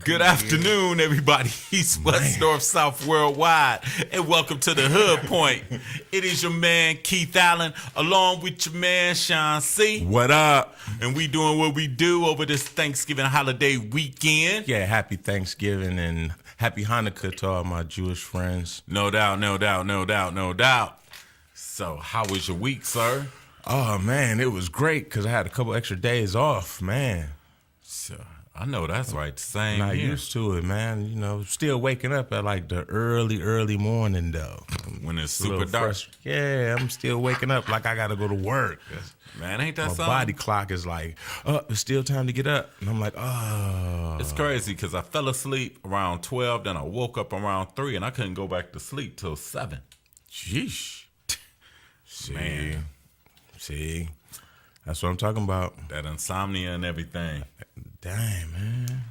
Good afternoon, everybody. East, West, North, South, worldwide. And welcome to the Hood Point. It is your man, Keith Allen, along with your man, Sean C. What up? And we doing what we do over this Thanksgiving holiday weekend. Yeah, happy Thanksgiving and happy Hanukkah to all my Jewish friends. No doubt, no doubt, no doubt, no doubt. So, how was your week, sir? Oh, man, it was great because I had a couple extra days off, man. So, I know that's right. Same Not here. used to it, man. You know, still waking up at like the early morning, though. When it's A super little dark. Yeah, I'm still waking up like I got to go to work. Man, ain't that My something? body clock is like, oh, it's still time to get up. And I'm like, oh. It's crazy because I fell asleep around 12, then I woke up around 3, and I couldn't go back to sleep till 7. Sheesh. See, Man. See, that's what I'm talking about. That insomnia and everything. Damn, man.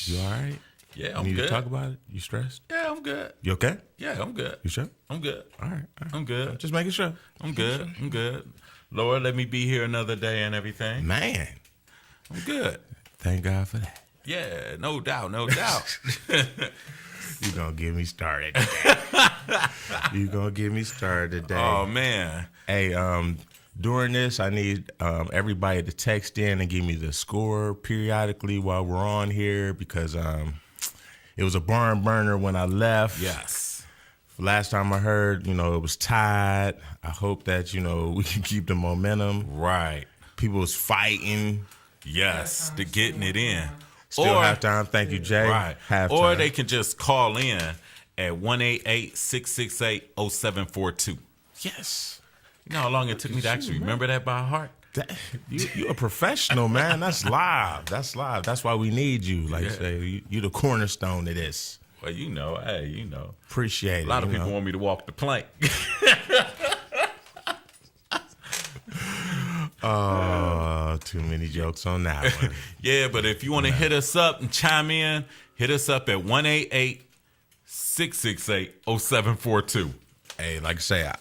You all right? Yeah, You I'm need good. to talk about it? You stressed? Yeah, I'm good. You okay? Yeah, I'm good. You sure? I'm good. All right. I'm good. Just making sure. I'm good. I'm good. Lord, let me be here another day and everything. Man, I'm good. thank God for that. Yeah, no doubt, no doubt. You gonna get me started today. Oh, man. Hey, during this, I need everybody to text in and give me the score periodically while we're on here because it was a barn burner when I left. Yes. Last time I heard, it was tied. I hope that, we can keep the momentum. Right. People was fighting. Yes, to getting it in. Still halftime. Thank you, Jay. Right. Halftime. Or they can just call in at 1-888-668-0742. Yes. You know how long it took me to actually remember that by heart? You a professional, man. That's live. That's why we need you. Like say, you the cornerstone of this. Well, hey, Appreciate it. A lot of people want me to walk the plank. Oh, too many jokes on that one. Yeah, but if you want to hit us up and chime in, hit us up at 1-888-668-0742. Hey, like I say,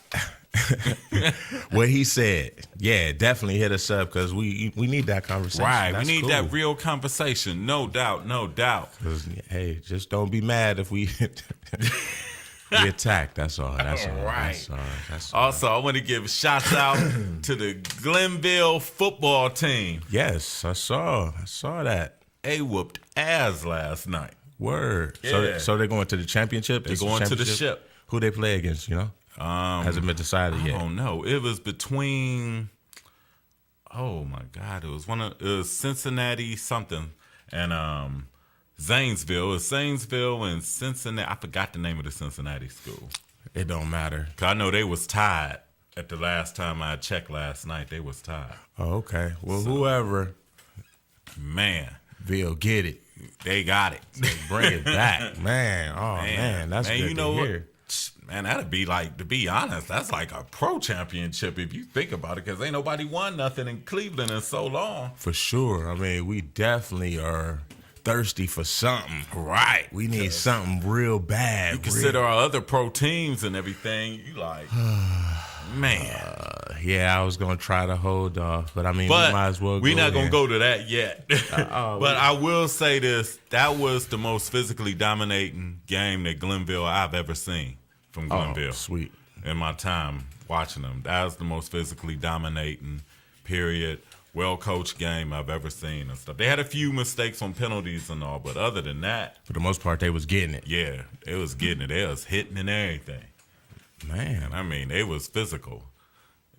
what he said. Yeah, definitely hit us up because we need that conversation. Right, That's we need cool. that real conversation. No doubt, no doubt. 'Cause, hey, just don't be mad if we we attack. That's all. That's all. Right. That's all. Also, I want to give shouts out to the Glenville football team. Yes, I saw that. They whooped ass last night. Word. Yeah. So they're going to the championship? They're going to the ship. Who they play against, Hasn't been decided I yet. don't know. It was between, oh my God, it was Cincinnati something and Zanesville. It was Zanesville and Cincinnati. I forgot the name of the Cincinnati school. It don't matter. 'Cause I know they was tied at the last time I checked last night. They was tied. Oh, okay. Well, whoever, Man, Bill, get it. they got it. Bring it back. Man, man, that's good to hear. Man, that'd be like, to be honest, that's like a pro championship if you think about it, because ain't nobody won nothing in Cleveland in so long. For sure. I mean, we definitely are thirsty for something. Right. We need something real bad. You consider our other pro teams and everything, you like, man. Yeah, I was going to try to hold off, but I mean, But we might as well we're not going to in. go to that yet. But I will say this, that was the most physically dominating game that Glenville I've ever seen from Glenville. Oh, sweet. In my time watching them. That was the most physically dominating, period, well-coached game I've ever seen and stuff. They had a few mistakes on penalties and all, but other than that, For the most part, they was getting it. yeah, they was getting it. They was hitting and everything. Man. I mean, it was physical.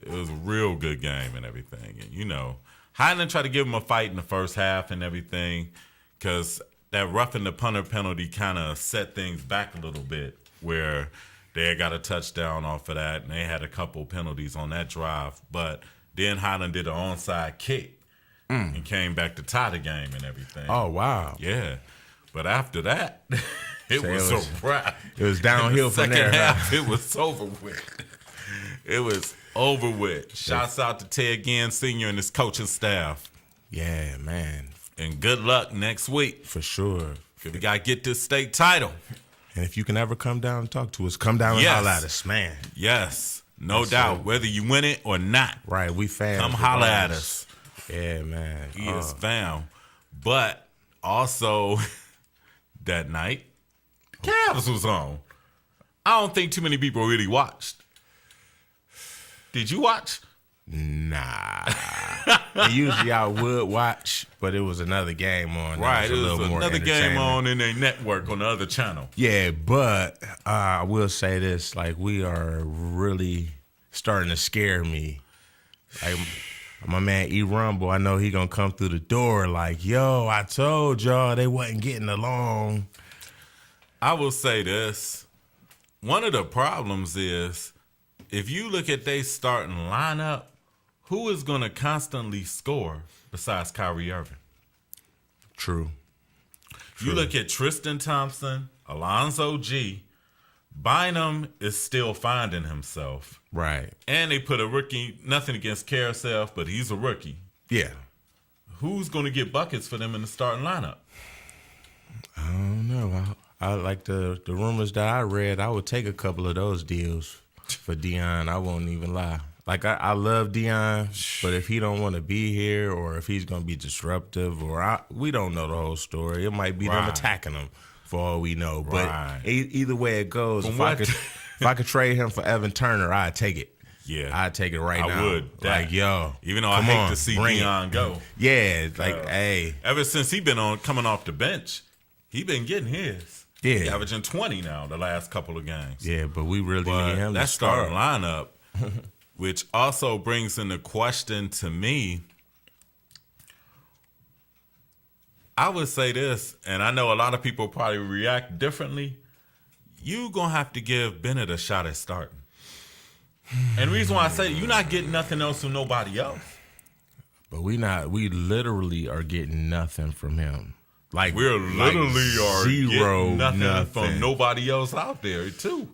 It was a real good game and everything. And, Highland tried to give him a fight in the first half and everything because that roughing the punter penalty kind of set things back a little bit where they got a touchdown off of that and they had a couple penalties on that drive. But then Highland did an onside kick and came back to tie the game and everything. Oh, wow. Yeah. But after that, it So was it a was- wrap. It was downhill from there. Second huh? half, it was over with. It was over with. Shouts out to Ted Ginn Sr. and his coaching staff. Yeah, man. And good luck next week. For sure. We got to get this state title. And if you can ever come down and talk to us, come down and Yes. holler at us, man. Yes, no doubt. Whether you win it or not, Right, we fans. come holler at regardless. us. Yeah, man. He is found. But also, that night. Cavs was on. I don't think too many people really watched. Did you watch? Nah. Usually I would watch, but it was another game on. Right, it was another game on in a network on the other channel. Yeah, but I will say this, like, we are really starting to scare me. Like, my man E Rumble, I know he gonna come through the door like, yo, I told y'all they wasn't getting along. I will say this. One of the problems is if you look at their starting lineup, who is going to constantly score besides Kyrie Irving? True. You look at Tristan Thompson, Alonzo G. Bynum is still finding himself. Right. And they put a rookie, nothing against Carousel, but he's a rookie. Yeah. Who's going to get buckets for them in the starting lineup? I don't know. I like the rumors that I read. I would take a couple of those deals for Dion. I won't even lie. Like, I love Dion, but if he don't want to be here or if he's going to be disruptive we don't know the whole story. It might be them attacking him for all we know. But either way it goes, if I could trade him for Evan Turner, I'd take it. Yeah. I'd take it now. I would. Like, yo. Even though I hate to see Dion go. Yeah, like, hey. Ever since he been coming off the bench, he been getting his. Yeah. He's averaging 20 now the last couple of games. Yeah, but we really need him to start. That starting lineup, which also brings into question to me, I would say this, and I know a lot of people probably react differently. You going to have to give Bennett a shot at starting. And the reason why I say you're not getting nothing else from nobody else. But we literally are getting nothing from him. Like, we're literally getting nothing from nobody else out there, too.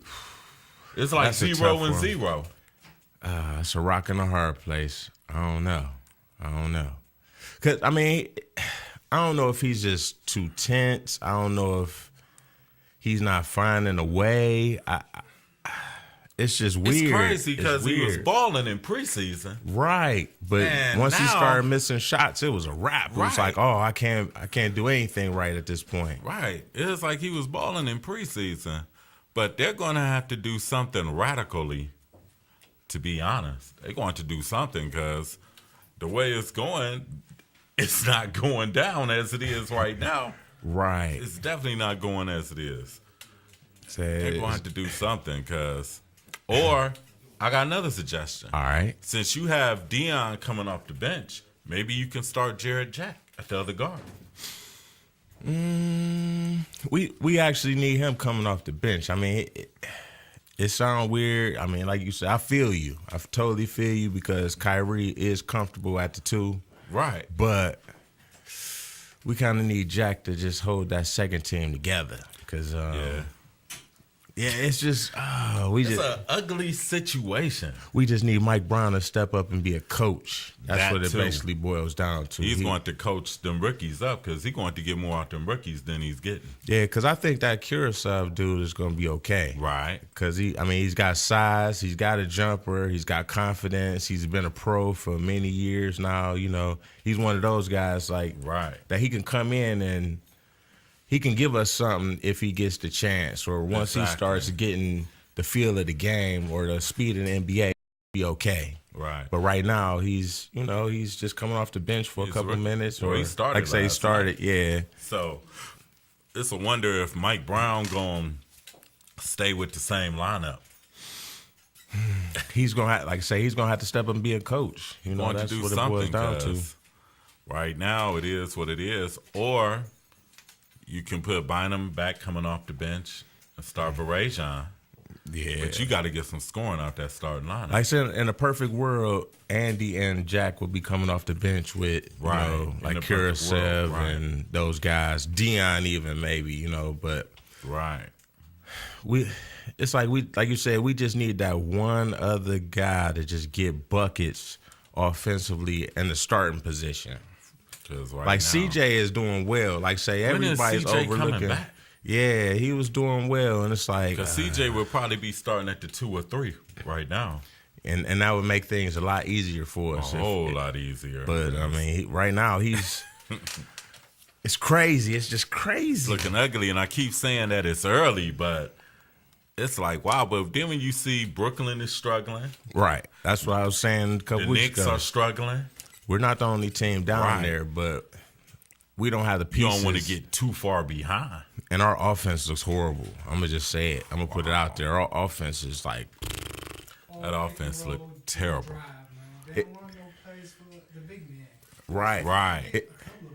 It's like 0 and 0. It's a rock and a hard place. I don't know. Because, I mean, I don't know if he's just too tense. I don't know if he's not finding a way. It's just weird. It's crazy because he was balling in preseason. Right. But once he started missing shots, it was a wrap. It was like, oh, I can't do anything right at this point. Right. It was like he was balling in preseason. But they're going to have to do something radically, to be honest. They're going to do something because the way it's going, it's not going down as it is right now. Right. It's definitely not going as it is. They're going to have to do something or I got another suggestion. All right. Since you have Dion coming off the bench, maybe you can start Jared Jack at the other guard. We actually need him coming off the bench. I mean, it sounds weird. I mean, like you said, I feel you. I totally feel you because Kyrie is comfortable at the 2. Right. But we kind of need Jack to just hold that second team together because yeah, it's just it's an ugly situation. We just need Mike Brown to step up and be a coach. That's what it basically boils down to. He's going to coach them rookies up because he's going to get more out them rookies than he's getting. Yeah, because I think that Carousel dude is going to be okay. Right. Because he's got size, he's got a jumper, he's got confidence. He's been a pro for many years now. You know, he's one of those guys that he can come in and he can give us something if he gets the chance, or once he starts getting the feel of the game or the speed of the NBA, he'll be okay. Right. But right now, he's just coming off the bench for a couple minutes. Or he started. He started, yeah. So it's a wonder if Mike Brown going to stay with the same lineup. He's going to he's going to have to step up and be a coach. You know, that's what it boils down to. Right now, it is what it is. Or you can put Bynum back coming off the bench and start Varajan. Yeah. But you got to get some scoring out that starting lineup. Like I said, in a perfect world, Andy and Jack would be coming off the bench with, like Carousel and those guys. Dion even maybe, but. Right. It's like you said, we just need that one other guy to just get buckets offensively in the starting position. Like now, CJ is doing well. Like say everybody's overlooking. Yeah, he was doing well, and it's like because CJ would probably be starting at the 2 or 3 right now, and that would make things a lot easier for us. A whole lot easier. But I mean, right now he's It's crazy. It's just crazy. It's looking ugly, and I keep saying that it's early, but it's like, wow. But then when you see Brooklyn is struggling. Right. That's what I was saying a couple weeks ago. The Knicks are struggling. We're not the only team down there, but we don't have the pieces. You don't want to get too far behind. And our offense looks horrible. I'm going to just say it. I'm going to put it out there. Our offense is like... That offense looked terrible. They don't run no plays for the big man. Right.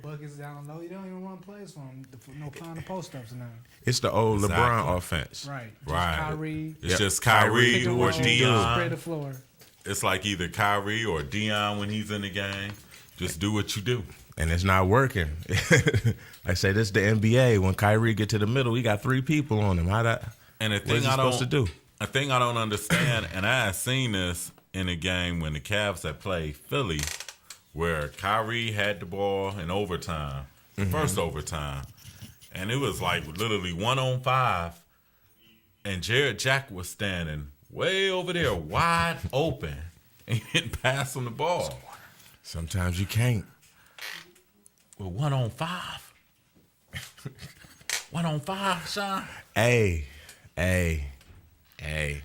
Buckets down low. You don't even run plays for them. No kind of post-ups or nothing. It's the old LeBron offense. Right. Kyrie. It's just Kyrie or Dion. Spread the floor. It's like either Kyrie or Dion when he's in the game. Just do what you do. And it's not working. I say this is the NBA. When Kyrie get to the middle, he got 3 people on him. And the what thing is he supposed to do? A thing I don't understand, and I have seen this in a game when the Cavs had played Philly, where Kyrie had the ball in overtime, first overtime, and it was like literally 1-on-5, and Jared Jack was standing way over there, wide open, and he didn't pass him the ball. Sometimes you can't. Well, 1-on-5. 1-on-5, Sean. Hey.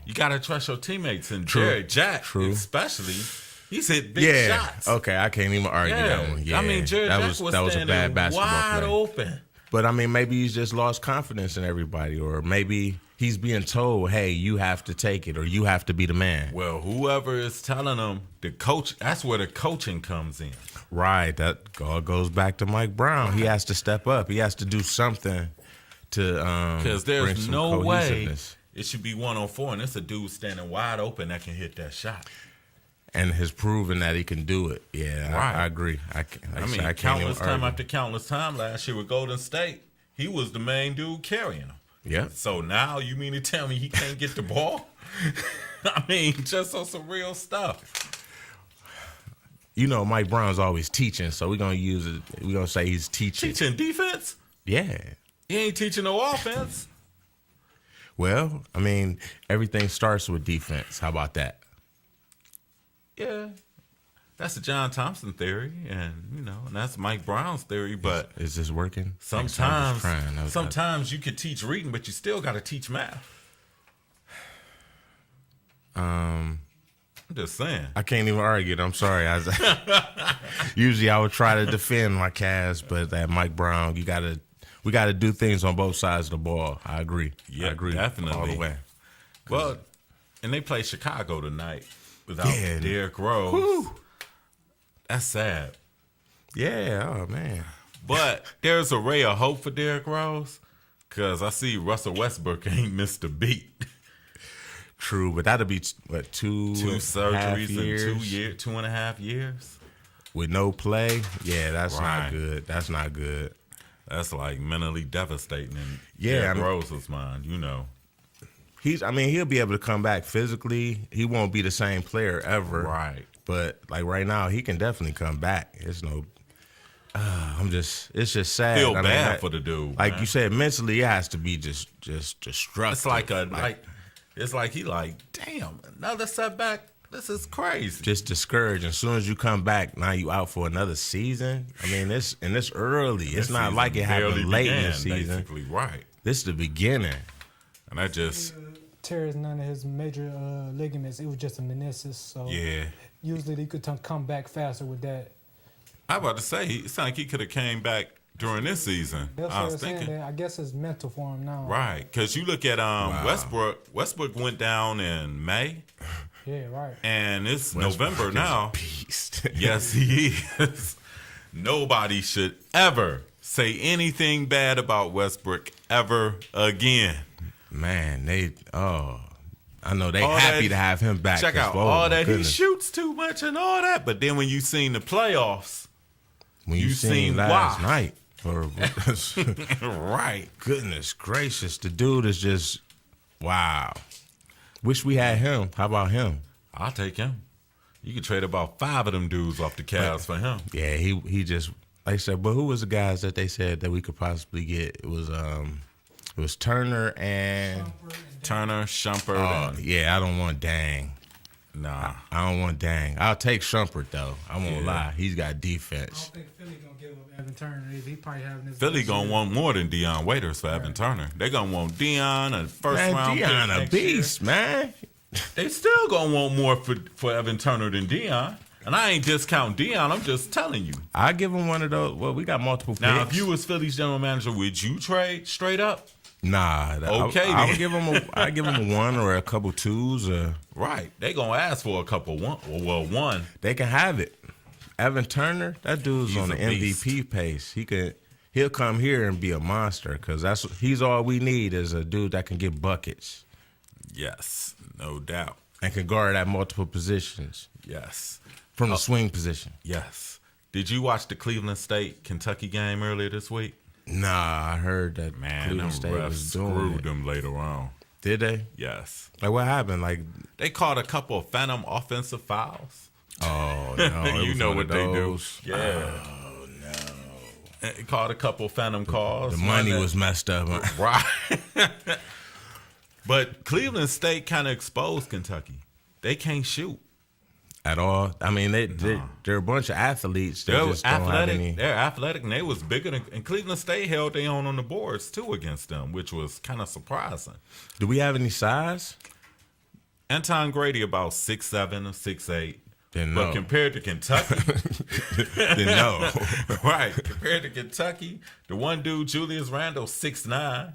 You gotta trust your teammates, and Jared Jack, especially, he's hit big shots. Okay, I can't even argue that one. Yeah, I mean, Jared Jack was a bad basketball wide play. open. But I mean, maybe he's just lost confidence in everybody, or maybe he's being told, "Hey, you have to take it, or you have to be the man." Well, whoever is telling him, the coach, that's where the coaching comes in. Right. That all goes back to Mike Brown. He has to step up. He has to do something to because there's bring some no way cohesiveness. It should be 1-on-4, and it's a dude standing wide open that can hit that shot. And has proven that he can do it. Yeah, right. I agree. I can't countless even time argue. after countless time last year with Golden State, he was the main dude carrying him. Yeah. So now you mean to tell me he can't get the ball? I mean, just on some real stuff. You know, Mike Brown's always teaching, so we're gonna use it. We're gonna say he's teaching. Teaching defense? Yeah. He ain't teaching no offense. Well, I mean, everything starts with defense. How about that? Yeah. That's the John Thompson theory, and and that's Mike Brown's theory. But is this working? Sometimes you could teach reading, but you still got to teach math. I'm just saying. I can't even argue it. I'm sorry. Usually I would try to defend my Cavs, but that Mike Brown, we got to do things on both sides of the ball. I agree. Yeah, I agree definitely all the way. Well, and they play Chicago tonight without Derrick Rose. Whew. That's sad. Yeah. Oh man. But there's a ray of hope for Derrick Rose because I see Russell Westbrook ain't missed a beat. True, but that'll be what two surgeries in 2.5 years with no play. Yeah, that's right. not good. That's not good. That's like mentally devastating in Derrick Rose's mind. He'll be able to come back physically. He won't be the same player ever. Right. But like right now, he can definitely come back. It's no. It's just sad. Feel bad for the dude. Like man. you said, mentally, it has to be just destructive. It's it's like he like, damn, another setback. This is crazy. Just discouraged. As soon as you come back, now you out for another season. I mean, it's early. It's not like it happened late in the season. Basically, right. This is the beginning. And I just tears none of his major ligaments. It was just a meniscus. So yeah. Usually they could come back faster with that. I was about to say, it sounded like he could have came back during this season. That's I what was saying. thinking. I guess it's mental for him now. Right. Because you look at Westbrook. Westbrook went down in May. Yeah, right. And it's Westbrook November now. Is a beast. Yes, he is. Nobody should ever say anything bad about Westbrook ever again. Man, I know they happy to have him back. Check out all that. He shoots too much and all that. But then when you seen the playoffs, when you seen last night, right? Goodness gracious, the dude is just wow. Wish we had him. How about him? I'll take him. You could trade about 5 of them dudes off the Cavs for him. Yeah, he just like I said. But who was the guys that they said that we could possibly get? It was Turner and Shumpert. Yeah, I don't want Dang. Nah. I don't want Dang. I'll take Shumpert, though. I won't Yeah. lie. He's got I defense. don't think Philly gonna give up Evan Turner. He probably having this. Philly best gonna year. want more than Deion Waiters for Evan Turner. They gonna want Deion a first Man, round pick Deion a next beast, man. year. They still gonna want more for Evan Turner than Deion. And I ain't discounting Deion. I'm just telling you. I give him one of those. Well, we got multiple picks. Now, if you was Philly's general manager, would you trade straight up? Nah. Okay, I then. would give him I give him a 1 or a couple 2s. Right. They gonna ask for a couple one. They can have it. Evan Turner, that dude's He's on a the MVP pace. He'll come here and be a monster because he's all we need is a dude that can get buckets Yes, no doubt. and can guard at multiple positions Yes. from the swing position. Yes. Did you watch the Cleveland State Kentucky game earlier this week? Nah, I heard that Man, Cleveland them State refs was doing screwed it. them later on. Did they? Yes. Like what happened? Like, They called a couple of phantom offensive fouls. oh no, it You was know one what of they do. those. Yeah. Oh no, They called a couple of phantom calls. the money One that- was messed up. right. But Cleveland State kind of exposed Kentucky. They can't shoot. At all. I mean, they're a bunch of athletes. They They're just don't have athletic. any. They're athletic, and they was bigger than. And Cleveland State held their own on the boards too against them, which was kind of surprising. Do we have any size? Anton Grady about 6'7" or 6'8". Didn't But know. compared to Kentucky, Didn't know. right? Compared to Kentucky, the one dude Julius Randle 6'9".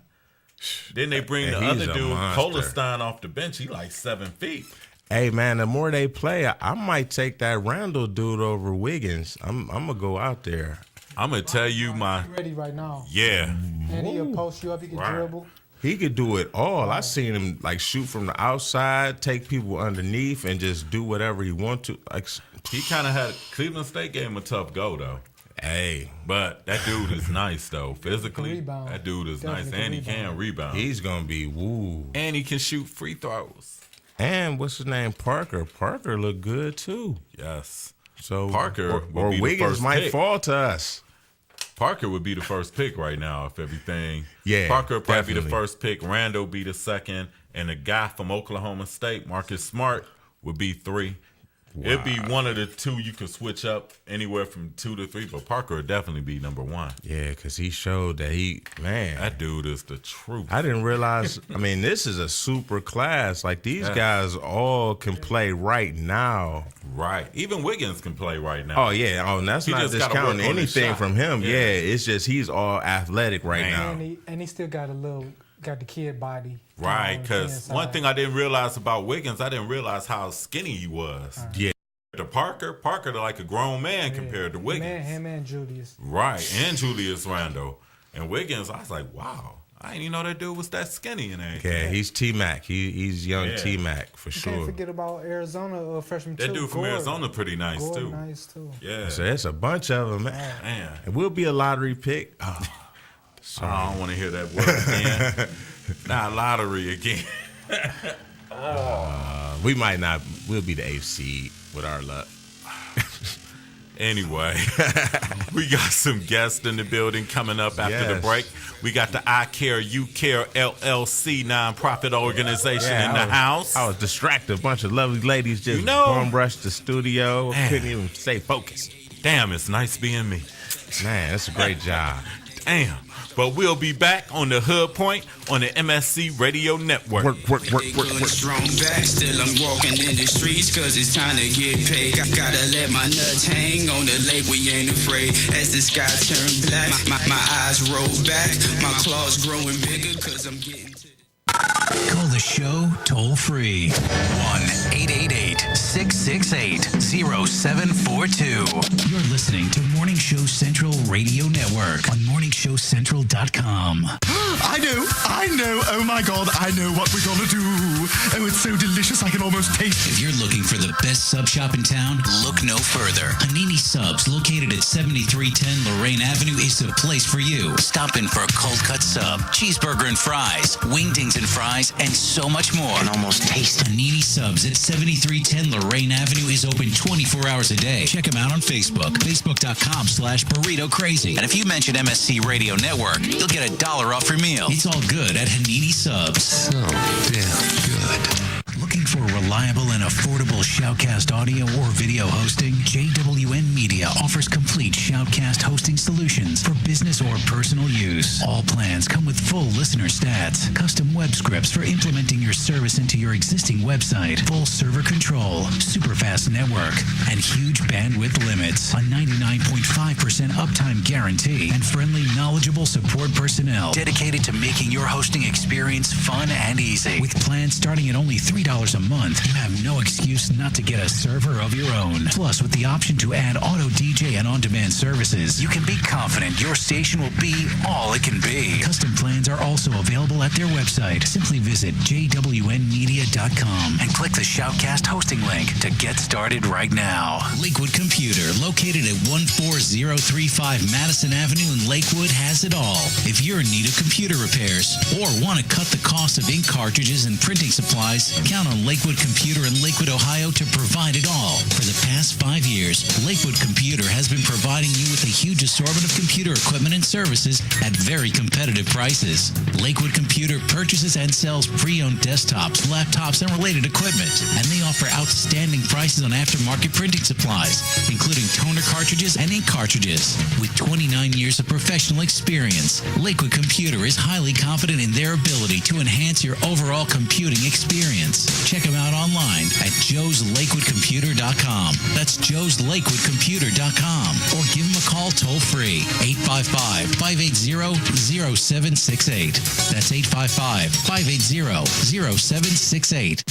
Then they bring the And he's other a dude monster. Holstein off the bench. He like 7 feet. Hey man, the more they play, I might take that Randall dude over Wiggins. I'm gonna go out there. I'm gonna tell you my He ready right now. yeah. And he'll post you up. He can Right. dribble. He could do it all. I seen him like shoot from the outside, take people underneath, and just do whatever he want to. Like, He kind of had Cleveland State gave him a tough go though. hey, But that dude is nice though. Physically, Rebound. that dude is Definitely nice, can and he rebound. can rebound, he's gonna be woo. and he can shoot free throws. And what's his name? Parker. Parker looked good too. Yes, So Parker would or be the Wiggins first might pick. fall to us. Parker would be the first pick right now if everything. Yeah, Parker would probably be the definitely. first pick. Randall be the second, and the guy from Oklahoma State, Marcus Smart, would be 3. It'd be one of the two you could switch up anywhere from 2 to 3, but Parker would definitely be number 1. Yeah, because he showed that That dude is the truth. I didn't realize. I mean, this is a super class. Like these Yeah. guys all can play right now. Right. Even Wiggins can play right now. Oh yeah. Oh, and that's He not just gotta discounting work on his anything shot. from him. Yeah. Yeah. It's just he's all athletic right Man. now. And he still got got the kid body. Right, on the because inside. one thing I didn't realize about Wiggins, I didn't realize how skinny he was. Yeah. To Parker like a grown man compared to Wiggins. Him and Julius. Right, and Julius Randle. And Wiggins, I was like, wow, I didn't even know that dude was that skinny and everything. Yeah, he's T Mac. He's young Yeah. T Mac for You can't sure. forget about Arizona freshman That too. dude from Gordon. Arizona pretty nice Gordon too. nice too. Yeah. So there's a bunch of them, man. Man, And we'll be a lottery pick. Oh, I don't want to hear that word again. Not lottery again. we might not. We'll be the 8th seed with our luck. Anyway, we got some guests in the building coming up after the Yes. break. We got the I Care, You Care LLC nonprofit organization in the house. I was distracted. A bunch of lovely ladies just You know. bum rushed the studio. Man. Couldn't even stay focused. Damn, it's nice being me. Man, that's a great job. Damn. But we'll be back on the Hood Point on the MSC Radio Network. Work. Strong back, still I'm walking in the streets cause it's time to get paid. Gotta let my nuts hang on the lake, we ain't afraid. As the sky turn black, my eyes roll back, my claws growing bigger cause I'm getting to Call the show toll free 1-888-668-0742. You're listening to Morning Show Central Radio Network on morningshowcentral.com. I know. Oh my God, I know what we're gonna do. Oh, it's so delicious, I can almost taste it. If you're looking for the best sub shop in town, look no further. Hanini Subs, located at 7310 Lorraine Avenue, is the place for you. Stop in for a cold cut sub, cheeseburger and fries, wingdings and fries, and so much more. And almost taste Hanini Subs at 7310 Lorraine Avenue is open 24 hours a day. Check them out on Facebook, facebook.com/burrito crazy. And if you mention MSC Radio Network, you'll get $1 off your meal. It's all good at Hanini Subs. So damn good. Looking for a reliable and affordable Shoutcast audio or video hosting? JWN Media offers complete Shoutcast hosting solutions for business or personal use. All plans come with full listener stats, custom web scripts for implementing your service into your existing website, full server control, super fast network, and huge bandwidth limits, a 99.5% uptime guarantee, and friendly, knowledgeable support personnel dedicated to making your hosting experience fun and easy. With plans starting at only $3 a month, you have no excuse not to get a server of your own. Plus, with the option to add auto DJ and on-demand services, you can be confident your station will be all it can be. Custom plans are also available at their website. Simply visit jwnmedia.com and click the Shoutcast hosting link to get started right now. Lakewood Computer, located at 14035 Madison Avenue in Lakewood, has it all. If you're in need of computer repairs or want to cut the cost of ink cartridges and printing supplies, count on Lakewood Computer in Lakewood, Ohio to provide it all. For the past 5 years, Lakewood Computer has been providing you with a huge assortment of computer equipment and services at very competitive prices. Lakewood Computer purchases and sells pre-owned desktops, laptops, and related equipment, and they offer outstanding prices on aftermarket printing supplies, including toner cartridges and ink cartridges. With 29 years of professional experience, Lakewood Computer is highly confident in their ability to enhance your overall computing experience. Check them out online at joeslakewoodcomputer.com. That's joeslakewoodcomputer.com. Or give them a call toll-free, 855-580-0768. That's 855-580-0768.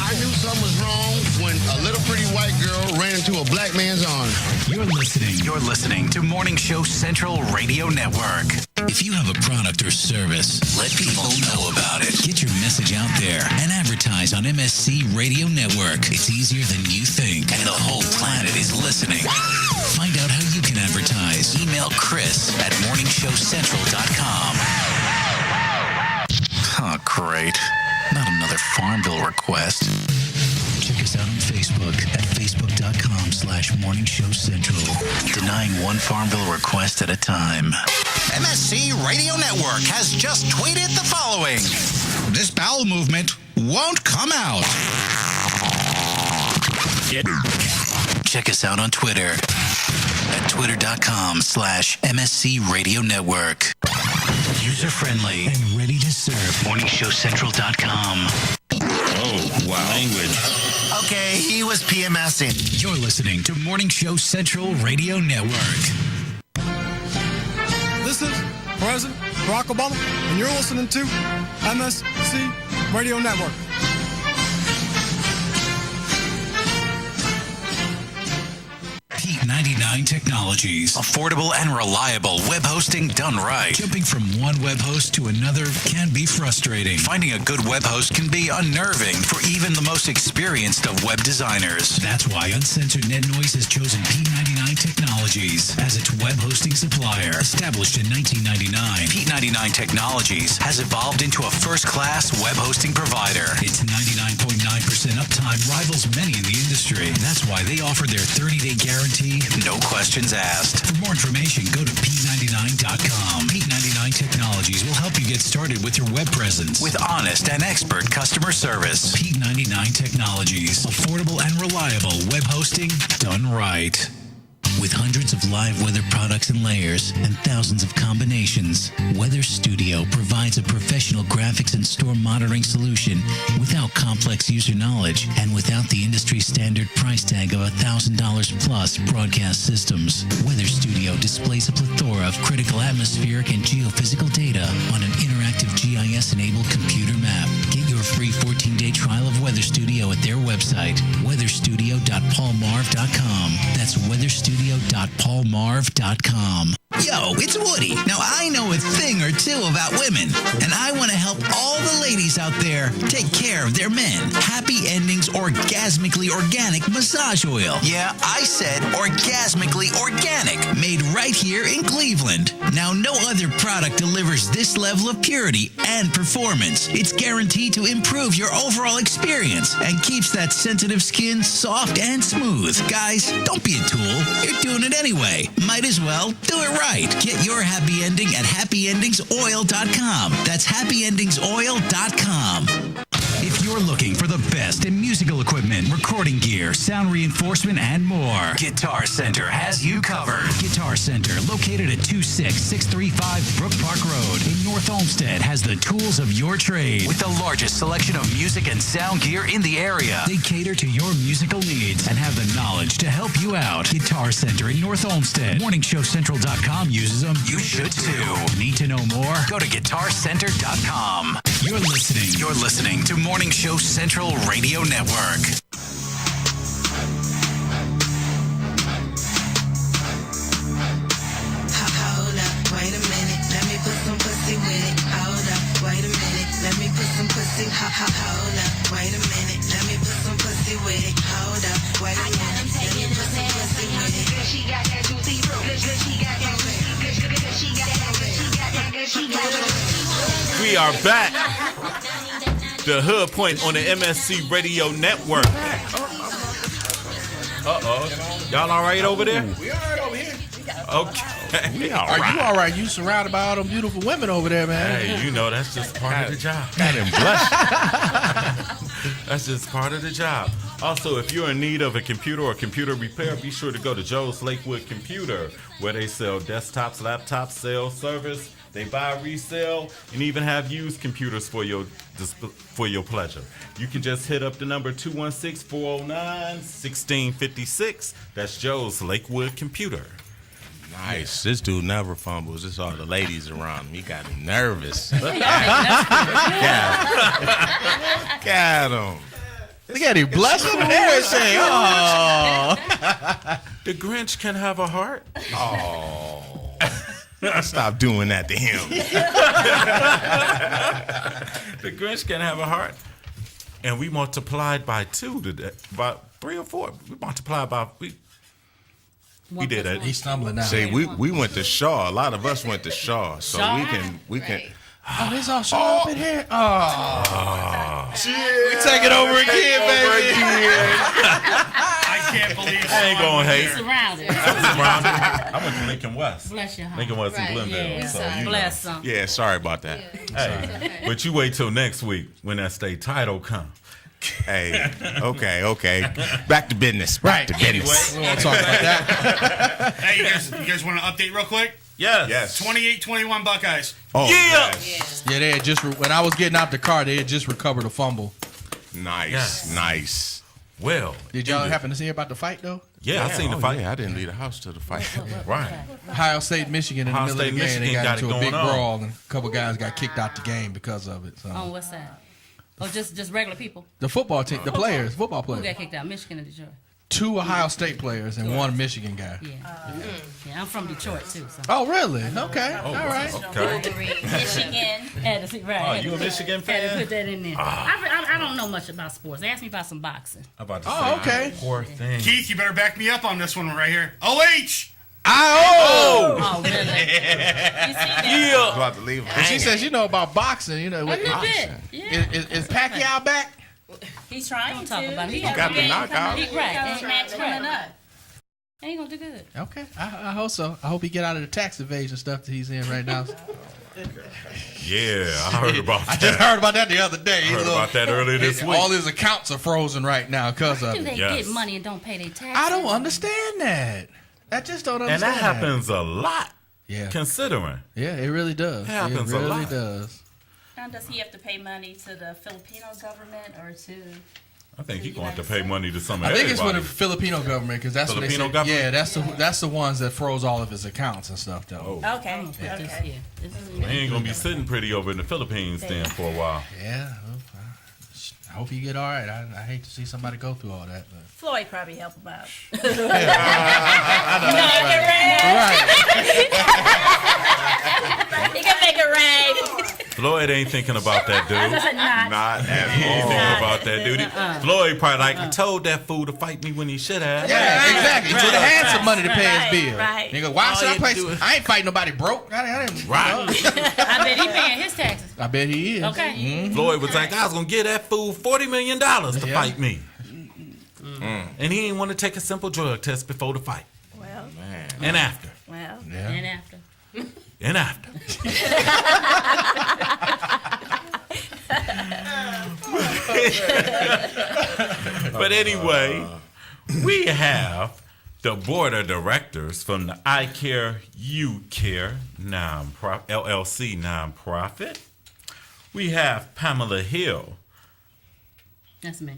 I knew something was wrong when a little pretty white girl ran into a black man's arms. You're listening to Morning Show Central Radio Network. If you have a product or service, let people know about it. Get your message out there and advertise on MSC Radio Network. It's easier than you think, and the whole planet is listening. Find out how you can advertise. Email Chris at morningshowcentral.com. Oh, great. Not another Farmville request. Check us out on Facebook at facebook.com/morningshowcentral. Denying one Farmville request at a time. MSC Radio Network has just tweeted the following. This bowel movement won't come out. Check us out on Twitter at twitter.com/MSC Radio Network. User-friendly and ready to serve. morningshowcentral.com. Oh, wow. Language. Okay, he was PMSing. You're listening to Morning Show Central Radio Network. This is President Barack Obama, and you're listening to MSC Radio Network. Pete 99 Technologies. Affordable and reliable web hosting done right. Jumping from one web host to another can be frustrating. Finding a good web host can be unnerving for even the most experienced of web designers. That's why Uncensored Net Noise has chosen P99 Technologies as its web hosting supplier. Established in 1999, P99 Technologies has evolved into a first-class web hosting provider. Its 99.9% uptime rivals many in the industry. That's why they offer their 30-day guarantee, no questions asked. For more information, go to P99.com. P99 Technologies will help you get started with your web presence with honest and expert customer service. P99 Technologies. Affordable and reliable web hosting done right. With hundreds of live weather products and layers and thousands of combinations, Weather Studio provides a professional graphics and store monitoring solution without complex user knowledge and without the industry standard price tag of $1,000 plus broadcast systems. Weather Studio displays a plethora of critical atmospheric and geophysical data on an interactive GIS-enabled computer map. Get your free 14-day trial of Weather Studio at their website, weatherstudio.paulmarv.com. That's weatherstudio.paulmarv.com. Yo, it's Woody. Now, I know a thing or two about women, and I want to help all the ladies out there take care of their men. Happy Endings Orgasmically Organic Massage Oil. Yeah, I said orgasmically organic, made right here in Cleveland. Now, no other product delivers this level of purity and performance. It's guaranteed to improve your overall experience and keeps that sensitive skin soft and smooth. Guys, don't be a tool. You're doing it anyway. Might as well do it right. Get your happy ending at happyendingsoil.com. That's happyendingsoil.com. If you're you're looking for the best in musical equipment, recording gear, sound reinforcement, and more, Guitar Center has you covered. Guitar Center, located at 26635 Brook Park Road in North Olmsted, has the tools of your trade with the largest selection of music and sound gear in the area. They cater to your musical needs and have the knowledge to help you out. Guitar Center in North Olmsted. MorningShowCentral.com uses them. You should too. Need to know more? Go to GuitarCenter.com. You're listening to Morning Show Central Radio Network. Hold up, wait a minute, let me put some pussy with it. Hold up, wait a minute, let me put some pussy. Hold up, wait a minute, let me put some pussy with it. Hold up, wait a minute, let me put some pussy with it. She got that juicy fruit. She got that juicy. She got that. We are back. The Hood Point on the MSC Radio Network. Y'all all right over there? We all right over here. Okay. We all right. Are you all right? You surrounded by all them beautiful women over there, man. Hey, you know that's just part of the job. Got him blushing. That's just part of the job. Also, if you're in need of a computer or computer repair, be sure to go to Joe's Lakewood Computer, where they sell desktops, laptops, sell, service. They buy, resell, and even have used computers for your pleasure. You can just hit up the number 216-409-1656. That's Joe's Lakewood Computer. Nice. This dude never fumbles. It's all the ladies around him. He got him nervous. Got him. Look at him blushing and everything. Oh. The Grinch can have a heart. Oh. Stop doing that to him. The Grinch can have a heart. And we multiplied by 2 today. By 3 or 4. We multiplied by... We did it. He's stumbling now. See, we went to Shaw. A lot of us went to Shaw. So we can... Oh, it's all showing up in here. Oh. We take it over again, baby. I can't believe I ain't going to hate. Surrounded. I went to Lincoln West. Bless your heart. Lincoln West in Glendale. Yeah. So, you Bless know. them. Yeah, sorry about that. Hey, but you wait till next week when that state title comes. Hey, okay. Back to business. Back to business. We won't talk about that. Hey, you guys want to update real quick? Yes. 28-21 Buckeyes. Oh, yeah. Yes. Yeah, they had just when I was getting out the car, they had just recovered a fumble. Nice. Well, did y'all happen to see about the fight though? Yeah, I seen the fight. Yeah, I didn't leave the house till the fight. Right. Ohio State, Michigan in the middle of the game, they got into a big on. brawl, and a couple guys got kicked out the game because of it. So. Oh, what's that? Oh, just regular people. The football team, the players, football players. Who got kicked out? Michigan or Detroit? 2 Ohio State players and 1 Michigan guy. Yeah, I'm from Detroit too. So. Oh, really? Okay. All right. Okay. Michigan. Oh, you a Michigan fan? Had to put that in there. I don't know much about sports. They asked me about some boxing. About to say, okay. Poor thing. Keith, you better back me up on this one right here. OH! Oh, really? You see that? Yeah. About to leave. But she says you know about boxing. You know, A little bit. Yeah. Is Pacquiao back? He's trying Don't to. talk about it. He got the knockout. Right. match coming up. Ain't gonna do good. Okay, I hope so. I hope he get out of the tax evasion stuff that he's in right now. Yeah, I heard about that. I just heard about that the other day. Heard about that earlier this week. All his accounts are frozen right now because of Do it. they get money and don't pay their taxes? I don't understand that. I just don't And understand. that happens a lot. Yeah. Considering. Yeah, it really does. It happens it really a lot. does. Now, does he have to pay money to the Filipino government or to? I think he's going to have to pay money to some of I think everybody. it's for the Filipino government because that's Filipino what they say. government? Yeah, that's the ones that froze all of his accounts and stuff though. Okay. He ain't going to be sitting pretty over in the Philippines then for a while. Yeah. I hope you get all right. I hate to see somebody go through all that. But. Floyd probably help him out. He can make it rain. Floyd ain't thinking about that dude. Not at He ain't thinking about that dude. Floyd probably like, I told that fool to fight me when he should have. Yeah, exactly. He should have had some money to pay his bill. Right. Nigga, why should I play? I ain't fighting nobody broke. I didn't. Right. I bet he paying his taxes. I bet he is. Okay. Mm-hmm. Floyd was like, I was going to give that fool $40 million to fight me. And he didn't want to take a simple drug test before the fight. Well. And after. Well. Yeah. And after. And after. But anyway, we have the board of directors from the I Care, You Care LLC nonprofit. We have Pamela Hill. That's me.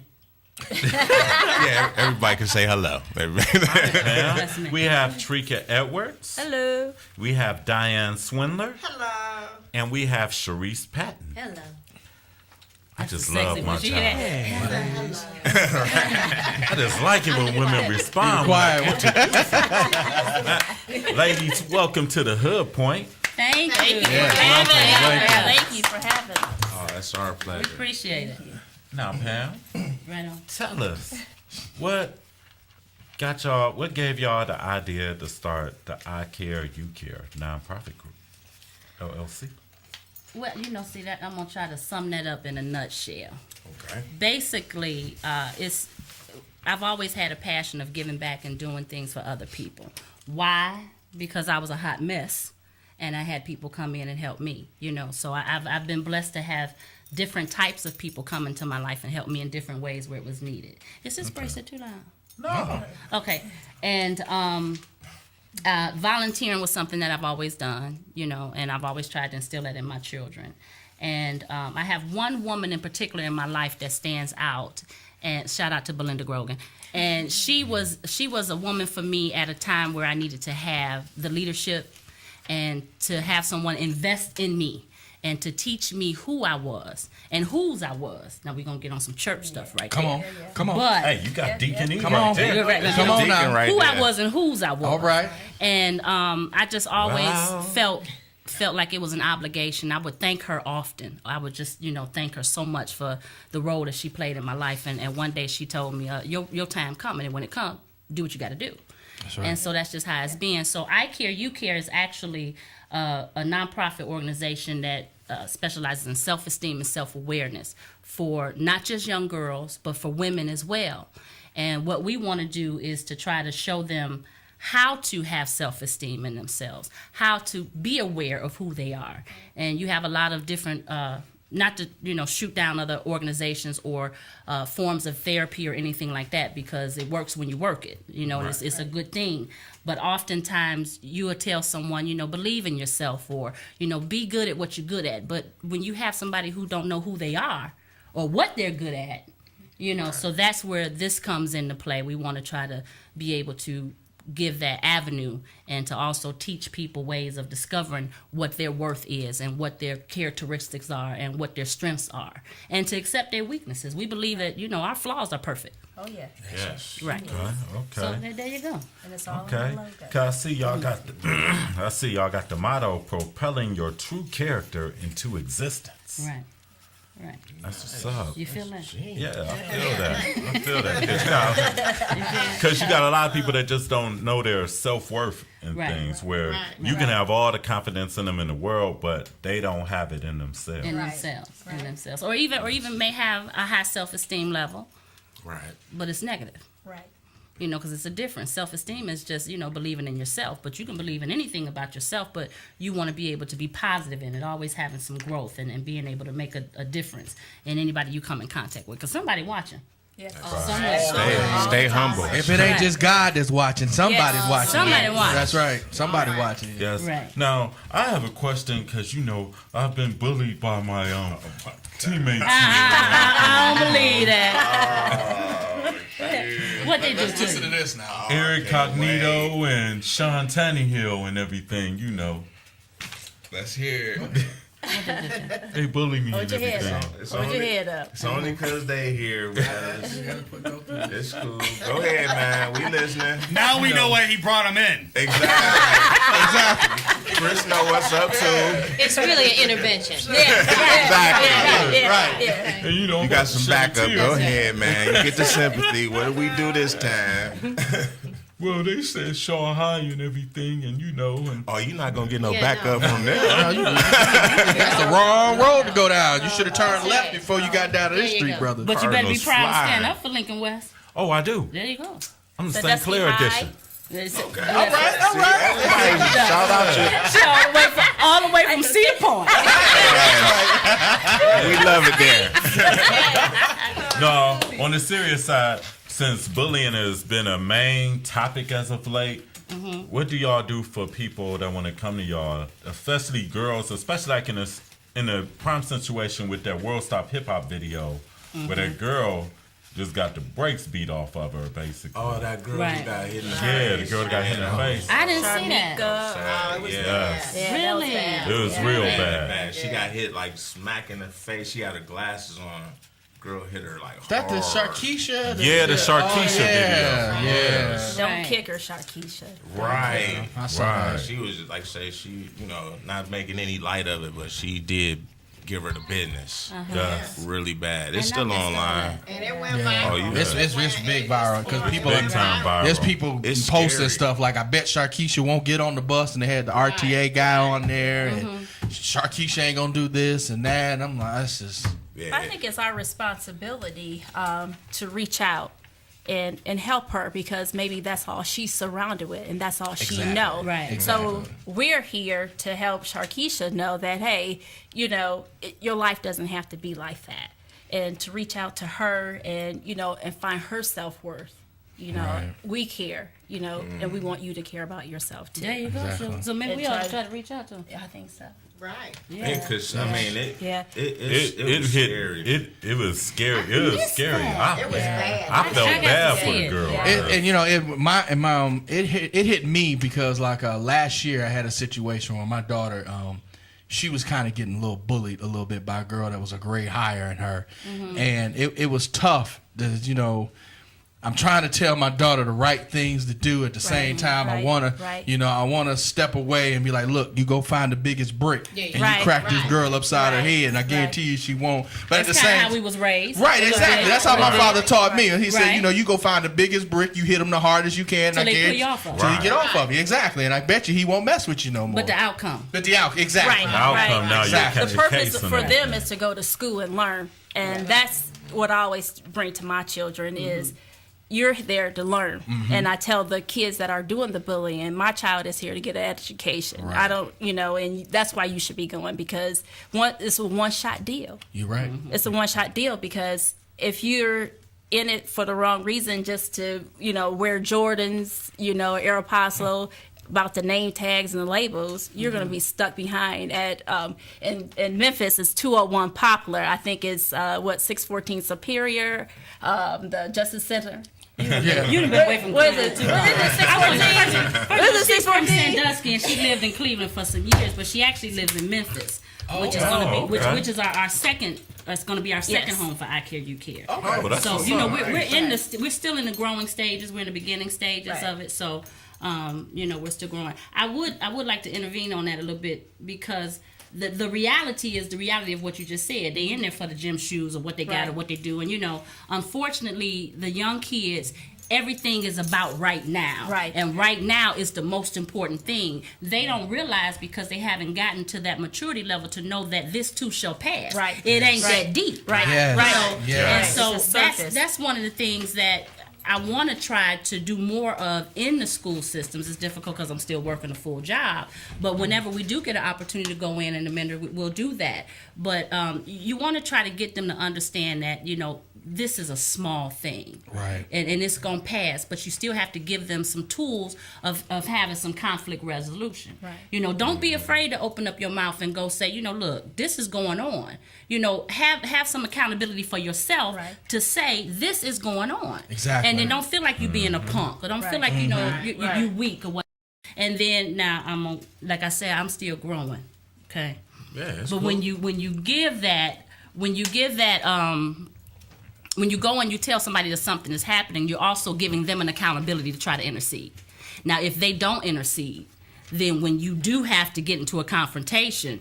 Yeah, everybody can say hello. That's me. We have Trika Edwards. Hello. We have Diane Swindler. Hello. And we have Sharice Patton. Hello. I just love my job. That? I just like it when women respond. Quiet. Ladies, welcome to the Hood Point. Thank you. Thank you for having us. Oh, that's our We pleasure. appreciate it. Now, Pam, Right on. tell us what gave y'all the idea to start the I Care, You Care nonprofit group, LLC? Well, see that I'm gonna try to sum that up in a nutshell. Okay. Basically, I've always had a passion of giving back and doing things for other people. Why? Because I was a hot mess, and I had people come in and help me. So I've been blessed to have different types of people come into my life and help me in different ways where it was needed. Is this bracelet too loud? No. Okay. And volunteering was something that I've always done, and I've always tried to instill that in my children. And I have one woman in particular in my life that stands out, and shout out to Belinda Grogan. And she was a woman for me at a time where I needed to have the leadership and to have someone invest in me and to teach me who I was and whose I was. Now we're gonna get on some church stuff right Come there. on. Come on. But Hey, you got Deacon E Come right on. there. Come on now. who I was and whose I was. All right. And I just always Wow. felt like it was an obligation. I would thank her often. I would just, thank her so much for the role that she played in my life. And one day she told me, your time coming, and when it comes, do what you got to do. That's right. And so that's just how it's been. So I Care, You Care is actually a nonprofit organization that specializes in self-esteem and self-awareness for not just young girls, but for women as well. And what we want to do is to try to show them how to have self-esteem in themselves, how to be aware of who they are. And you have a lot of different, not to shoot down other organizations or forms of therapy or anything like that, because it works when you work it. It's a good thing. But oftentimes you will tell someone, believe in yourself, or be good at what you're good at. But when you have somebody who don't know who they are or what they're good at, so that's where this comes into play. We want to try to be able to give that avenue and to also teach people ways of discovering what their worth is and what their characteristics are and what their strengths are, and to accept their weaknesses. We believe that our flaws are perfect. Oh yeah. Yes. Right. Okay. So there you go. And it's all Okay. in the logo. Cause I see y'all got the motto: propelling your true character into existence. Right. Right. That's what's up. You feel that? Yeah, I feel that. Because you got a lot of people that just don't know their self-worth and Right. things, where you can have all the confidence in them in the world, but they don't have it in themselves. In themselves. Or even may have a high self-esteem level, Right. but it's negative. Right. Because it's a difference. Self-esteem is just, believing in yourself. But you can believe in anything about yourself, but you want to be able to be positive in it, always having some growth and being able to make a difference in anybody you come in contact with. Because somebody watching. Yes. Stay humble. If it ain't just God that's watching, somebody's watching. Somebody watching. That's right. Somebody watching. Yes. Right. Now, I have a question, because, I've been bullied by my teammates. I don't believe that. What they do to Listen to you? this now. Eric Cognito and Sean Tannehill and everything, Let's hear it. They bully me Hold and your head everything. up. Hold your head up. It's only because they here. It's cool. Go ahead, man. We listening. Now we know why he brought him in. Exactly. Chris know what's up too. It's really an intervention. Exactly. Right. And You got some backup. Go ahead, man. You get the sympathy. What do we do this time? Well, they said Shaw High and everything, and and Oh, you're not gonna get no backup from there. That's the wrong road to go down. You should have turned left before you got down to this street, brother. But you better be Cardinals proud to fly. stand up for Lincoln West. Oh, I do. There you go. I'm the So St. that's Clair the high? edition. Okay. All right. Shout out to all the way from Cedar Point. We love it there. No, on the serious side, since bullying has been a main topic as of late, what do y'all do for people that want to come to y'all, especially girls, especially like in a prime situation with that World Stop Hip Hop video, where that girl just got the brakes beat off of her, basically. Oh, that girl who got hit in the face. Yeah, the girl got hit in the face. I didn't see that. Really? It was real bad. She got hit like smack in the face. She had her glasses on. Girl hit her like That the hard. Sharkeisha? The Sharkeisha video. Yeah. Don't kick her, Sharkeisha. Right. I saw that. She was just, like say, she, not making any light of it, but she did give her the business. Really bad. It's still online. And it went viral. It's big viral because people big time viral. There's people posting stuff like, I bet Sharkeisha won't get on the bus, and they had the RTA guy on there, and Sharkeisha ain't gonna do this and that. And I'm like, that's just. I think it's our responsibility to reach out and help her, because maybe that's all she's surrounded with and that's all she knows. Right. So we're here to help Sharkeisha know that, hey, your life doesn't have to be like that, and to reach out to her and and find her self-worth. We care, and we want you to care about yourself too. There you go. Exactly. So maybe we ought to try to reach out to her. Yeah, I think so. Right. Yeah, because I mean, it was hit. scary. It was scary. It was scary. It was bad. I felt bad for the girl. It hit me because last year I had a situation where my daughter, she was kind of getting a little bullied a little bit by a girl that was a grade higher than her, and it was tough. I'm trying to tell my daughter the right things to do at the same time. I want to step away and be like, look, you go find the biggest brick and you crack this girl upside her head, and I guarantee you she won't. But that's at the same how we was raised. Right, exactly. That's how my father taught me. He said, you go find the biggest brick, you hit them the hardest you can. Till they pull you off of it. Till you get off of you. Exactly. And I bet you he won't mess with you no more. But the outcome. Exactly. The outcome now, exactly. The purpose for them is to go to school and learn. And that's what I always bring to my children is, you're there to learn. And I tell the kids that are doing the bullying, my child is here to get an education. I don't, and that's why you should be going, because it's a one-shot deal. You're right. It's a one-shot deal, because if you're in it for the wrong reason, just to, wear Jordans, Aeropostale, about the name tags and the labels, you're going to be stuck behind at in Memphis it's 201 Poplar. I think it's 614 Superior, the Justice Center. You've been away from What is it? 614? What is it? 614 Sandusky, and she lived in Cleveland for some years, but she actually lives in Memphis, which is going to be which is our second. It's going to be our second home for I Care You Care. So we're still in the growing stages. We're in the beginning stages of it. So we're still growing. I would like to intervene on that a little bit, because the reality is the reality of what you just said. They're in there for the gym shoes or what they got or what they do. And, unfortunately, the young kids, everything is about right now. Right. And right now is the most important thing. They don't realize, because they haven't gotten to that maturity level to know that this too shall pass. Right. It ain't that deep. Right. Yes. Right. Yes. And so that's one of the things that I want to try to do more of in the school systems. It's difficult because I'm still working a full job. But whenever we do get an opportunity to go in and mentor, we'll do that. But you want to try to get them to understand that, this is a small thing. Right. And it's going to pass. But you still have to give them some tools of having some conflict resolution. Right. Don't be afraid to open up your mouth and go say, look, this is going on. Have some accountability for yourself to say this is going on. Exactly. And then don't feel like you being a punk, or don't feel like you weak or what. And then now like I said, I'm still growing. Okay. Yeah. But cool. when you give that when you go and you tell somebody that something is happening, you're also giving them an accountability to try to intercede. Now, if they don't intercede, then when you do have to get into a confrontation,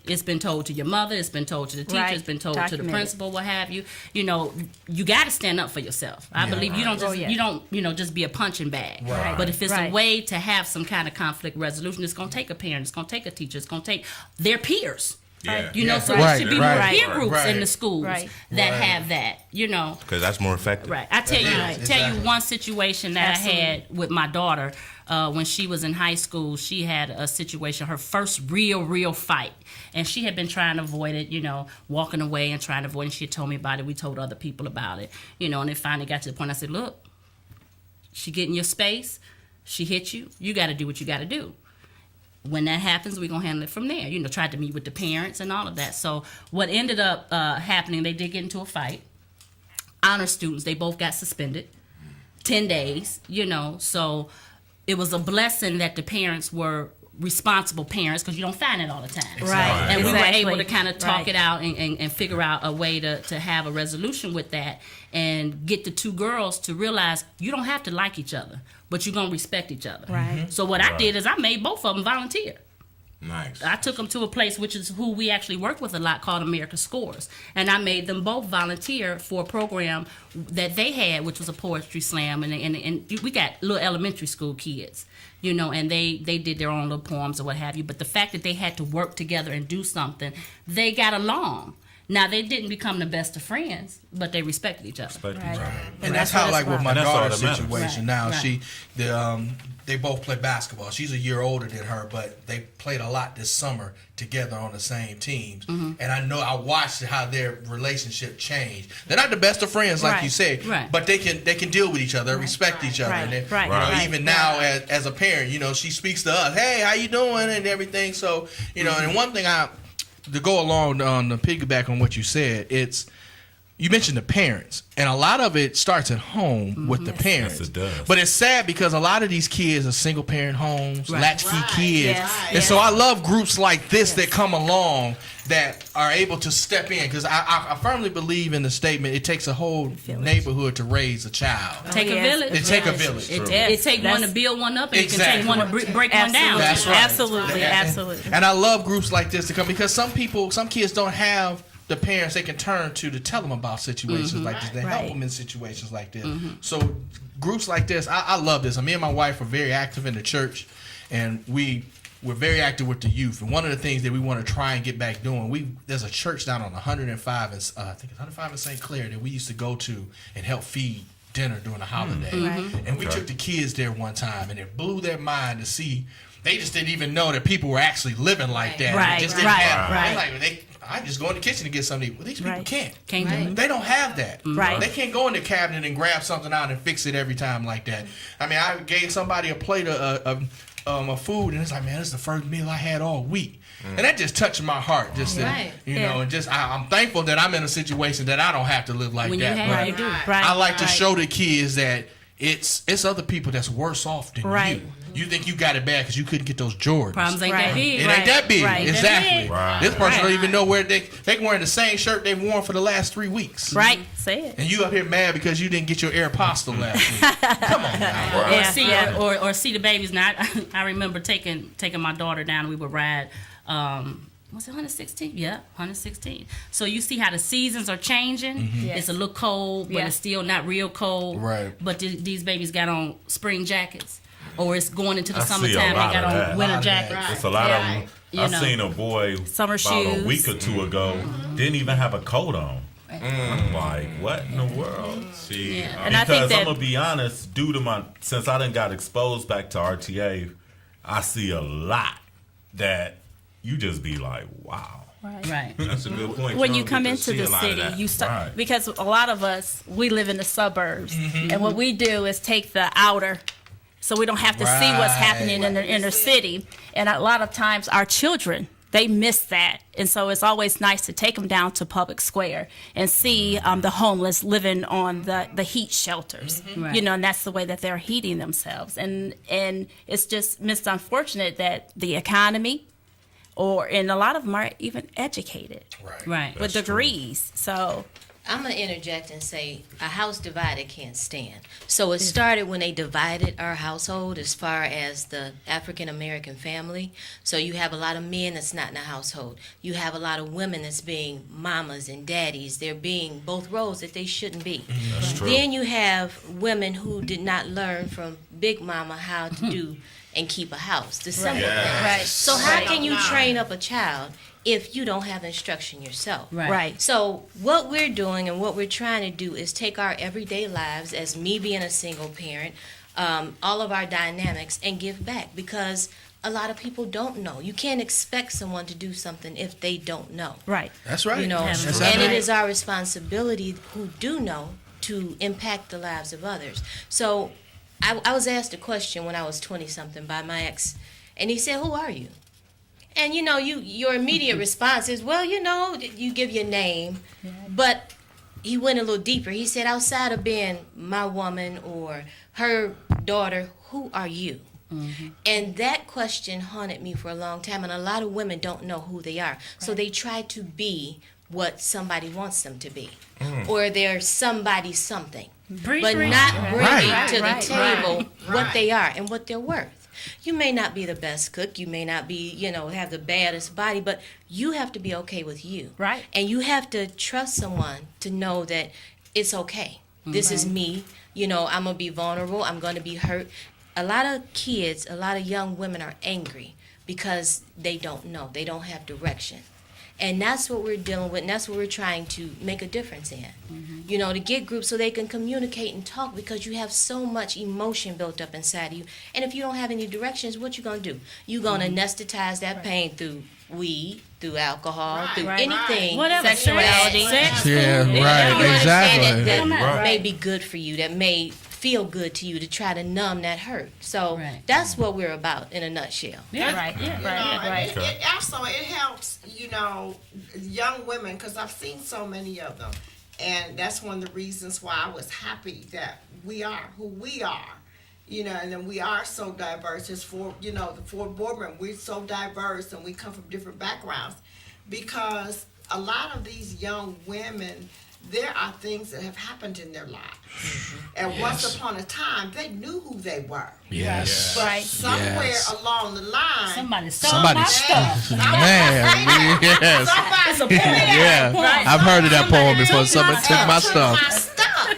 it's been told to your mother, it's been told to the teacher, it's been told to the principal, what have you. You got to stand up for yourself. I believe you don't just just be a punching bag. Right. But if it's a way to have some kind of conflict resolution, it's going to take a parent, it's going to take a teacher, it's going to take their peers. Yeah. You know, so Right, there should be right, more peer right, groups right. in the schools that have that, you know. Because that's more effective. Right. I tell Exactly. you one situation that Absolutely. I had with my daughter when she was in high school. She had a situation, her first real fight, and she had been trying to avoid it, you know, walking away and trying to avoid it. And she had told me about it. We told other people about it, you know, and it finally got to the point I said, look, she get in your space, she hit you, you got to do what you got to do. When that happens, we're going to handle it from there. You know, tried to meet with the parents and all of that. So what ended up happening, they did get into a fight. Honor students, they both got suspended 10 days, you know. So it was a blessing that the parents were responsible parents, because you don't find it all the time. Right. And we were Exactly. able to kind of talk Right. it out and figure out a way to have a resolution with that and get the two girls to realize you don't have to like each other, but you're going to respect each other. Right. So what I did is I made both of them volunteer. Nice. I took them to a place, which is who we actually work with a lot, called America Scores. And I made them both volunteer for a program that they had, which was a poetry slam. And we got little elementary school kids, you know, and they did their own little poems or what have you. But the fact that they had to work together and do something, they got along. Now, they didn't become the best of friends, but they respected each other. And that's how, like, with my And that's all daughter's that matters. situation Right, now, they both play basketball. She's a year older than her, but they played a lot this summer together on the same teams. Mm-hmm. And I watched how their relationship changed. They're not the best of friends, like Right. you said, Right. but they can deal with each other, respect each other. Right. And they, Right. you know, Right. even now as a parent, you know, she speaks to us, hey, how you doing, and everything. So, you know, and one thing to go along on the piggyback on what you said, you mentioned the parents, and a lot of it starts at home with the parents. Yes, it does. But it's sad because a lot of these kids are single parent homes, latchkey kids, Yes. and so I love groups like this that come along that are able to step in, because I firmly believe in the statement, it takes a whole neighborhood to raise a child. Take a village. It take a village. It take one to build one up, and Exactly. it can take one to break one down. That's right. Absolutely. Absolutely. And I love groups like this to come, because some kids don't have the parents they can turn to tell them about situations like this, to help them in situations like this. So groups like this, I love this. Me and my wife are very active in the church, and we're very active with the youth. And one of the things that we want to try and get back doing, there's a church down on 105 and I think it's 105 in St. Clair that we used to go to and help feed dinner during the holiday. And we took the kids there one time, and it blew their mind to see. They just didn't even know that people were actually living like that. Right, They just didn't right, have, right. they're like, I just go in the kitchen to get something to eat. Well, these people can't. Can't do it. They don't have that. Right. They can't go in the cabinet and grab something out and fix it every time like that. I mean, I gave somebody a plate of food, and it's like, man, this is the first meal I had all week. And that just touched my heart. Just to, you know, and just I'm thankful that I'm in a situation that I don't have to live like When that. you But have, you do. Right. I like to show the kids that it's other people that's worse off than you. You think you got it bad because you couldn't get those Jordans. Problems ain't that big. It ain't that big. Right. Exactly. Right. This person don't even know where they can wear the same shirt they've worn for the last 3 weeks. Right. Say it. And you up here mad because you didn't get your Aeropostale last week. Come on now. Or see the babies. Now I remember taking my daughter down, and we would ride. Was it 116? Yeah, 116. So you see how the seasons are changing. Yes. It's a little cold, but it's still not real cold. Right. But these babies got on spring jackets. Or it's going into the I see a summertime, they lot got of on that. winter jackets. It's a lot of them. You I know. seen a boy Summer about a shoes. week or two ago, didn't even have a coat on. I'm like, what in the world? See, And I because think I'm gonna be honest, since I done got exposed back to RTA, I see a lot that you just be like, wow. Right. That's a good point. When you don't come get to into see the a lot of city, that. you start Right. because a lot of us we live in the suburbs, and what we do is take the outer, so we don't have to see what's happening in the inner city. And a lot of times, our children they miss that, and so it's always nice to take them down to Public Square and see the homeless living on the heat shelters. Right. You know, and that's the way that they're heating themselves. And it's just unfortunate that the economy. And a lot of them are even educated Right. with degrees. So I'm going to interject and say a house divided can't stand. So it started when they divided our household as far as the African American family. So you have a lot of men that's not in the household. You have a lot of women that's being mamas and daddies. They're being both roles that they shouldn't be. That's true. Then you have women who did not learn from Big Mama how to do and keep a house. The simple things. Right. So how can you train up a child if you don't have instruction yourself. Right. So what we're doing and what we're trying to do is take our everyday lives, as me being a single parent, all of our dynamics, and give back, because a lot of people don't know. You can't expect someone to do something if they don't know. Right. That's right. You know, That's and right. it is our responsibility who do know to impact the lives of others. So I was asked a question when I was 20-something by my ex, and he said, "Who are you?" And you know, your immediate response is, well, you know, you give your name, but he went a little deeper. He said, outside of being my woman or her daughter, who are you? And that question haunted me for a long time, and a lot of women don't know who they are. So they try to be what somebody wants them to be, or they're somebody something, but not bringing to the table what they are and what they're worth. You may not be the best cook, you may not be, you know, have the baddest body, but you have to be okay with you. Right. And you have to trust someone to know that it's okay. This is me. You know, I'm going to be vulnerable. I'm going to be hurt. A lot of kids, a lot of young women are angry because they don't know. They don't have direction. And that's what we're dealing with, and that's what we're trying to make a difference in. You know, to get groups so they can communicate and talk, because you have so much emotion built up inside of you. And if you don't have any directions, what you going to do? You're going to anesthetize that pain through weed, through alcohol, through anything. Whatever. Sexuality. Yeah, right, exactly. That may be good for you, that may feel good to you, to try to numb that hurt. So that's what we're about in a nutshell. Right. It also, it helps, you know, young women, because I've seen so many of them. And that's one of the reasons why I was happy that we are who we are. You know, and then we are so diverse. It's for, you know, the Ford boardroom, we're so diverse and we come from different backgrounds. Because a lot of these young women, there are things that have happened in their lives. And once upon a time, they knew who they were. Yes. But somewhere along the line, somebody stole my stuff. Man, yes. Yeah, I've heard of that poem before. Somebody took my stuff.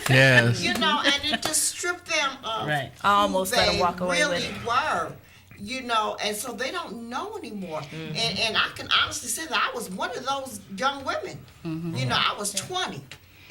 Yes. You know, and it just stripped them of I almost let them walk away really with it. were. You know, and so they don't know anymore. And I can honestly say that I was one of those young women. You know, I was 20.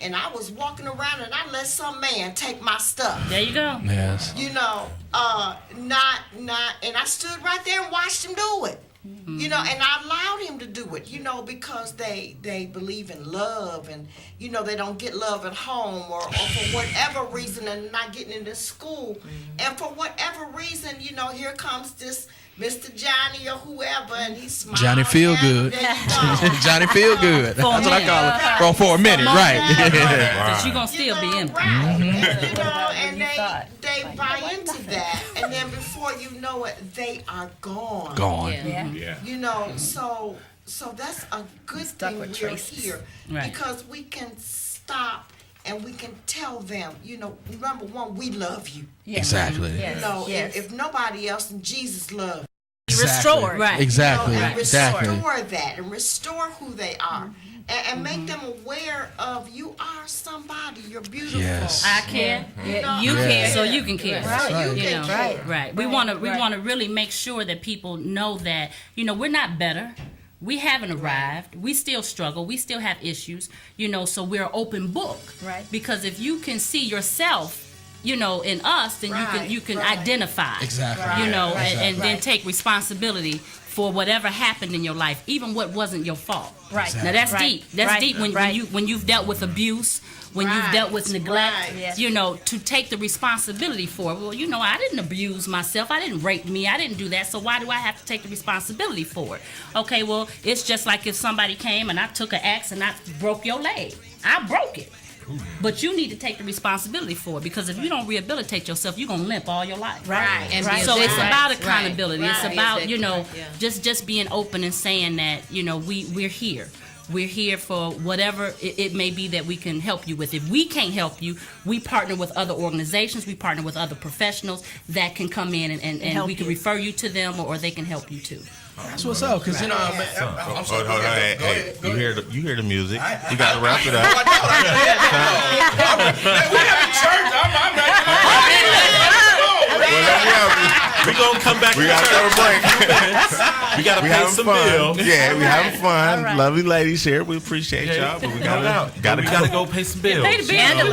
And I was walking around and I let some man take my stuff. There you go. Yes. You know, and I stood right there and watched him do it. You know, and I allowed him to do it, you know, because they believe in love, and, you know, they don't get love at home, or for whatever reason, and not getting into school. And for whatever reason, you know, here comes this Mr. Johnny or whoever, and he's smiling. Johnny Feel Good. Johnny Feel Good. That's what I call it. For a minute, right. But you're going to still be in. You know, and they buy into that, and then before you know it, they are gone. You know, so that's a good thing we're here, because we can stop and we can tell them, you know, number one, we love you. Exactly. You know, if nobody else, and Jesus loves. Restore. Exactly. You know, and Exactly. restore that and restore who they are. And make them aware of, you are somebody, you're beautiful. Yes. I care. You care, so you can care. Right. You know, Right. right. We want to really make sure that people know that, you know, we're not better. We haven't arrived. We still struggle. We still have issues. You know, so we're an open book. Right. Because if you can see yourself, you know, in us, then you can identify. Exactly. You know, Exactly. and then take responsibility for whatever happened in your life, even what wasn't your fault. Right. Exactly. Now that's deep. That's deep when you've dealt with abuse, when you've dealt with neglect, you know, to take the responsibility for it. Well, you know, I didn't abuse myself. I didn't rape me. I didn't do that. So why do I have to take the responsibility for it? Okay, well, it's just like if somebody came and I took an axe and I broke your leg. I broke it. But you need to take the responsibility for it, because if you don't rehabilitate yourself, you're gonna limp all your life. Right. And So it's about accountability. Right. It's about, Right. you know, Yeah. just being open and saying that, you know, we're here. We're here for whatever it may be that we can help you with. If we can't help you, we partner with other organizations. We partner with other professionals that can come in and we can refer you to them, or they can help you too. That's what's up, because, you know, I'm sorry. Hey, you hear the music. You got to wrap it up. We have a church. I'm We're going to come back. We got to throw a break. We got to pay some bills. Yeah, we having fun. Right. Lovely ladies here. We appreciate y'all, but we gotta go pay some bills. Pay the bill. Handle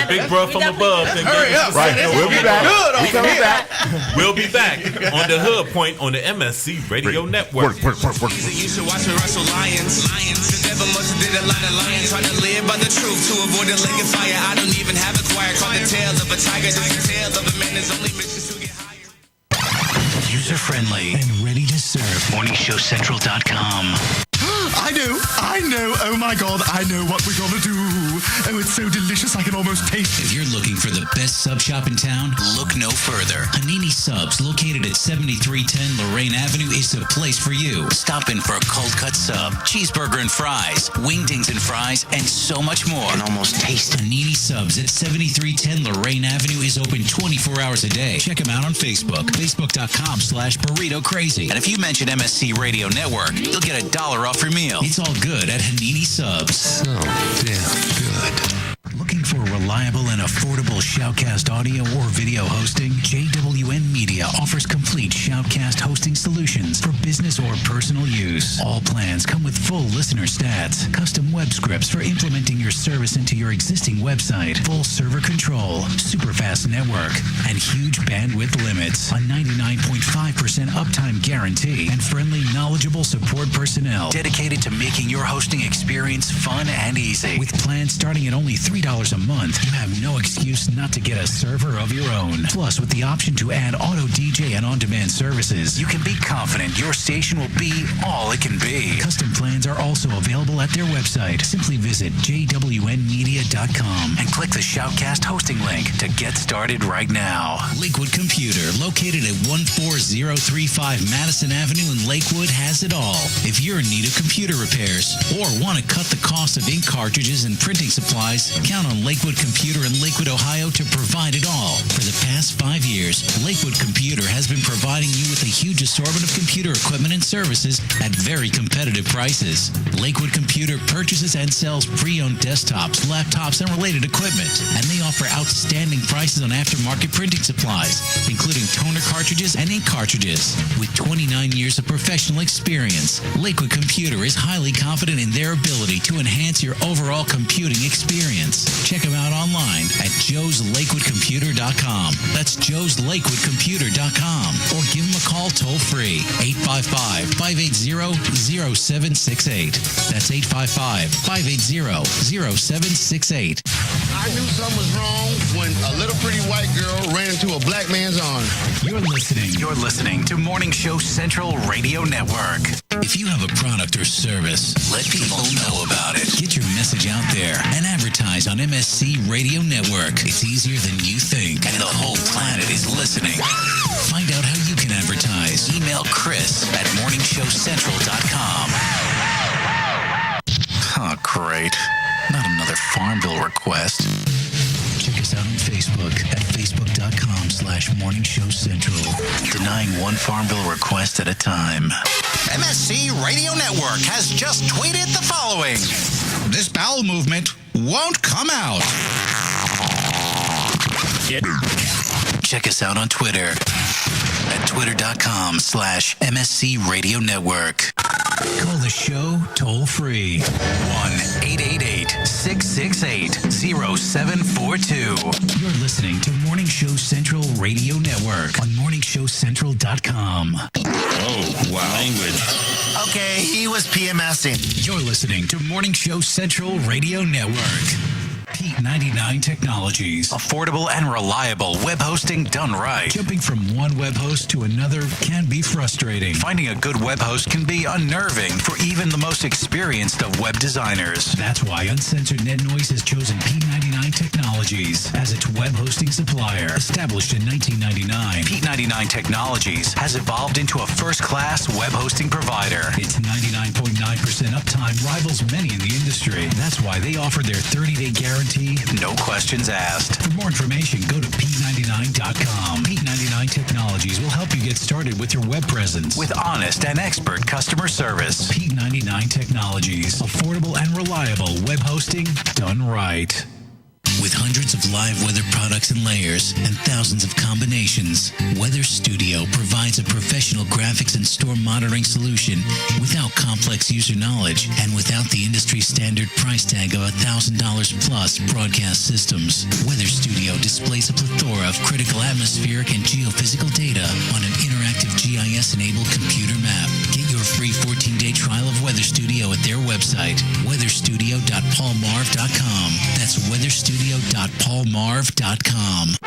Big bro from above. Hurry up. Right. We'll be back. We coming back. We'll be back on the Hood Point on the MSC Radio Network. You should watch me wrestle lions. The devil must have did a lot of lions. Trying to live by the truth to avoid the lake of fire. I don't even have a choir. Caught the tails of a tiger. Just the tail of a man. There's only missions to get higher. User friendly and ready to serve. MorningShowCentral.com. I know, oh my God, I know what we're gonna do. Oh, it's so delicious, I can almost taste it. If you're looking for the best sub shop in town, look no further. Hanini Subs, located at 7310 Lorraine Avenue, is the place for you. Stop in for a cold cut sub, cheeseburger and fries, wingdings and fries, and so much more. And almost taste Hanini Subs at 7310 Lorraine Avenue is open 24 hours a day. Check them out on Facebook, facebook.com/burrito crazy. And if you mention MSC Radio Network, you'll get $1 off your meal. It's all good at Hanini Subs. So damn good. Looking for reliable and affordable Shoutcast audio or video hosting? JWN Media offers complete Shoutcast hosting solutions for business or personal use. All plans come with full listener stats, custom web scripts for implementing your service into your existing website, full server control, super fast network, and huge bandwidth limits, a 99.5% uptime guarantee, and friendly, knowledgeable support personnel dedicated to making your hosting experience fun and easy. With plans starting at only $3 a month, you have no excuse not to get a server of your own. Plus, with the option to add auto DJ and on-demand services, you can be confident your station will be all it can be. Custom plans are also available at their website. Simply visit jwnmedia.com and click the Shoutcast hosting link to get started right now. Lakewood Computer, located at 14035 Madison Avenue in Lakewood, has it all. If you're in need of computer repairs or want to cut the cost of ink cartridges and printing supplies, count on Lakewood Computer in Lakewood, Ohio to provide it all. For the past 5 years, Lakewood Computer has been providing you with a huge assortment of computer equipment and services at very competitive prices. Lakewood Computer purchases and sells pre-owned desktops, laptops, and related equipment. And they offer outstanding prices on aftermarket printing supplies, including toner cartridges and ink cartridges. With 29 years of professional experience, Lakewood Computer is highly confident in their ability to enhance your overall computing experience. Check them out online at joeslakewoodcomputer.com. That's joeslakewoodcomputer.com. Or give them a call toll-free, 855-580-0768. That's 855-580-0768. I knew something was wrong when a little pretty white girl ran into a black man's arms. You're listening to Morning Show Central Radio Network. If you have a product or service, let people know about it. Get your message out there and advertise on MSC Radio Network. It's easier than you think, and the whole planet is listening. Find out how you can advertise. Email Chris at morningshowcentral.com. Oh, great. Not another Farmville request. Check us out on Facebook at facebook.com/morningshowcentral. Denying one Farmville request at a time. MSC Radio Network has just tweeted the following. This bowel movement won't come out. Check us out on Twitter at twitter.com/MSC Radio Network. Call the show toll free 1-888-668-0742. You're listening to Morning Show Central Radio Network on morningshowcentral.com. Oh, wow. Language. Okay, he was PMSing. You're listening to Morning Show Central Radio Network. Pete 99 Technologies. Affordable and reliable web hosting done right. Jumping from one web host to another can be frustrating. Finding a good web host can be unnerving for even the most experienced of web designers. That's why Uncensored Net Noise has chosen P99 Technologies as its web hosting supplier. Established in 1999, P99 Technologies has evolved into a first-class web hosting provider. Its 99.9% uptime rivals many in the industry. That's why they offer their 30-day guarantee, no questions asked. For more information, go to P99.com. P99 Technologies will help you get started with your web presence with honest and expert customer service. P99 Technologies. Affordable and reliable web hosting done right. With hundreds of live weather products and layers and thousands of combinations, Weather Studio provides a professional graphics and store monitoring solution without complex user knowledge and without the industry standard price tag of $1,000 plus broadcast systems. Weather Studio displays a plethora of critical atmospheric and geophysical data on an interactive GIS-enabled computer map. Get your free 14-day trial of Weather Studio at their website, weatherstudio.paulmarv.com. That's weatherstudio.paulmarv.com.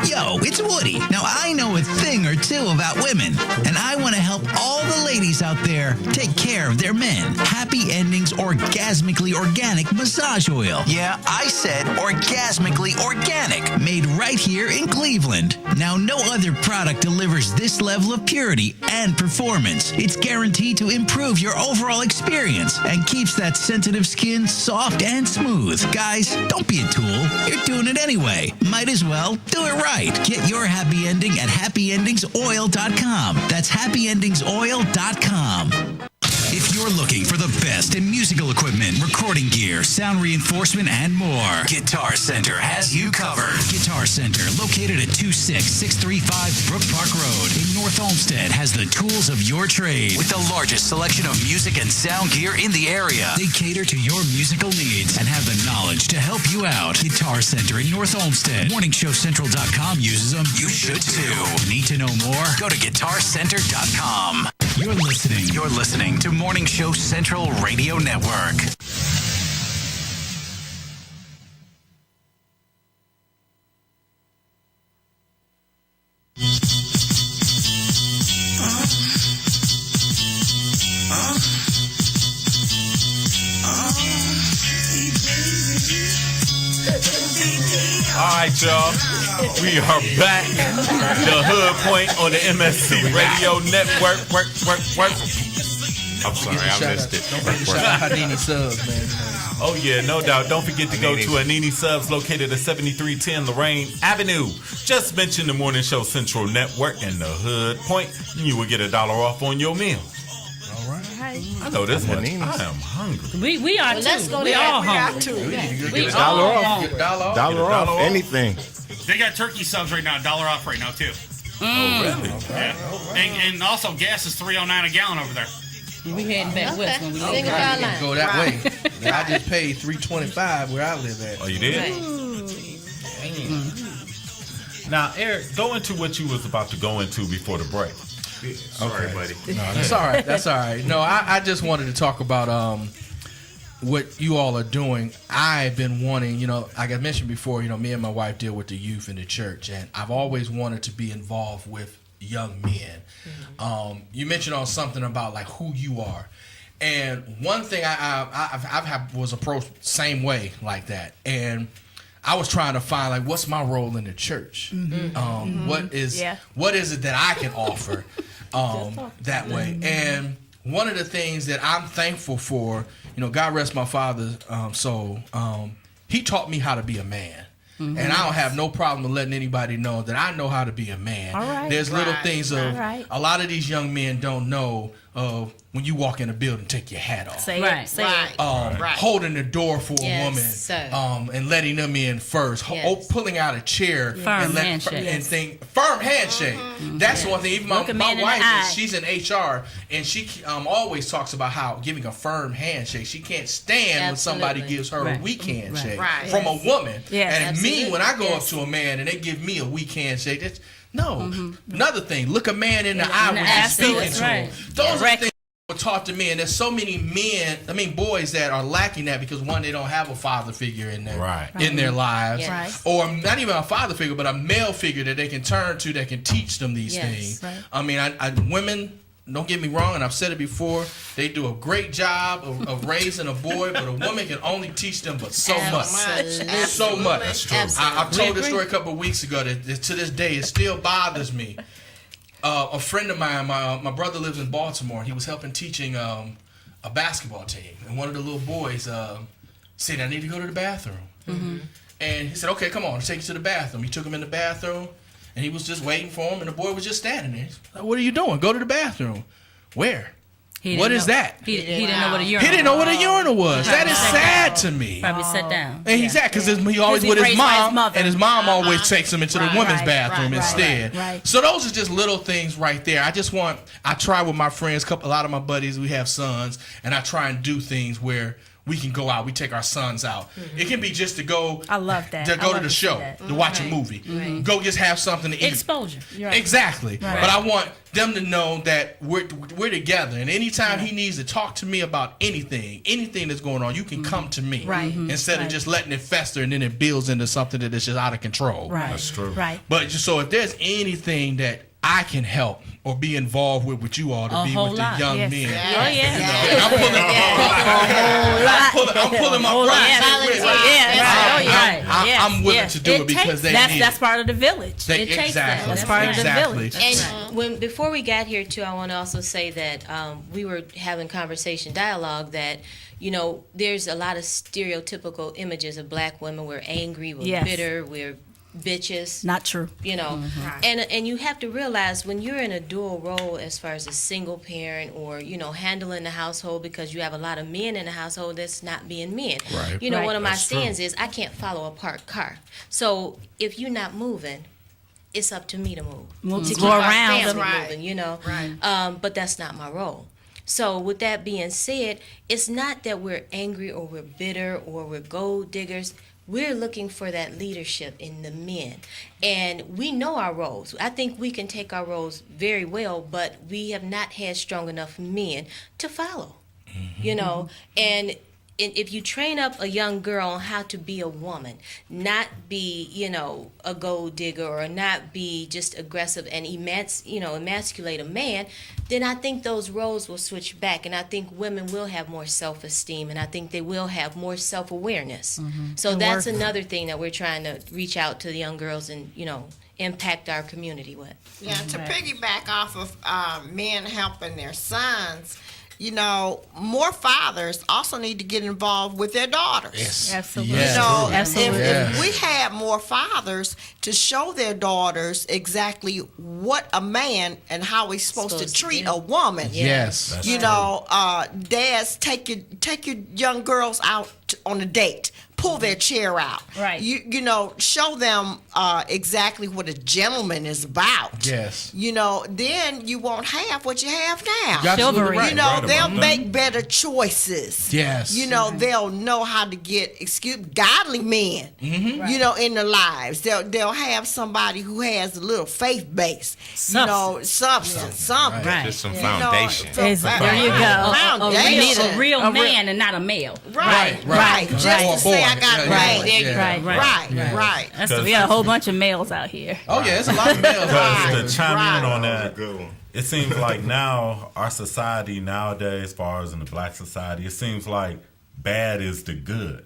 Yo, it's Woody. Now, I know a thing or two about women, and I want to help all the ladies out there take care of their men. Happy Endings Orgasmically Organic Massage Oil. Yeah, I said orgasmically organic, made right here in Cleveland. Now, no other product delivers this level of purity and performance. It's guaranteed to improve your overall experience and keeps that sensitive skin soft and smooth. Guys, don't be a tool. You're doing it anyway. Might as well do it right. Get your happy ending at happyendingsoil.com. That's happyendingsoil.com. If you're looking for the best in musical equipment, recording gear, sound reinforcement, and more, Guitar Center has you covered. Guitar Center, located at 26635 Brook Park Road in North Olmsted, has the tools of your trade with the largest selection of music and sound gear in the area. They cater to your musical needs and have the knowledge to help you out. Guitar Center in North Olmsted. MorningShowCentral.com uses them. You should too. Need to know more? Go to GuitarCenter.com. You're listening to Morning Show Central Radio Network. All right, y'all. We are back. The Hood Point on the MSC Radio Network. Work. I'm sorry, I missed it. Don't forget to shout out Hanini Subs, man. Oh, yeah, no doubt. Don't forget to go to Hanini Subs, located at 7310 Lorraine Avenue. Just mention the Morning Show Central Network and the Hood Point, and you will get $1 off on your meal. All right. I know this much. I am hungry. We are too. Let's go we there. all We hungry. Get $1 off. $1 off. Anything. They got turkey subs right now, $1 off right now too. Oh, really? Yeah. And also gas is $3.09 a gallon over there. We heading back west when we leave. Go that way. I just paid $3.25 where I live at. Oh, you did? Right. Now, Eric, go into what you was about to go into before the break. Sorry, buddy. No, that's all right. That's all right. No, I just wanted to talk about what you all are doing. I've been wanting, like I mentioned before, me and my wife deal with the youth in the church, and I've always wanted to be involved with young men. Mm-hmm. You mentioned on something about like who you are, and one thing I've was approached same way like that, and I was trying to find like what's my role in the church. Mm-hmm. What is it that I can offer that way? And one of the things that I'm thankful for, God rest my father's soul, he taught me how to be a man. Mm-hmm. And I don't have no problem with letting anybody know that I know how to be a man. All right. There's little things of a lot of these young men don't know when you walk in a building, take your hat off. Holding the door for a woman, and letting them in first. Pulling out a chair firm handshake. Firm handshake. Mm-hmm. That's one thing. Even my wife, she's in HR, and she always talks about how giving a firm handshake. She can't stand when somebody gives her a weak handshake from a woman. And me, when I go up to a man and they give me a weak handshake, that's another thing. Look a man in the eye when you're speaking to him. Those are things were taught to me, and there's so many boys that are lacking that because one, they don't have a father figure in their lives, or not even a father figure, but a male figure that they can turn to that can teach them these things. I mean, women. Don't get me wrong, and I've said it before, they do a great job of raising a boy, but a woman can only teach them but so much. So much. That's true. I've told this story a couple of weeks ago that to this day it still bothers me. A friend of mine, my brother lives in Baltimore, and he was helping teaching a basketball team. And one of the little boys said, I need to go to the bathroom. Mm-hmm. And he said, okay, come on, I'll take you to the bathroom. He took him in the bathroom. And he was just waiting for him, and the boy was just standing there. Like, what are you doing? Go to the bathroom. Where? What is that? He didn't know what a urinal. He didn't know what a urinal was. That is sad to me. Probably sat down. And he's sad because he always with his mom, and his mom always takes him into the women's bathroom instead. Right. So those are just little things right there. I try with my friends, a lot of my buddies, we have sons, and I try and do things where we can go out. We take our sons out. It can be just to go. I love that. To go to the show, to watch a movie. Go just have something to eat. Exposure. Exactly. Right. But I want them to know that we're together. And anytime he needs to talk to me about anything that's going on, you can come to me. Right. Instead of just letting it fester and then it builds into something that is just out of control. Right. That's true. Right. But so if there's anything that I can help or be involved with you all to be with the young men. Oh, yeah. I'm pulling my I'm willing to do it because that's part of the village. Exactly. That's part of the village. And before we got here too, I want to also say that we were having conversation dialogue that there's a lot of stereotypical images of black women. We're angry, we're bitter, we're bitches. Not true. And you have to realize when you're in a dual role as far as a single parent or handling the household, because you have a lot of men in the household that's not being men. Right. One of my stands is I can't follow a parked car. So if you're not moving, it's up to me to move. To keep our family moving, but that's not my role. So with that being said, it's not that we're angry or we're bitter or we're gold diggers. We're looking for that leadership in the men. And we know our roles. I think we can take our roles very well, but we have not had strong enough men to follow. And if you train up a young girl on how to be a woman, not be, a gold digger or not be just aggressive and emasculate a man, then I think those roles will switch back, and I think women will have more self-esteem, and I think they will have more self-awareness. So that's another thing that we're trying to reach out to the young girls and, impact our community with. Yeah, to piggyback off of men helping their sons, more fathers also need to get involved with their daughters. Yes. Absolutely. Absolutely. If we had more fathers to show their daughters exactly what a man and how he's supposed to treat a woman. Yes. Dads, take your young girls out on a date. Pull their chair out. Right. Show them exactly what a gentleman is about. Yes. Then you won't have what you have now. You're absolutely right. They'll make better choices. Yes. They'll know how to get godly men. In their lives. They'll have somebody who has a little faith base. Substance, something. Right. Just some foundation. There you go. A real man and not a male. Right. Just to say I got a man. Right. We got a whole bunch of males out here. Oh yeah, there's a lot of males out here. To chime in on that, it seems like now our society nowadays, as far as in the black society, it seems like bad is the good.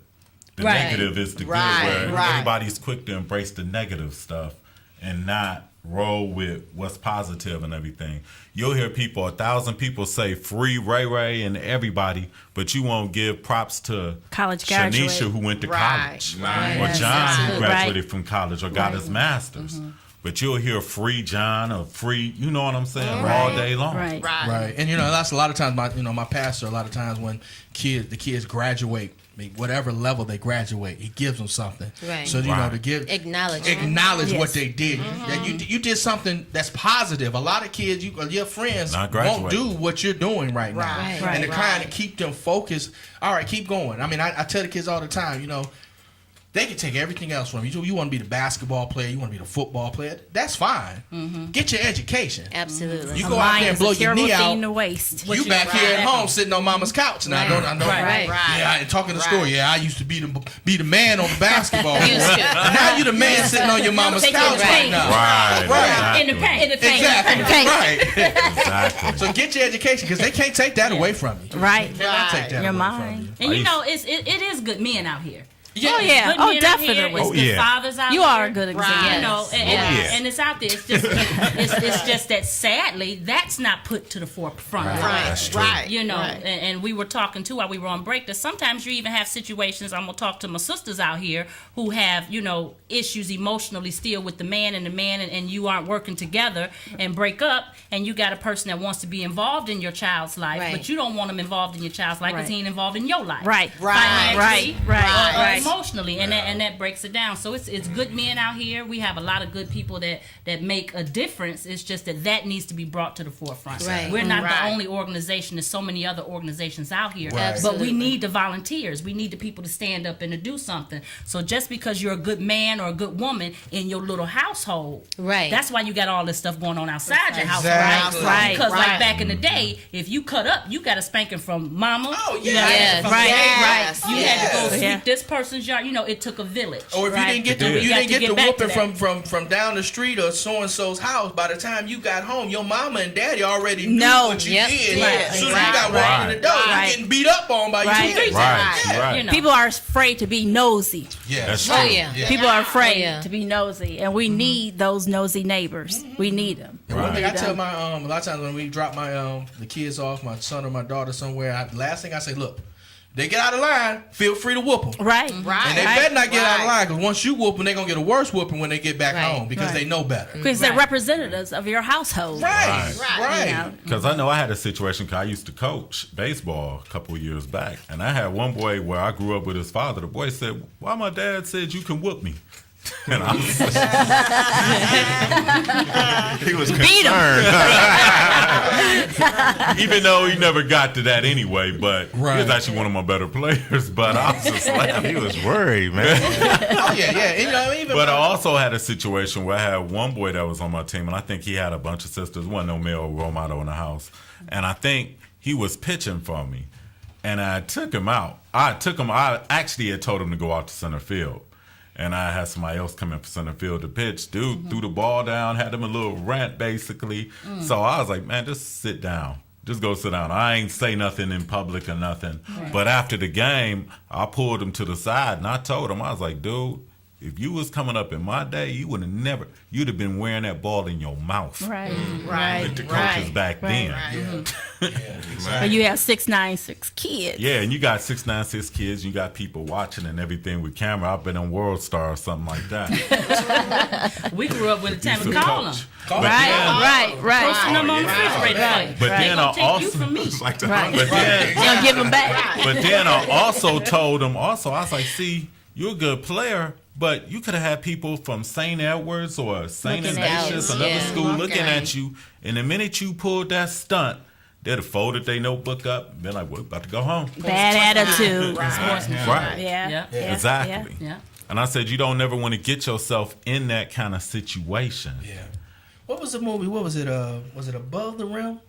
The negative is the good, where everybody's quick to embrace the negative stuff and not roll with what's positive and everything. You'll hear 1,000 people say free Ray Ray and everybody, but you won't give props to college graduate. Shanisha who went to college, or John who graduated from college or got his master's. But you'll hear free John or free, you know what I'm saying, all day long. Right. And that's a lot of times my pastor, a lot of times when the kids graduate, whatever level they graduate, he gives them something. Right. So to give acknowledge what they did. That you did something that's positive. A lot of kids, your friends won't do what you're doing right now. And to kind of keep them focused. All right, keep going. I mean, I tell the kids all the time, they can take everything else from you. You want to be the basketball player, you want to be the football player. That's fine. Get your education. Absolutely. You go out there and blow your knee out. To waste. You back here at home sitting on mama's couch. Now I know. Yeah, and talking to the story. Yeah, I used to be the man on the basketball court. Now you the man sitting on your mama's couch right now. Right. In the paint. Exactly. Right. Exactly. So get your education because they can't take that away from you. Right. They cannot take that your away mind. from you. And it is good men out here. Oh yeah. Good Oh men out here, definitely. it's good fathers out You here. are a good example. You know, and it's out there. It's just it's just that sadly that's not put to the forefront. Right. You know, and we were talking too while we were on break that sometimes you even have situations. I'm gonna talk to my sisters out here who have, you know, issues emotionally still with the man and you aren't working together and break up, and you got a person that wants to be involved in your child's life, but you don't want him involved in your child's life because he ain't involved in your life. Financially, or emotionally, and that breaks it down. So it's good men out here. We have a lot of good people that make a difference. It's just that needs to be brought to the forefront. We're not the only organization. There's so many other organizations out here, but we need the volunteers. We need the people to stand up and to do something. So just because you're a good man or a good woman in your little household, that's why you got all this stuff going on outside your house, right? Because like back in the day, if you cut up, you got a spanking from mama. Oh You yeah, had to go sweep this person's yard. You know, it took a village. Or if you didn't get the whooping from down the street or so and so's house, by the time you got home, your mama and daddy already knew what you did. As soon as you got walked in the door, you're getting beat up on by your kids. You know. People are afraid to be nosy. That's true. People are afraid to be nosy, and we need those nosy neighbors. We need them. And one thing I tell my a lot of times when we drop my the kids off, my son or my daughter somewhere, last thing I say, look, they get out of line, feel free to whoop them. Right. And they better not get out of line, because once you whoop them, they're going to get a worse whooping when they get back home, because they know better. Because they're representatives of your household. Right. Because I know I had a situation, because I used to coach baseball a couple of years back, and I had one boy where I grew up with his father. The boy said, "Why my dad said you can whoop me?" And I was he was concerned. Even though he never got to that anyway, but he was actually one of my better players. But I was just laughing. He was worried, man. But I also had a situation where I had one boy that was on my team, and I think he had a bunch of sisters. Wasn't no male role model in the house, and I think he was pitching for me, and I took him out. I actually had told him to go out to center field. And I had somebody else come in for center field to pitch. Dude threw the ball down, had him a little rant, basically. So I was like, man, just sit down. Just go sit down. I ain't say nothing in public or nothing. But after the game, I pulled him to the side, and I told him, I was like, dude, if you was coming up in my day, you'd have been wearing that ball in your mouth. With the coaches back then. But you have 696 kids. Yeah, and you got 696 kids. You got people watching and everything with camera. I've been on World Star or something like that. We grew up with a time to call them. Right. Posting them on the refrigerator. But then I also you from me. but then They'll give them back. But then I also told them. I was like, see, you're a good player. But you could have had people from St. Edwards or St. Ignatius, another school, looking at you. And the minute you pulled that stunt, they'd have folded their notebook up and been like, we're about to go home. Bad attitude. Right. Yeah. Exactly. Yeah. And I said, you don't never want to get yourself in that kind of situation. Yeah. What was the movie? What was it? Was it Above the Rim?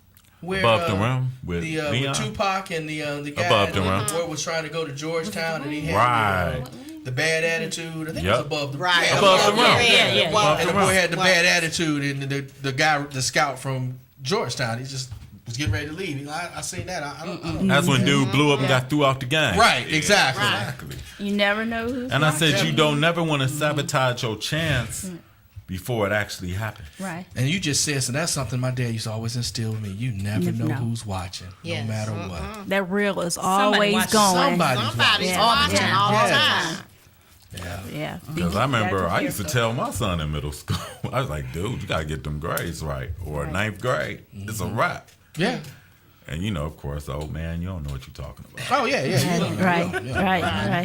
Where, Above the Rim with with Tupac and the guy Above the Rim. Boy was trying to go to Georgetown and he had the bad attitude. I think it was Above the Rim. Above the Rim. And the boy had the bad attitude, and the guy, the scout from Georgetown, he just was getting ready to leave. I seen that. I don't That's when dude blew up and got threw out the game. Right, exactly. You never know who's And I said, you don't never want to sabotage your chance before it actually happens. Right. And you just said, so that's something my dad used to always instill in me. You never know who's watching, no matter what. That reel is always going. Somebody's watching all the time. Yeah. Because I remember I used to tell my son in middle school, I was like, dude, you got to get them grades right. Or ninth grade, it's a wrap. Yeah. And you know, of course, old man, you don't know what you're talking about. Oh, yeah. Right.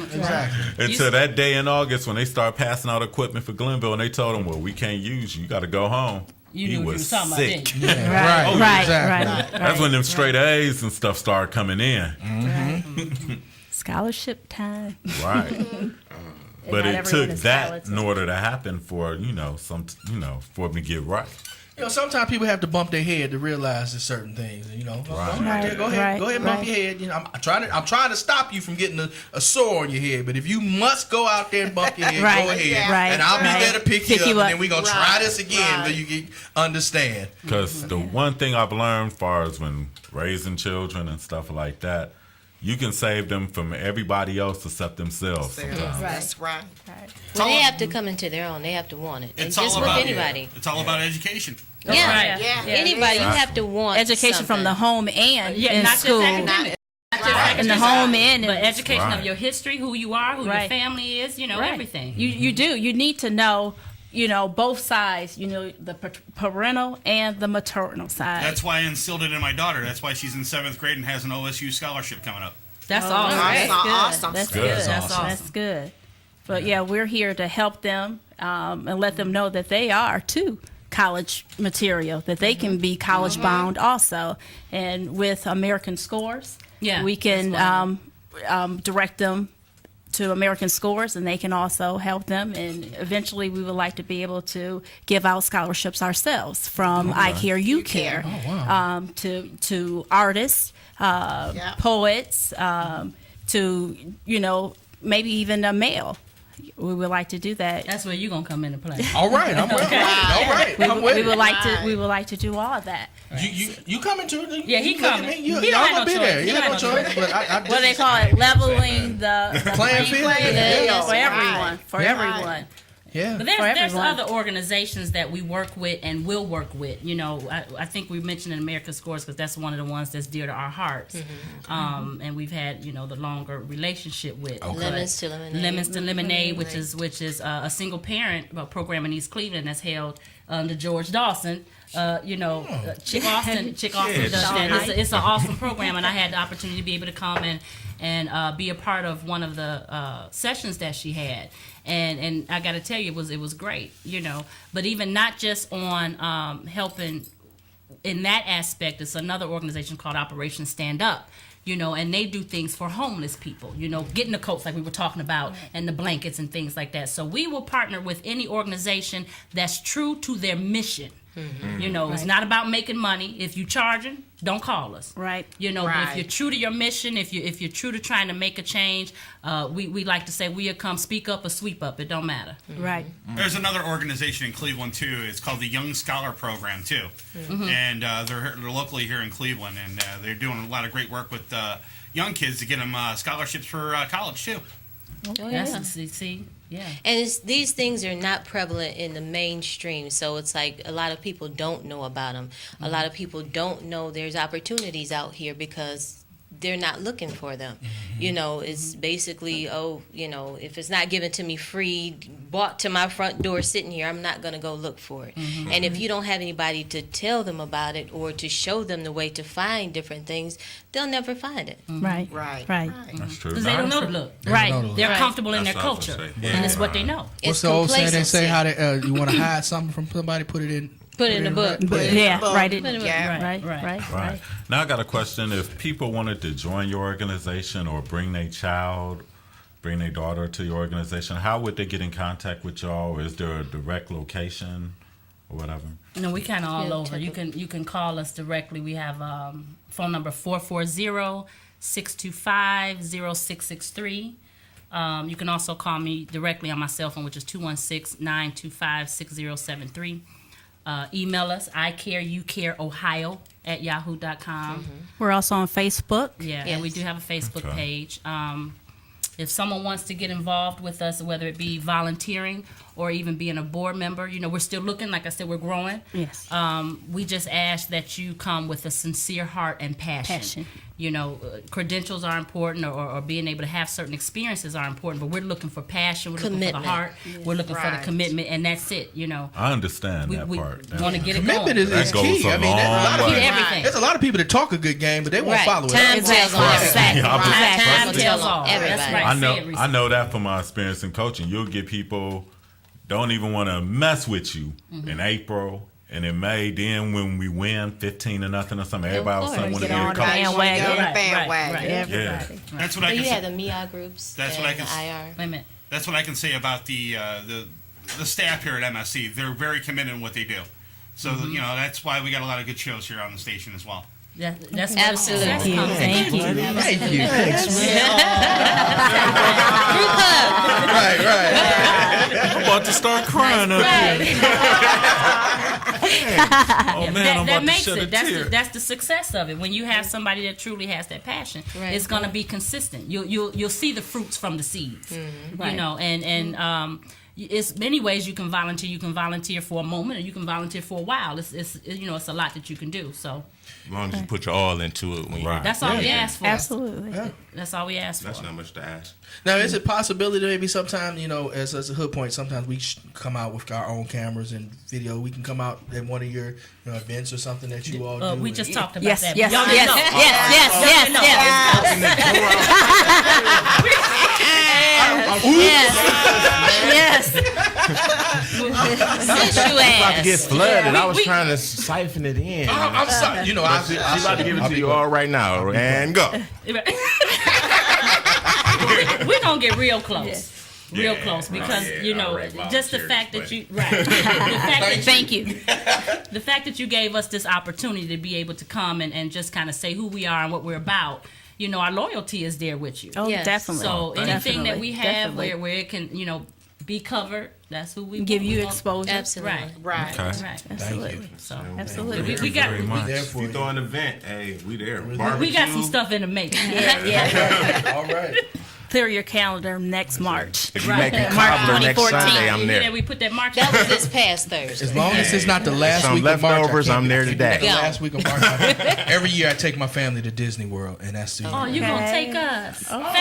Exactly. Until that day in August when they start passing out equipment for Glenville and they told him, well, we can't use you. You got to go home. He was sick. Right. Right. That's when them straight A's and stuff started coming in. Scholarship time. Right. But it took that in order to happen for, for me to get right. Sometimes people have to bump their head to realize there's certain things. Go ahead, bump your head. I'm trying to stop you from getting a sore on your head. But if you must go out there and bump your head, go ahead, and I'll be there to pick you up. And then we're gonna try this again, so you can understand. Because the one thing I've learned, as far as when raising children and stuff like that, you can save them from everybody else except themselves. sometimes. That's right. Well, they have to come into their own. They have to want it. And It's just all with about anybody. It's all about education. Yeah. Yeah. Anybody, you have to want Education from the home and in not school. just academic. Not just In the home and but education Right. of your history, who you are, who your Right. family is, Right. everything. You do. You need to know, both sides, the parental and the maternal side. That's why I instilled it in my daughter. That's why she's in 7th grade and has an OSU scholarship coming up. That's Oh, awesome. That's That's good. awesome. That's Good. good. That's That's, awesome. that's good. But yeah, we're here to help them and let them know that they are too college material, that they can be college bound also. And with American Scores, we can direct them to American Scores, and they can also help them. And eventually, we would like to be able to give out scholarships ourselves from I Care, You Care, to artists, poets, to maybe even a male. We would like to do that. That's where you're gonna come into play. All right, I'm with it. All right, I'm with We it. would like to. We would like to do all of that. You coming to it? Yeah, he You look at coming. me, You, He y'all don't gonna have be no there. choice. You He got no don't have no choice. But I What they call it, leveling the Playing field? Yeah, for Yeah. everyone. For everyone. Yeah. But For there's everyone. other organizations that we work with and will work with. I think we mentioned in American Scores because that's one of the ones that's dear to our hearts. And we've had the longer relationship with Lemons to Lemonade. Lemons to Lemonade, which is a single parent program in East Cleveland that's held under George Dawson. Chick Austin does that. It's an awesome program, and I had the opportunity to be able to come and be a part of one of the sessions that she had. And I got to tell you, it was great, But even not just on helping in that aspect, it's another organization called Operation Stand Up, and they do things for homeless people, getting the coats like we were talking about and the blankets and things like that. So we will partner with any organization that's true to their mission. It's not about making money. If you charging, don't call us. Right. But if you're true to your mission, if you're true to trying to make a change, we like to say we'll come speak up or sweep up. It don't matter. Right. There's another organization in Cleveland too. It's called the Young Scholar Program too, and they're locally here in Cleveland, and they're doing a lot of great work with young kids to get them scholarships for college too. See, yeah. And these things are not prevalent in the mainstream, so it's like a lot of people don't know about them. A lot of people don't know there's opportunities out here because they're not looking for them. It's basically, if it's not given to me free, brought to my front door sitting here, I'm not going to go look for it. And if you don't have anybody to tell them about it or to show them the way to find different things, they'll never find it. Right. That's true. Because they don't know the look. Right. They're comfortable in their That's what I was culture, gonna say. and it's what they know. What's the old saying? They say how they you want to hide something from somebody, put it in. Put it in the book. Right. Right. Now I got a question. If people wanted to join your organization or bring their daughter to your organization, how would they get in contact with y'all? Is there a direct location or whatever? We kind of all over. You can call us directly. We have phone number 440-625-0663. You can also call me directly on my cell phone, which is 216-925-6073. Email us, icareyoucareohio@yahoo.com. We're also on Facebook. Yeah, and we do have a Facebook page. If someone wants to get involved with us, whether it be volunteering or even being a board member, we're still looking. Like I said, we're growing. Yes. We just ask that you come with a sincere heart and passion. Credentials are important, or being able to have certain experiences are important, but we're looking for passion. We're looking for the heart. We're looking for the commitment, and that's it. I understand that we part. want to get it Commitment going. is key. Goes a long way. Everything. There's a lot of people that talk a good game, but they won't follow it. Time tells on everybody. Time tells all. That's right. I know that from my experience in coaching. You'll get people don't even want to mess with you in April. And in May, then when we win 15-0 or something, everybody all of a sudden want to get a coach. Everybody. That's what I can You say. have the MIA groups. That's what I can. IR. Wait a minute. That's what I can say about the staff here at MSC. They're very committed in what they do. So that's why we got a lot of good shows here on the station as well. That's Absolutely. Thank you. Thank you. Right. I'm about to start crying up here. Oh man, I'm that about makes to shed it. a tear. That's the success of it. When you have somebody that truly has that passion, it's going to be consistent. You'll see the fruits from the seeds. Right. You know, and it's many ways you can volunteer. You can volunteer for a moment, or you can volunteer for a while. It's you know, it's a lot that you can do. So as long as you put your all into it, when that's all we ask for. Absolutely. Yeah. That's all we ask for. That's not much to ask. Now, is it possibility that maybe sometime, you know, as a hood point, sometimes we come out with our own cameras and video. We can come out at one of your events or something that you all do. We just talked about Yes, that. yes, Y'all yes, didn't know. Yes. Since you About to asked. get flooded. Yeah, I was trying to siphon it in. I'm sorry. You know, But she's about to give it to you all right now. And go. We're gonna get real close. Real Yeah, close because right, you know right, just the volunteers, fact that but- you the fact that Thank you. the fact that you gave us this opportunity to be able to come and just kind of say who we are and what we're about. You know, our loyalty is there with you. Oh, Yes. definitely. So anything that Definitely. we have Definitely. where it can, you know, be covered, that's who we Give want. you We want- exposure. Absolutely. Right. Okay. Right. Absolutely. So Absolutely. we got very much. there If for you you. throw an event, hey, we there. we Barbecue. got some stuff in the making. Yeah. All right. Clear your calendar next March. If you Right. make a March cobbler next 2014. Sunday, I'm Yeah, there. we put that March. That was this past Thursday. As long as it's not the last Some week of March, leftovers, I can't I'm there do today. The last week of March. Every year I take my family to Disney World, and that's the Oh, you gonna take us? Come on,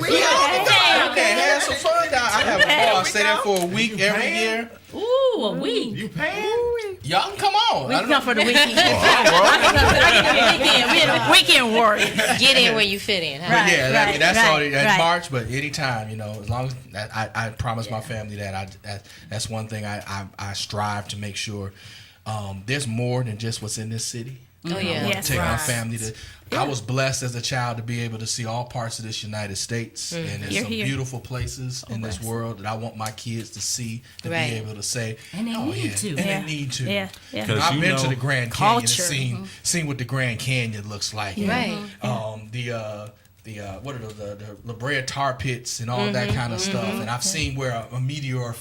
we have some fun. I have a ball. I stay there for a week every year. Ooh, a week. You paying? Y'all can come on. We I can don't come for the know. weekend. I can weekend. We in a weekend warrior. Get in where you fit in. Huh? But yeah, I mean, that's all. right, That's right. March, but anytime, you know, as long as I promise my family that that's one thing I strive to make sure. There's more than just what's in this city. Oh, yeah. I want Yes. to take my Right. family to. I was blessed as a child to be able to see all parts of this United States, and there's You're some here. beautiful places in this blessed. world that I want my kids to see, to Right. be able to say, And they oh, need yeah. to. And Yeah. they need to. Yeah. Yeah. You know, 'Cause I've you been to know- the Grand Canyon Culture. and seen what the Grand Canyon looks like. Right. The what are the La Brea tar pits and all that kind of stuff, and I've seen where a meteor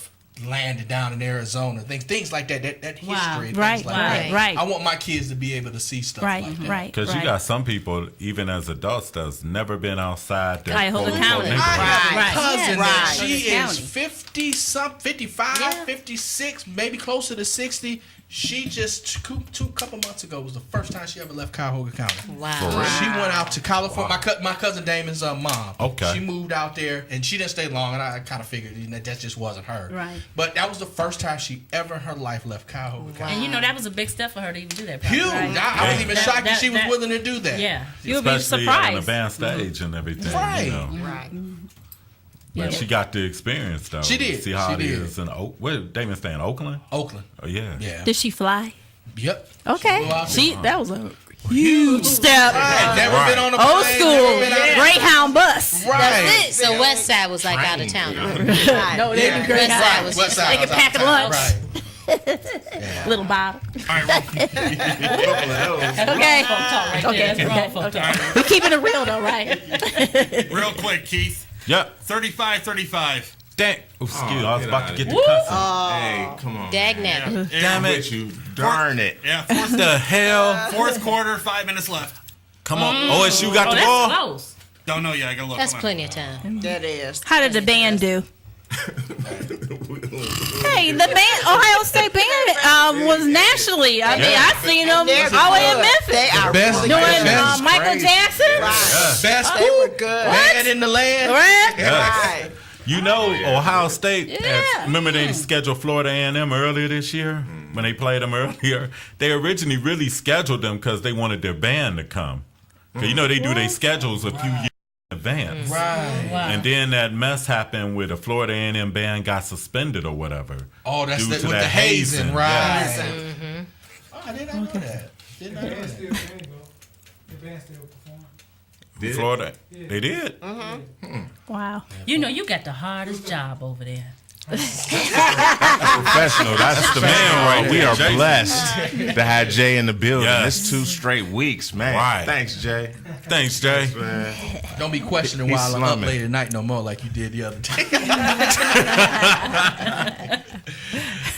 landed down in Arizona, things like that history, Wow. things Right, like right, that. right. I want my kids to be able to see stuff Right, like that. right. Because you got some people, even as adults, that's never been outside their Cuyahoga quote-unquote County. neighborhood. I have a Right. cousin Yeah. that Right. she is County. 50 something, 55, 56, maybe closer to 60. She just couple months ago was the first time she ever left Cuyahoga County. Wow. She went out to California. My cousin Damon's mom. Okay. She moved out there and she didn't stay long, and I kind of figured that just wasn't her. Right. But that was the first time she ever in her life left Cuyahoga County. And you know that was a big step for her to even do that. probably. Huge. Right. I was even shocked that she was willing to do that. Yeah. You'll be Especially at an surprised. advanced age and everything. Right. You know. Right. But she got the experience, though. She did. See how She it did. is in where Damon stay in Oakland? Oakland. Oh, yeah. Yeah. Did she fly? Yep. Okay. She flew out She there. that was a huge step. Had never been on a Old plane, school never been out- Greyhound bus. Right. That's it. So West Side was like out of town. No, they Yeah. do Greyhound. West Side was West Side They was can pack out a of town. lunch. Right. Little bottle. All right, Okay. Okay. We're keeping it real though, right? real quick, Keith. Yep. 35-35. Dang. Excuse me. I was get about out to of get the here. cussing. Hey, come on. Dag man. nabbit. Damn I'm it. with you. Darn it. Yeah, What the hell? fourth quarter, 5 minutes left. Come on. OSU got the that's ball. close. Don't know yet. I gotta look. That's Hold on. plenty of time. That is. How did the band do? Hey, the band, Ohio State band, was nationally. I mean, I seen them all the way in Memphis. They are Best- really Doing Best- Michael crazy. Jackson. Best They were good. band in the land. Right? Right. You know, Ohio State, Yeah. remember they scheduled Florida A&M earlier this year when they played them earlier? They originally really scheduled them because they wanted their band to come. 'Cause you know they do their schedules a few years in advance. Right. Wow. And then that mess happened where the Florida A&M band got suspended or whatever. Oh, that's due the, to with that the hazing, right? Yes. Oh, I did not know that. Did not know that. The band still performed. Florida, they did. Wow. You know you got the hardest job over there. Professional. That's the man right. We are blessed to have Jay in the building. Yes. It's 2 straight weeks, man. Right. Thanks, Jay. Thanks, Jay. Man. Don't be questioning He's why I'm up slumming. late at night no more like you did the other day.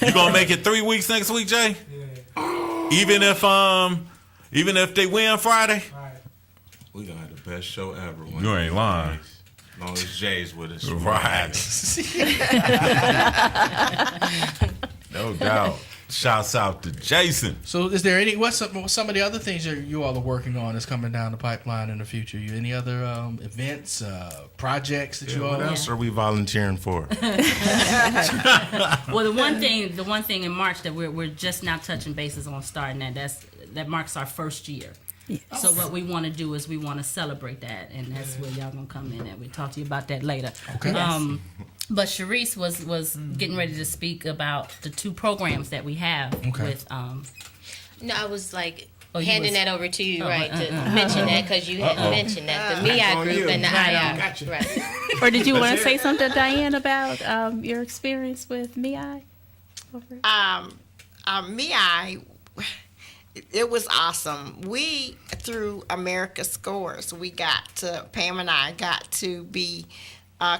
You gonna make it 3 weeks next week, Jay? Yeah. Even if they win Friday, we gonna have the best show ever. You ain't lying. As long as Jay's with us, right? No doubt. Shouts out to Jason. So, is there what's some of the other things that you all are working on that's coming down the pipeline in the future? Any other events, projects that you all? What else are we volunteering for? Well, the one thing in March that we're just now touching bases on starting that marks our first year. Yes. So what we want to do is we want to celebrate that, and that's where y'all gonna come in, and we'll talk to you about that later. Okay. But Sharice was getting ready to speak about the 2 programs that we have with. No, I was like handing that over to you, right, to Uh-oh. mention that because you hadn't mentioned that. The MIA group and the IR. Gotcha. Right. Or did you want to say something, Diane, about your experience with MII? MII, it was awesome. We, through America Scores, Pam and I got to be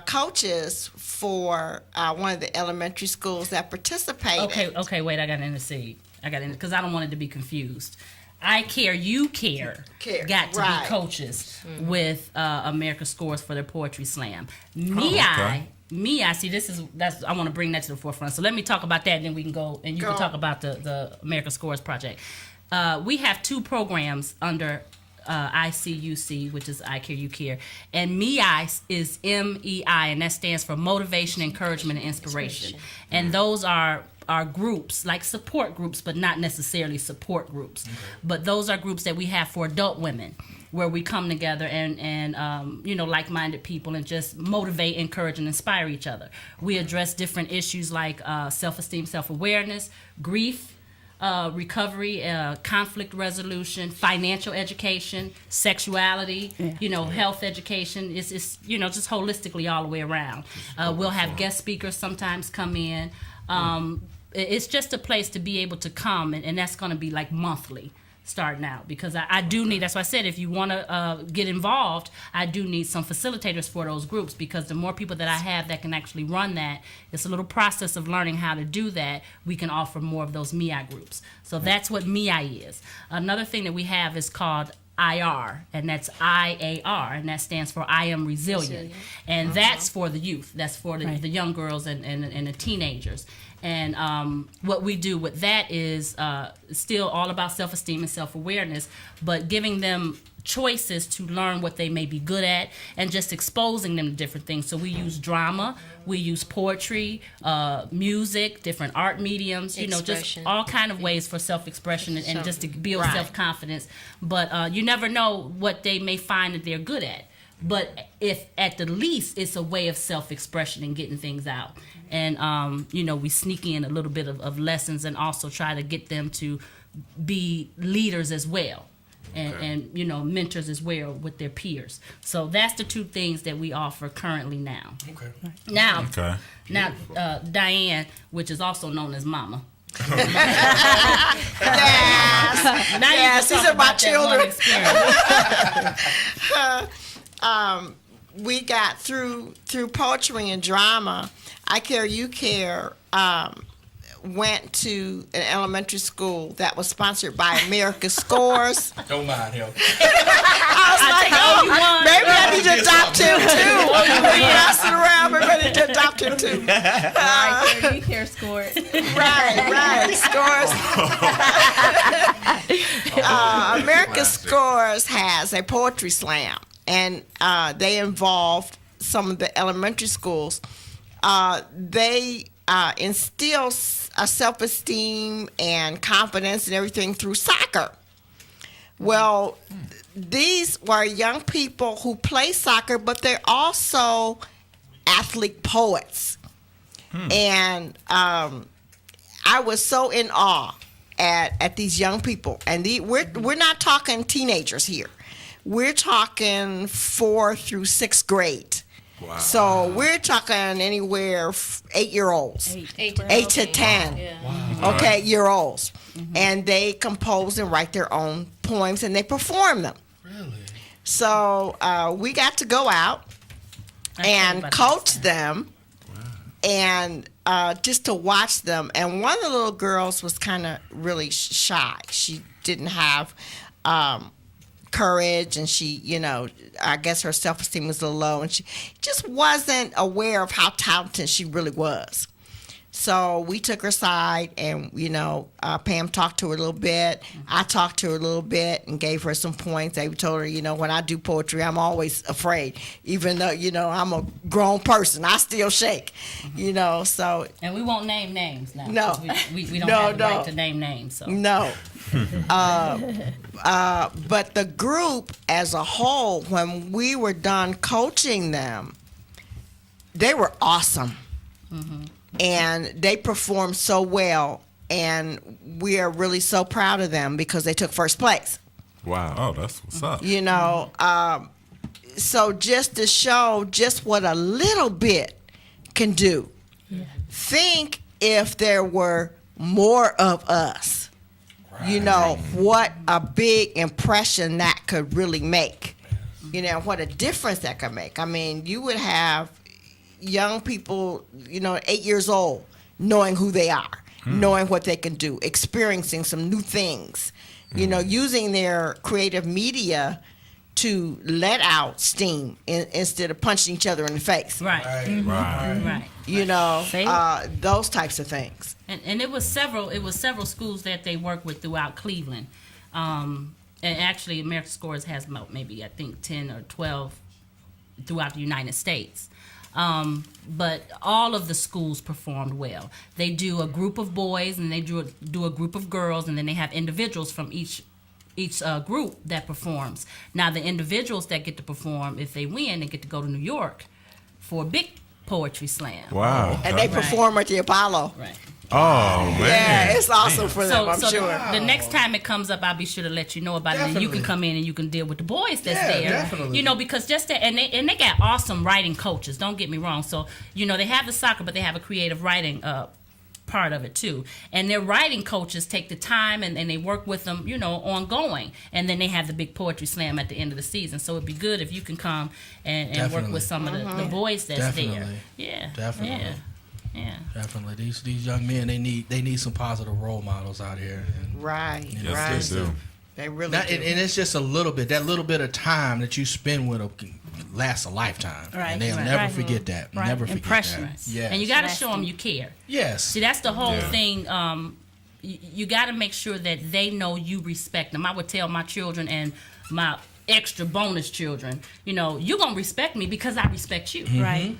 coaches for one of the elementary schools that participated. Okay, wait, I got to intercede. Because I don't want it to be confused. I Care, You Care got to be coaches with America Scores for their Poetry Slam. MII, see, I want to bring that to the forefront. So let me talk about that, and then we can go, and you can talk about the America Scores project. We have 2 programs under ICUC, which is I Care, You Care, and MEI is MEI, and that stands for Motivation, Encouragement, and Inspiration. And those are groups, like support groups, but not necessarily support groups. Okay. But those are groups that we have for adult women, where we come together and like-minded people and just motivate, encourage, and inspire each other. We address different issues like self-esteem, self-awareness, grief, recovery, conflict resolution, financial education, sexuality, health education. It's just holistically all the way around. We'll have guest speakers sometimes come in. It's just a place to be able to come, and that's going to be like monthly starting out, because I do need, that's why I said if you want to get involved, I do need some facilitators for those groups, because the more people that I have that can actually run that, it's a little process of learning how to do that. We can offer more of those MII groups. So that's what MII is. Another thing that we have is called IR, and that's IAR, and that stands for I Am Resilient. And that's for the youth. That's for the young girls and the teenagers. And what we do with that is still all about self-esteem and self-awareness, but giving them choices to learn what they may be good at and just exposing them to different things. So we use drama, we use poetry, music, different art mediums, just all kind of ways for self-expression and just to build self-confidence. But you never know what they may find that they're good at. But if at the least it's a way of self-expression and getting things out. And, we sneak in a little bit of lessons and also try to get them to be leaders as well. And mentors as well with their peers. So that's the 2 things that we offer currently now. Okay. Now, Diane, which is also known as Mama. Yes, these are my children. We got through poetry and drama. I Care, You Care went to an elementary school that was sponsored by America Scores. Don't mind him. I was like, maybe I need to adopt him too. We're messing around, maybe I need to adopt him too. I Care, You Care Scores. Right, Scores. America Scores has a poetry slam, and they involved some of the elementary schools. They instill self-esteem and confidence and everything through soccer. Well, these were young people who play soccer, but they're also athlete poets. And I was so in awe at these young people. And we're not talking teenagers here. We're talking 4th through 6th grade. Wow. So we're talking anywhere 8-year-olds, 8 to 10, year olds, and they compose and write their own poems and they perform them. Really? So we got to go out and coach them and just to watch them. And one of the little girls was kind of really shy. She didn't have courage, and she, I guess her self-esteem was a little low, and she just wasn't aware of how talented she really was. So we took her aside, and Pam talked to her a little bit. I talked to her a little bit and gave her some points. I told her, when I do poetry, I'm always afraid, even though I'm a grown person. I still shake, So and we won't name names now. No, we don't have the right to name names. So no. But the group as a whole, when we were done coaching them, they were awesome. Mm-hmm. And they performed so well, and we are really so proud of them because they took first place. Wow. Oh, that's what's up. So just to show just what a little bit can do. Yeah. Think if there were more of us, what a big impression that could really make. What a difference that could make. I mean, you would have young people, 8 years old, knowing who they are, knowing what they can do, experiencing some new things, using their creative media to let out steam instead of punching each other in the face. Right. Mm-hmm. Right. Those types of things. And it was several schools that they work with throughout Cleveland. And actually, American Scores has about maybe, I think, 10 or 12 throughout the United States. But all of the schools performed well. They do a group of boys, and they do a group of girls, and then they have individuals from each group that performs. Now, the individuals that get to perform, if they win, they get to go to New York for a big poetry slam. Wow. And they perform at the Apollo. Right. Oh, man. Yeah, it's awesome for them, I'm sure. The next time it comes up, I'll be sure to let you know about it, and you can come in and you can deal with the boys that's there. Definitely. Because just that, and they got awesome writing coaches. Don't get me wrong. So they have the soccer, but they have a creative writing part of it too. And their writing coaches take the time and they work with them, ongoing. And then they have the big poetry slam at the end of the season. So it'd be good if you can come and work with some of the boys that's there. Yeah, definitely. Yeah. Definitely. These young men, they need some positive role models out here. And, right. Yes, they do. They really do. And it's just a little bit. That little bit of time that you spend with them can last a lifetime. Right. And they'll never forget that. Right. Never forget Impressions. that. Yes. And you got to show them you care. Yes. See, that's the whole thing. You got to make sure that they know you respect them. I would tell my children and my extra bonus children, you're going to respect me because I respect you. Mm-hmm. Right.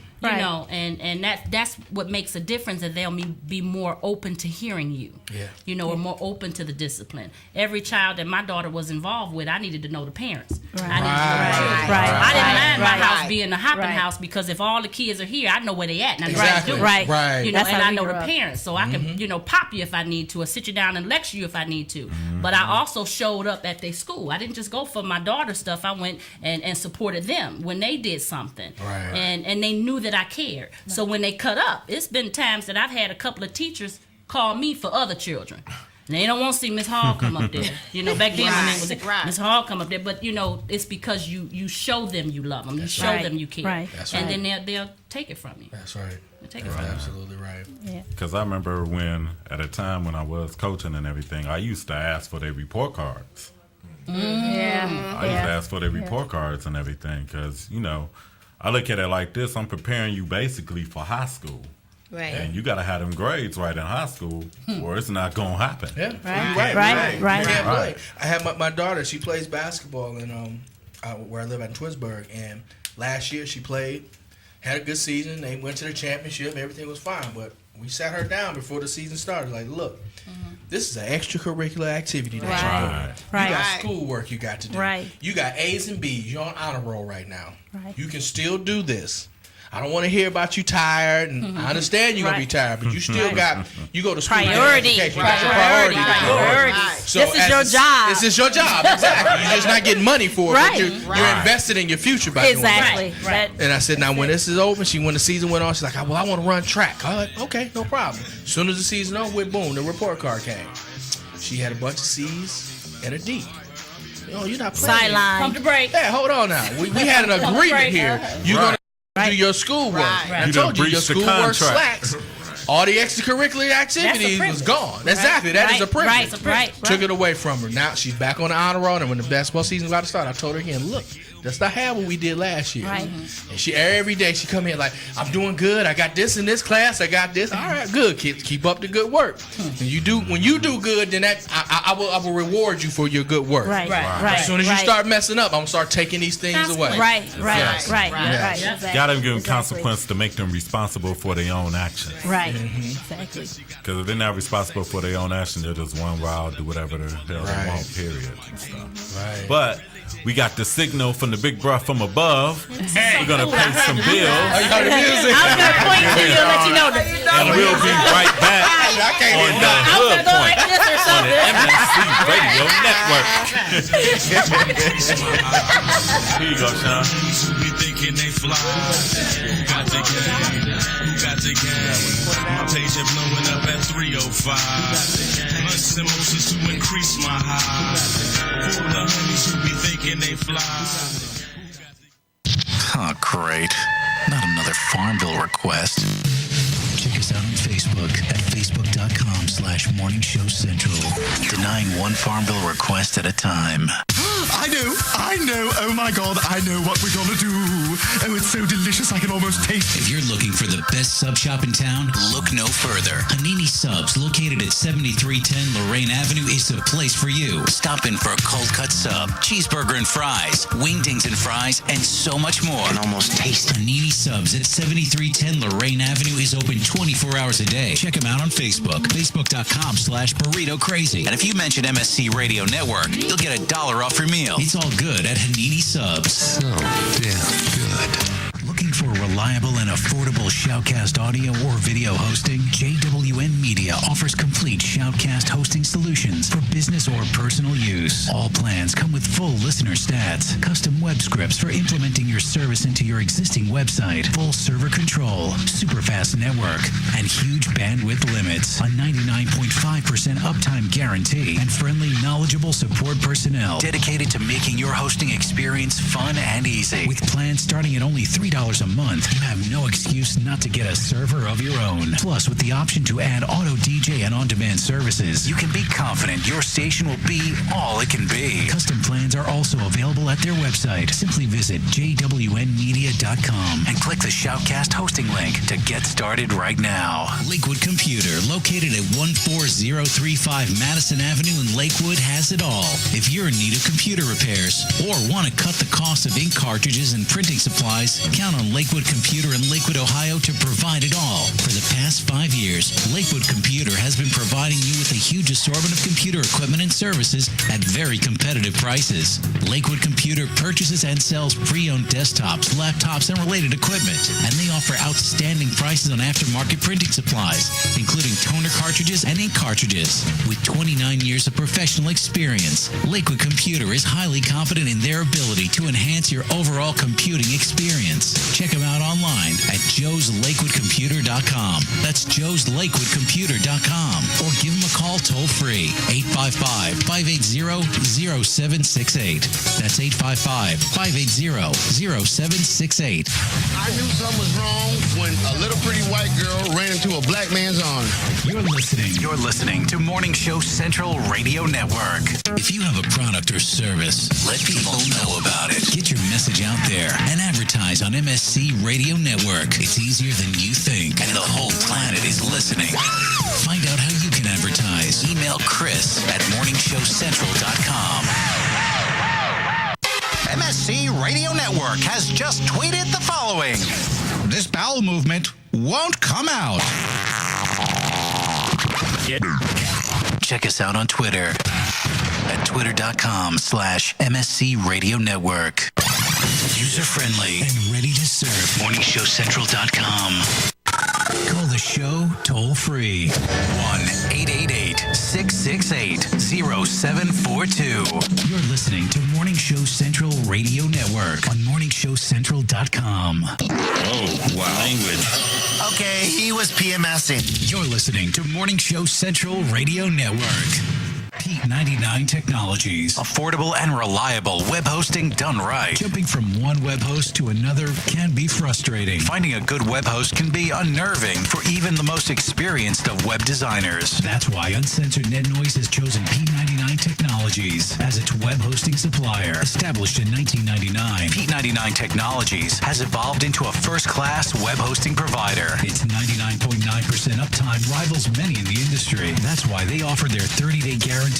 And that's what makes a difference, and they'll be more open to hearing you. Yeah. Or more open to the discipline. Every child that my daughter was involved with, I needed to know the parents. Right. I needed to know the children. I didn't mind my house being a hopping house because if all the kids are here, I know where they at and I know what to do. Right. And I know the parents, so I can pop you if I need to, or sit you down and lecture you if I need to. But I also showed up at their school. I didn't just go for my daughter's stuff. I went and supported them when they did something. Right. And they knew that I cared. Right. So when they cut up, it's been times that I've had a couple of teachers call me for other children. And they don't want to see Miss Hall come up there. Back then my name was Miss Hall come up there. But, it's because you show them you love them. You show them you care. Right. And then they'll take it from you. That's right. They'll take it from you. Absolutely right. Yeah. Because I remember at a time when I was coaching and everything, I used to ask for their report cards. Yeah. I used to ask for their report cards and everything because, I look at it like this. I'm preparing you basically for high school. Right. And you got to have them grades right in high school or it's not going to happen. Yeah. Right. You can't play. I have my daughter. She plays basketball in where I live in Twinsburg. And last year she played, had a good season. They went to the championship. Everything was fine. But we sat her down before the season started. Like, look, this is an extracurricular activity that you're doing. Right. You got schoolwork you got to do. Right. You got A's and B's. You're on honor roll right now. Right. You can still do this. I don't want to hear about you tired, and I understand you're going to be tired, but you still you go to school. Priority. You got your priorities. So this is your job. This is your job, exactly. You're just not getting money for it, but you're invested in your future by doing it. Right. And I said, now when this is over, when the season went on, she's like, well, I want to run track. I'm like, okay, no problem. As soon as the season over, boom, the report card came. She had a bunch of C's and a D. You're not playing. Sideline. Pump the brake. Yeah, hold on now. We had an agreement here. You're do your schoolwork. Right. I You told done you your breached the schoolwork contract. slacks. All the extracurricular activities was gone. Exactly. That is a privilege. Right. Took it away from her. Now she's back on the honor roll, and when the basketball season's about to start, I told her again, look, that's not how what we did last year. Right. And she every day she come in like, I'm doing good. I got this in this class. I got this. All right, good kids. Keep up the good work. When you do good, then that I will reward you for your good work. Right. As soon as you start messing up, I'm gonna start taking these things away. Right. Yes. Exactly. Got to give them consequence to make them responsible for their own actions. Right. Exactly. Because if they're not responsible for their own action, they'll just run wild, do whatever the hell they want, period. And stuff. Right. But we got the signal from the big bruh from above. Hey. We're going to pay some bills. Oh, you heard the music? I was going to point to you and let you know that. And we'll be right back on the Hood Point on the MSC Radio Network. Here you go, Sean. Be thinking they fly. Who got the game? Who got the game? My page is blowing up at 305. Plus emotions to increase my high. For the homies who be thinking they fly. Oh, great. Not another Farmville request. Check us out on Facebook at facebook.com/Morning Show Central. Denying one Farmville request at a time. I know, oh my God, I know what we're gonna do. Oh, it's so delicious, I can almost taste it. If you're looking for the best sub shop in town, look no further. Hanini Subs, located at 7310 Lorraine Avenue, is the place for you. Stop in for a cold cut sub, cheeseburger and fries, wingdings and fries, and so much more. And almost taste Hanini Subs at 7310 Lorraine Avenue is open 24 hours a day. Check them out on Facebook, facebook.com/Burrito Crazy. And if you mention MSC Radio Network, you'll get $1 off your meal. It's all good at Hanini Subs. So damn good. Looking for reliable and affordable Shoutcast audio or video hosting? JWN Media offers complete Shoutcast hosting solutions for business or personal use. All plans come with full listener stats, custom web scripts for implementing your service into your existing website, full server control, super fast network, and huge bandwidth limits, a 99.5% uptime guarantee, and friendly, knowledgeable support personnel dedicated to making your hosting experience fun and easy. With plans starting at only $3 a month, you have no excuse not to get a server of your own. Plus, with the option to add auto DJ and on-demand services, you can be confident your station will be all it can be. Custom plans are also available at their website. Simply visit jwnmedia.com and click the Shoutcast hosting link to get started right now. Lakewood Computer, located at 14035 Madison Avenue in Lakewood, has it all. If you're in need of computer repairs or want to cut the cost of ink cartridges and printing supplies, count on Lakewood Computer in Lakewood, Ohio to provide it all. For the past 5 years, Lakewood Computer has been providing you with a huge assortment of computer equipment and services at very competitive prices. Lakewood Computer purchases and sells pre-owned desktops, laptops, and related equipment. And they offer outstanding prices on aftermarket printing supplies, including toner cartridges and ink cartridges. With 29 years of professional experience, Lakewood Computer is highly confident in their ability to enhance your overall computing experience. Check them out online at joeslakewoodcomputer.com. That's joeslakewoodcomputer.com. Or give them a call toll-free, 855-580-0768. That's 855-580-0768. I knew something was wrong when a little pretty white girl ran into a black man's arms. You're listening to Morning Show Central Radio Network. If you have a product or service, let people know about it. Get your message out there and advertise on MSC Radio Network. It's easier than you think, and the whole planet is listening. Find out how you can advertise. Email Chris at morningshowcentral.com. MSC Radio Network has just tweeted the following. This bowel movement won't come out. Check us out on Twitter at twitter.com/MSC Radio Network. User-friendly and ready to serve. MorningshowCentral.com. Call the show toll-free. 1-888-668-0742. You're listening to Morning Show Central Radio Network on MorningshowCentral.com. Oh, wow. Language. Okay, he was PMSing. You're listening to Morning Show Central Radio Network. P99 Technologies. Affordable and reliable web hosting done right. Jumping from one web host to another can be frustrating. Finding a good web host can be unnerving for even the most experienced of web designers. That's why Uncensored Net Noise has chosen P99 Technologies as its web hosting supplier. Established in 1999, P99 Technologies has evolved into a first-class web hosting provider. Its 99.9% uptime rivals many in the industry. That's why they offer their 30-day guarantee,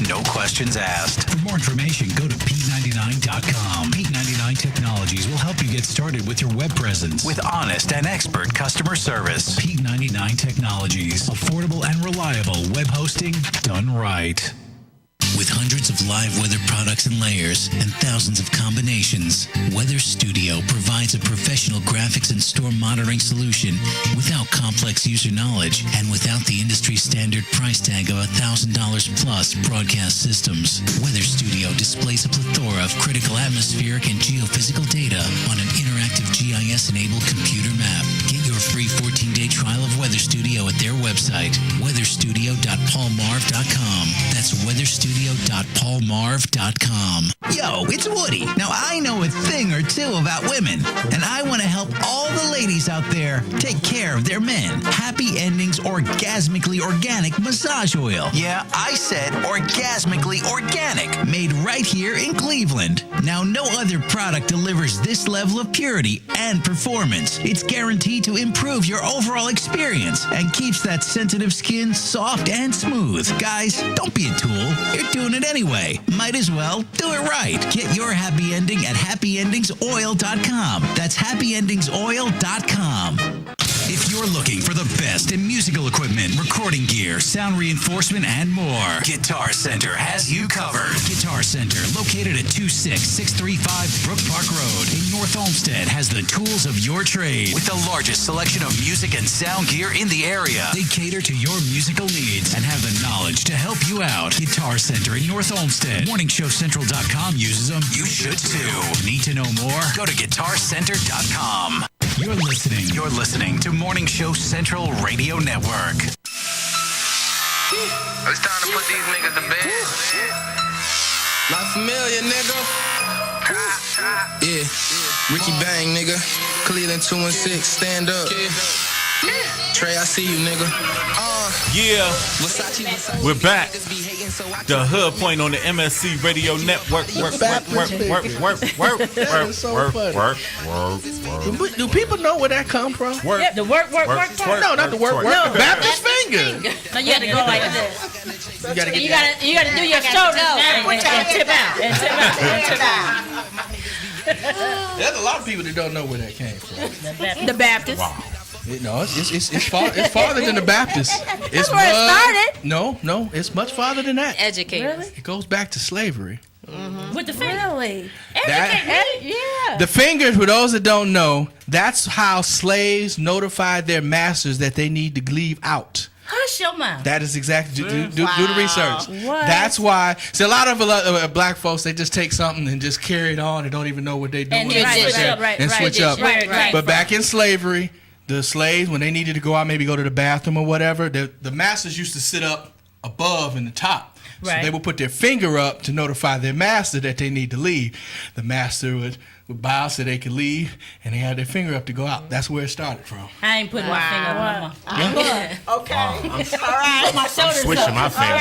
no questions asked. For more information, go to P99.com. P99 Technologies will help you get started with your web presence with honest and expert customer service. P99 Technologies. Affordable and reliable web hosting done right. With hundreds of live weather products and layers and thousands of combinations, Weather Studio provides a professional graphics and storm monitoring solution without complex user knowledge and without the industry standard price tag of $1,000 plus broadcast systems. Weather Studio displays a plethora of critical atmospheric and geophysical data on an interactive GIS-enabled computer map. Get your free 14-day trial of Weather Studio at their website, weatherstudio.paulmarv.com. That's weatherstudio.paulmarv.com. Yo, it's Woody. Now, I know a thing or two about women, and I want to help all the ladies out there take care of their men. Happy Endings Orgasmically Organic Massage Oil. Yeah, I said orgasmically organic, made right here in Cleveland. Now, no other product delivers this level of purity and performance. It's guaranteed to improve your overall experience and keeps that sensitive skin soft and smooth. Guys, don't be a tool. You're doing it anyway. Might as well do it right. Get your happy ending at happyendingsoil.com. That's happyendingsoil.com. If you're looking for the best in musical equipment, recording gear, sound reinforcement, and more, Guitar Center has you covered. Guitar Center, located at 26635 Brook Park Road in North Olmsted, has the tools of your trade with the largest selection of music and sound gear in the area. They cater to your musical needs and have the knowledge to help you out. Guitar Center in North Olmsted. MorningShowCentral.com uses them. You should too. Need to know more? Go to GuitarCenter.com. You're listening to Morning Show Central Radio Network. It's time to put these niggas to bed. Not familiar, nigga. Yeah. Ricky Bang, nigga. Cleveland 216, stand up. Trey, I see you, nigga. Yeah, we're back. The Hood Point on the MSC Radio Network. Work. Do people know where that come from? Yeah, the work part. No, not the work. No, the Baptist finger. So you have to go like this. You gotta get You gotta do your shoulders and tip out. There's a lot of people that don't know where that came from. The Baptist. Wow. No, it's farther than the Baptist. That's where it started. No, it's much farther than that. Educators. Really? It goes back to slavery. Mm-hmm. With the finger. Really? Yeah. The fingers, for those that don't know, that's how slaves notified their masters that they need to leave out. Hush your mouth. That is exactly, do the research. What? That's why, see, a lot of black folks, they just take something and just carry it on and don't even know what they're doing. And switch up. Right. But back in slavery, the slaves, when they needed to go out, maybe go to the bathroom or whatever, the masters used to sit up above in the top. So they would put their finger up to notify their master that they need to leave. The master would bow so they could leave, and they had their finger up to go out. That's where it started from. I ain't putting my finger up. Okay. All right. My shoulders switching my finger.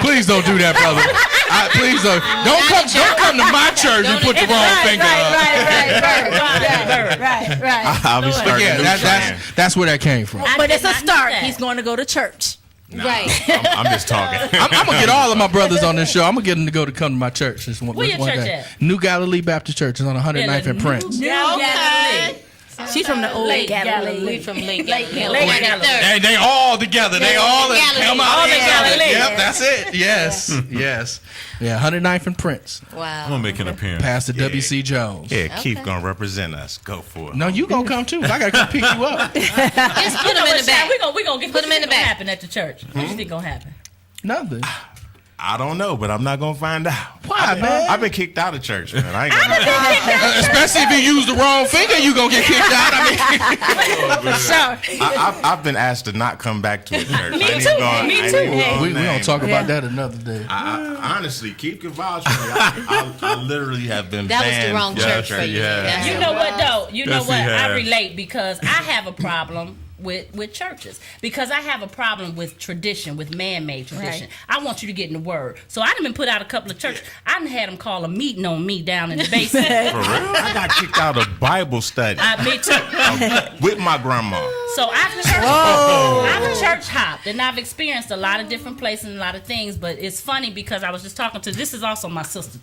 Please don't do that, brother. Please don't. Don't come to my church and put the wrong finger up. Right. I'll be starting a new trend. That's where that came from. But it's a start. He's going to go to church. Nah, I'm just talking. I'm gonna get all of my brothers on this show. I'm gonna get them to come to my church. Where your church at? New Galilee Baptist Church is on 109th and Prince. New Galilee. She's from the old Galilee. We from Lake Galilee. Hey, they all together. They all come out. Galilee. Yep, that's it. Yes. Yeah, 109th and Prince. Wow. I'm gonna make an appearance. Pastor W.C. Jones. Yeah, Keith gonna represent us. Go for it. No, you gonna come too. I gotta come pick you up. Just put them in the back. We gonna get put them in the back. Happen at the church. What do you think gonna happen? Nothing. I don't know, but I'm not gonna find out. Why, man? I've been kicked out of church, man. I ain't gonna Especially if you use the wrong finger, you gonna get kicked out. I've been asked to not come back to a church. Me too. We don't talk about that another day. I honestly, keep your vouch for me. I literally have been That was banned the wrong from church for you. Yeah. You know what though? You know Yes, what? he I has. relate because I have a problem with churches because I have a problem with tradition, with man-made tradition. Right. I want you to get in the word. So I done been put out a couple of churches. I done had them call a meeting on me down in the basement. For real? I got kicked out of Bible study. Me too. With my grandma. So I've church hopped and I've experienced a lot of different places and a lot of things, but it's funny because I was just talking to, this is also my sister.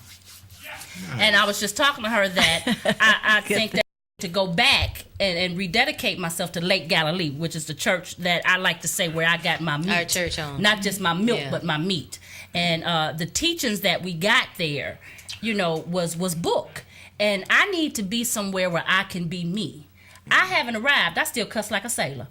And I was just talking to her that I think that to go back and rededicate myself to Lake Galilee, which is the church that I like to say where I got my meat. Our church home. Not just my milk, Yeah. but my meat. And the teachings that we got there, was book. And I need to be somewhere where I can be me. I haven't arrived. I still cuss like a sailor.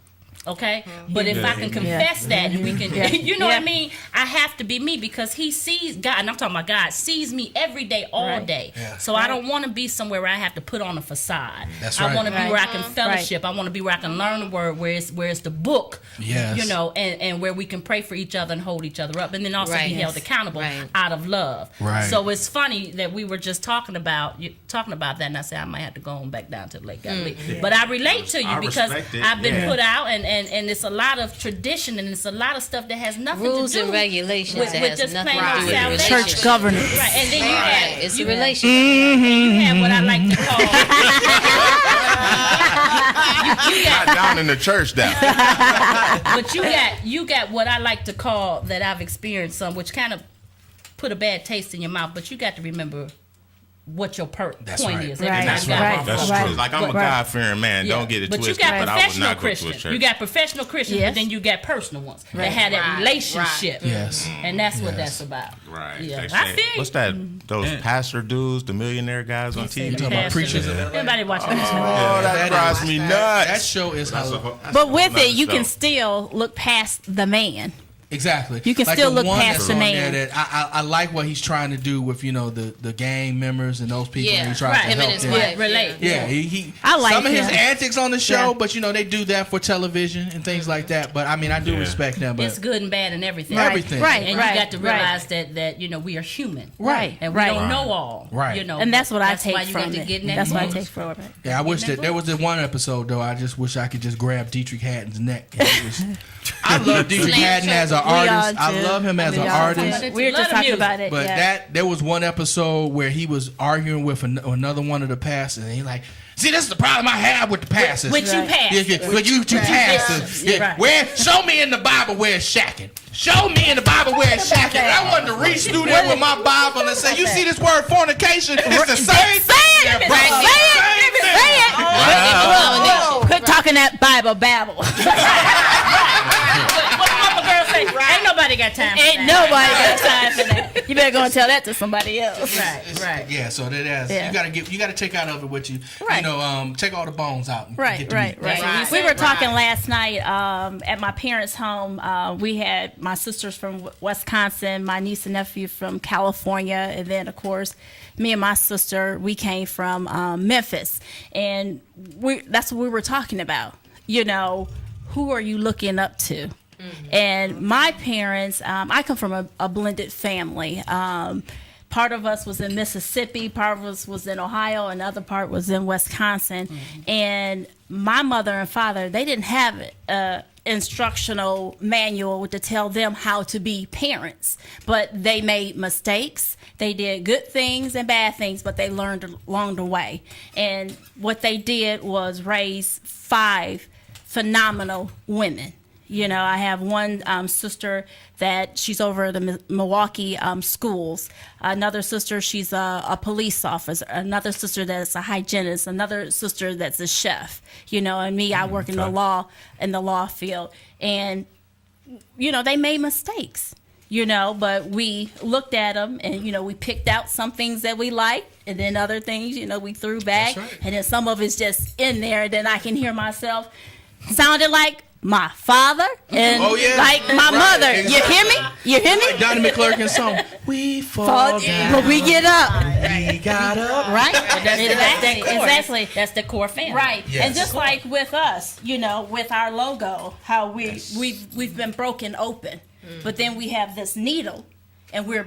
Okay, but if I can confess that, and we can, you know what I mean. I have to be me because He sees God, and I'm talking about God sees me every day, all day. Yeah. So I don't want to be somewhere where I have to put on a facade. That's I right. want to be where I can fellowship. I want to be where I can learn the word, where it's the book. Yes. And where we can pray for each other and hold each other up, and then also be held accountable out of love. Right. So it's funny that we were just talking about that, and I said I might have to go on back down to Lake Galilee. But I relate to you because I've been put out and it's a lot of tradition and it's a lot of stuff that has nothing Rules to do and regulations with that has just nothing plain to old do with salvation. Church governance. Right, and then you have It's you a relationship. You have what I like to call Not down in the church down. but you got what I like to call that I've experienced some, which kind of put a bad taste in your mouth. But you got to remember what your point is. That's true. Like I'm a God-fearing man. Don't get it but twisted. You got but I would professional not go to a Christians. church. You got professional Christians, but then you got personal ones that had that relationship. Yes. And that's what that's about. Right. Yeah. They I say- feel What's that? Those pastor dudes, the millionaire guys on TV. talking about preachers? Everybody watching this. Oh, that drives me nuts. That show is But with it, you can still look past the man. Exactly. You can still the look one past that's the on man. there that I like what he's trying to do with the gang members and those people. Yeah, He tries to him help and his them. wife. Relate. Yeah, he I like some of his him. antics on the show, Yeah. but they do that for television and things like that. But I mean, I do respect them. But It's good and bad and everything. Everything. Right. And you got to realize that we are human. Right. And we Right. don't know all. Right. And that's what I why take you from got to it. get in that That's what I mood. take from it. yeah, I wish that there was the one episode though. I just wish I could just grab Dietrich Hatton's neck. I love Dietrich Hatton as an artist. I love him as an artist. We were just talking about it. But there was one episode where he was arguing with another one of the pastors, and he like, see, this is the problem I have with the pastors. With you pastors. With you two pastors. Yeah. Where? Show me in the Bible where it's shacking. Show me in the Bible where it's shacking. And I wanted to reach through there with my Bible and say, you see this word fornication? It's the same thing. Say it. Wow. Quit talking that Bible babble. What the girl say? Ain't nobody got time for that. Ain't nobody got time for that. You better go and tell that to somebody else. Right. Yeah, so that is you gotta take out of it what you Right. take all the bones out. And Right. get the meat. We were talking last night at my parents' home. We had my sisters from Wisconsin, my niece and nephew from California, and then of course me and my sister, we came from Memphis, and that's what we were talking about. Who are you looking up to? And my parents, I come from a blended family. Part of us was in Mississippi, part of us was in Ohio, another part was in Wisconsin. And my mother and father, they didn't have an instructional manual to tell them how to be parents, but they made mistakes. They did good things and bad things, but they learned along the way. And what they did was raise 5 phenomenal women. I have one sister that she's over the Milwaukee schools. Another sister, she's a police officer. Another sister that's a hygienist. Another sister that's a chef. And me, I work in the law field. And they made mistakes. But we looked at them and we picked out some things that we liked, and then other things we threw back, and then some of it's just in there. And then I can hear myself sounded like my father and like my mother. Exactly. You hear me? You hear me? Like Donnie McClurkin's song. We fall down, but we get up. We got up. Right? Exactly. That's the core family. Right. Yes. And just like with us, with our logo, how we've been broken open, but then we have this needle. And we're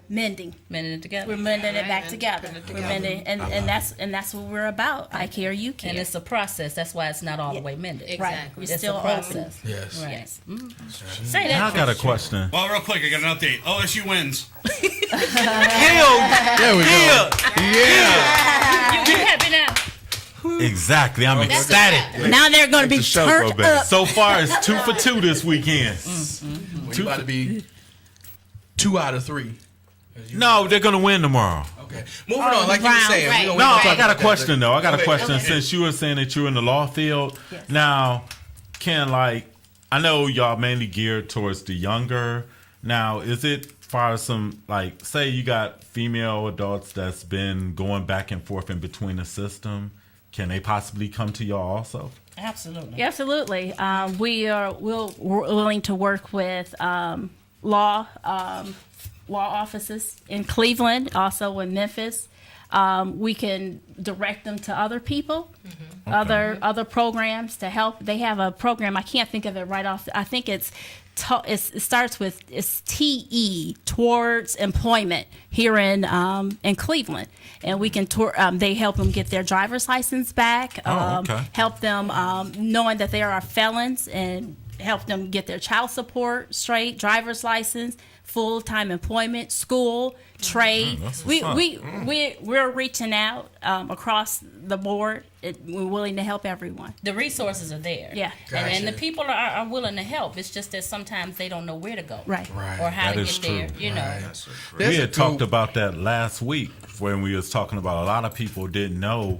mending it together. We're mending it back together. We're mending, and that's what we're about. I care, you care. And it's a process. That's why it's not all the way mended. Exactly. It's still a process. open. Yes. Right. Yes. Say that. I got a question. Well, real quick, I got an update. OSU wins. There we go. Yeah. You happy now? Exactly. I'm ecstatic. Now they're going to be turned up. So far, it's 2 for 2 this weekend. We about to be 2 out of 3. No, they're going to win tomorrow. Okay. Moving on, like you were saying. Right. We No, gonna I got a talk about question, that. though. I got a Okay. question. Since you were saying that you're in the law field, now, I know y'all mainly geared towards the younger. Now, is it far as some, say you got female adults that's been going back and forth in between the system, can they possibly come to y'all also? Absolutely. Absolutely. We're willing to work with law offices in Cleveland, also in Memphis. We can direct them to other people, other programs to help. They have a program. I can't think of it right off. I think it starts with TE, Towards Employment, here in Cleveland, and we can they help them get their driver's license back. Help them knowing that they are felons, and help them get their child support straight, driver's license, full-time employment, school, trade. We're reaching out across the board. We're willing to help everyone. The resources are there. Yeah. And the people are willing to help. It's just that sometimes they don't know where to go. Right. Or how to get there. You know. We had talked about that last week when we was talking about a lot of people didn't know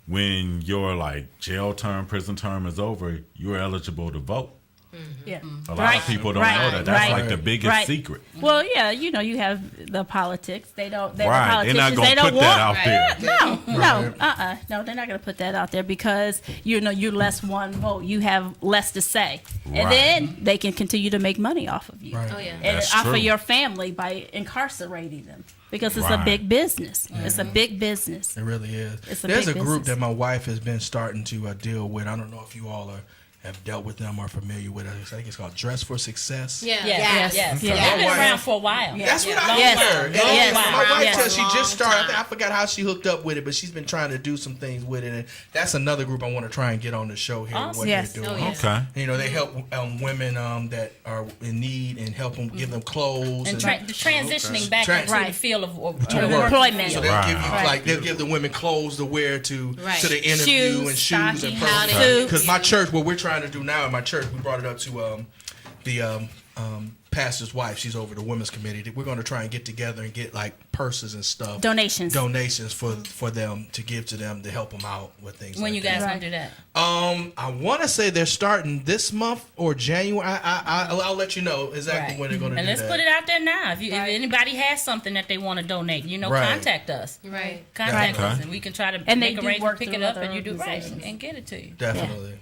when your jail term, prison term is over, you're eligible to vote. Yeah. A lot of people don't know that. That's the biggest secret. Well, yeah, you have the politics. They don't. They're Right. the They're not politicians. going to put that out there. No, they're not going to put that out there because you less one vote. You have less to say, and then they can continue to make money off of you. Right. Oh, yeah. And That's off true. of your family by incarcerating them because it's a big business. It's a big business. It really is. It's a There's a big group business. that my wife has been starting to deal with. I don't know if you all have dealt with them or familiar with it. I think it's called Dress for Success. Yes. Yeah. They've been around for a while. That's what I heard. And my wife says she just started. I forgot how she hooked up with it, but she's been trying to do some things with it. And that's another group I want to try and get on the show here. Awesome. What Yes. they're doing. Oh, yeah. Okay. They help women that are in need and help them give them clothes And transitioning back into the field of employment. So they'll give you they'll give the women clothes to wear to the interview and shoes and purses. Because my church, what we're trying to do now in my church, we brought it up to the pastor's wife. She's over the women's committee. We're going to try and get together and get purses and stuff, donations for them to give to them to help them out with things. When like you guys that. gonna do that? I want to say they're starting this month or January. I'll let you know exactly when they're going to do that. And let's put it out there now. If anybody has something that they want to donate, contact us. Right. Contact us, and we can try to make arrangements, pick it up, and you do and get it to you. Definitely.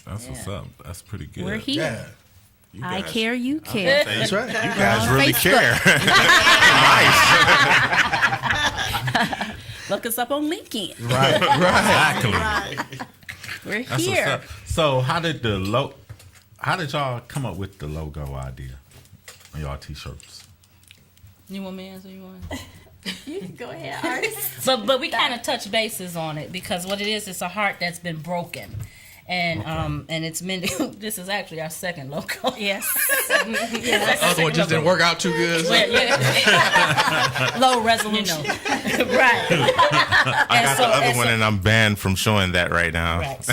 That's what's up. That's pretty good. We're here. You I guys- care, you care. That's right. You guys really care. Nice. Look us up on LinkedIn. Right. Exactly. We're That's here. what's up. So how did y'all come up with the logo idea on y'all t-shirts? You want me to answer? You want? You can go ahead, artist. But we kind of touch bases on it because what it is, it's a heart that's been broken. And it's mending. This is actually our second logo. Yes. The other one just didn't work out too good. So. Low resolution. Right. I got the other one, and I'm banned from showing that right now. Right.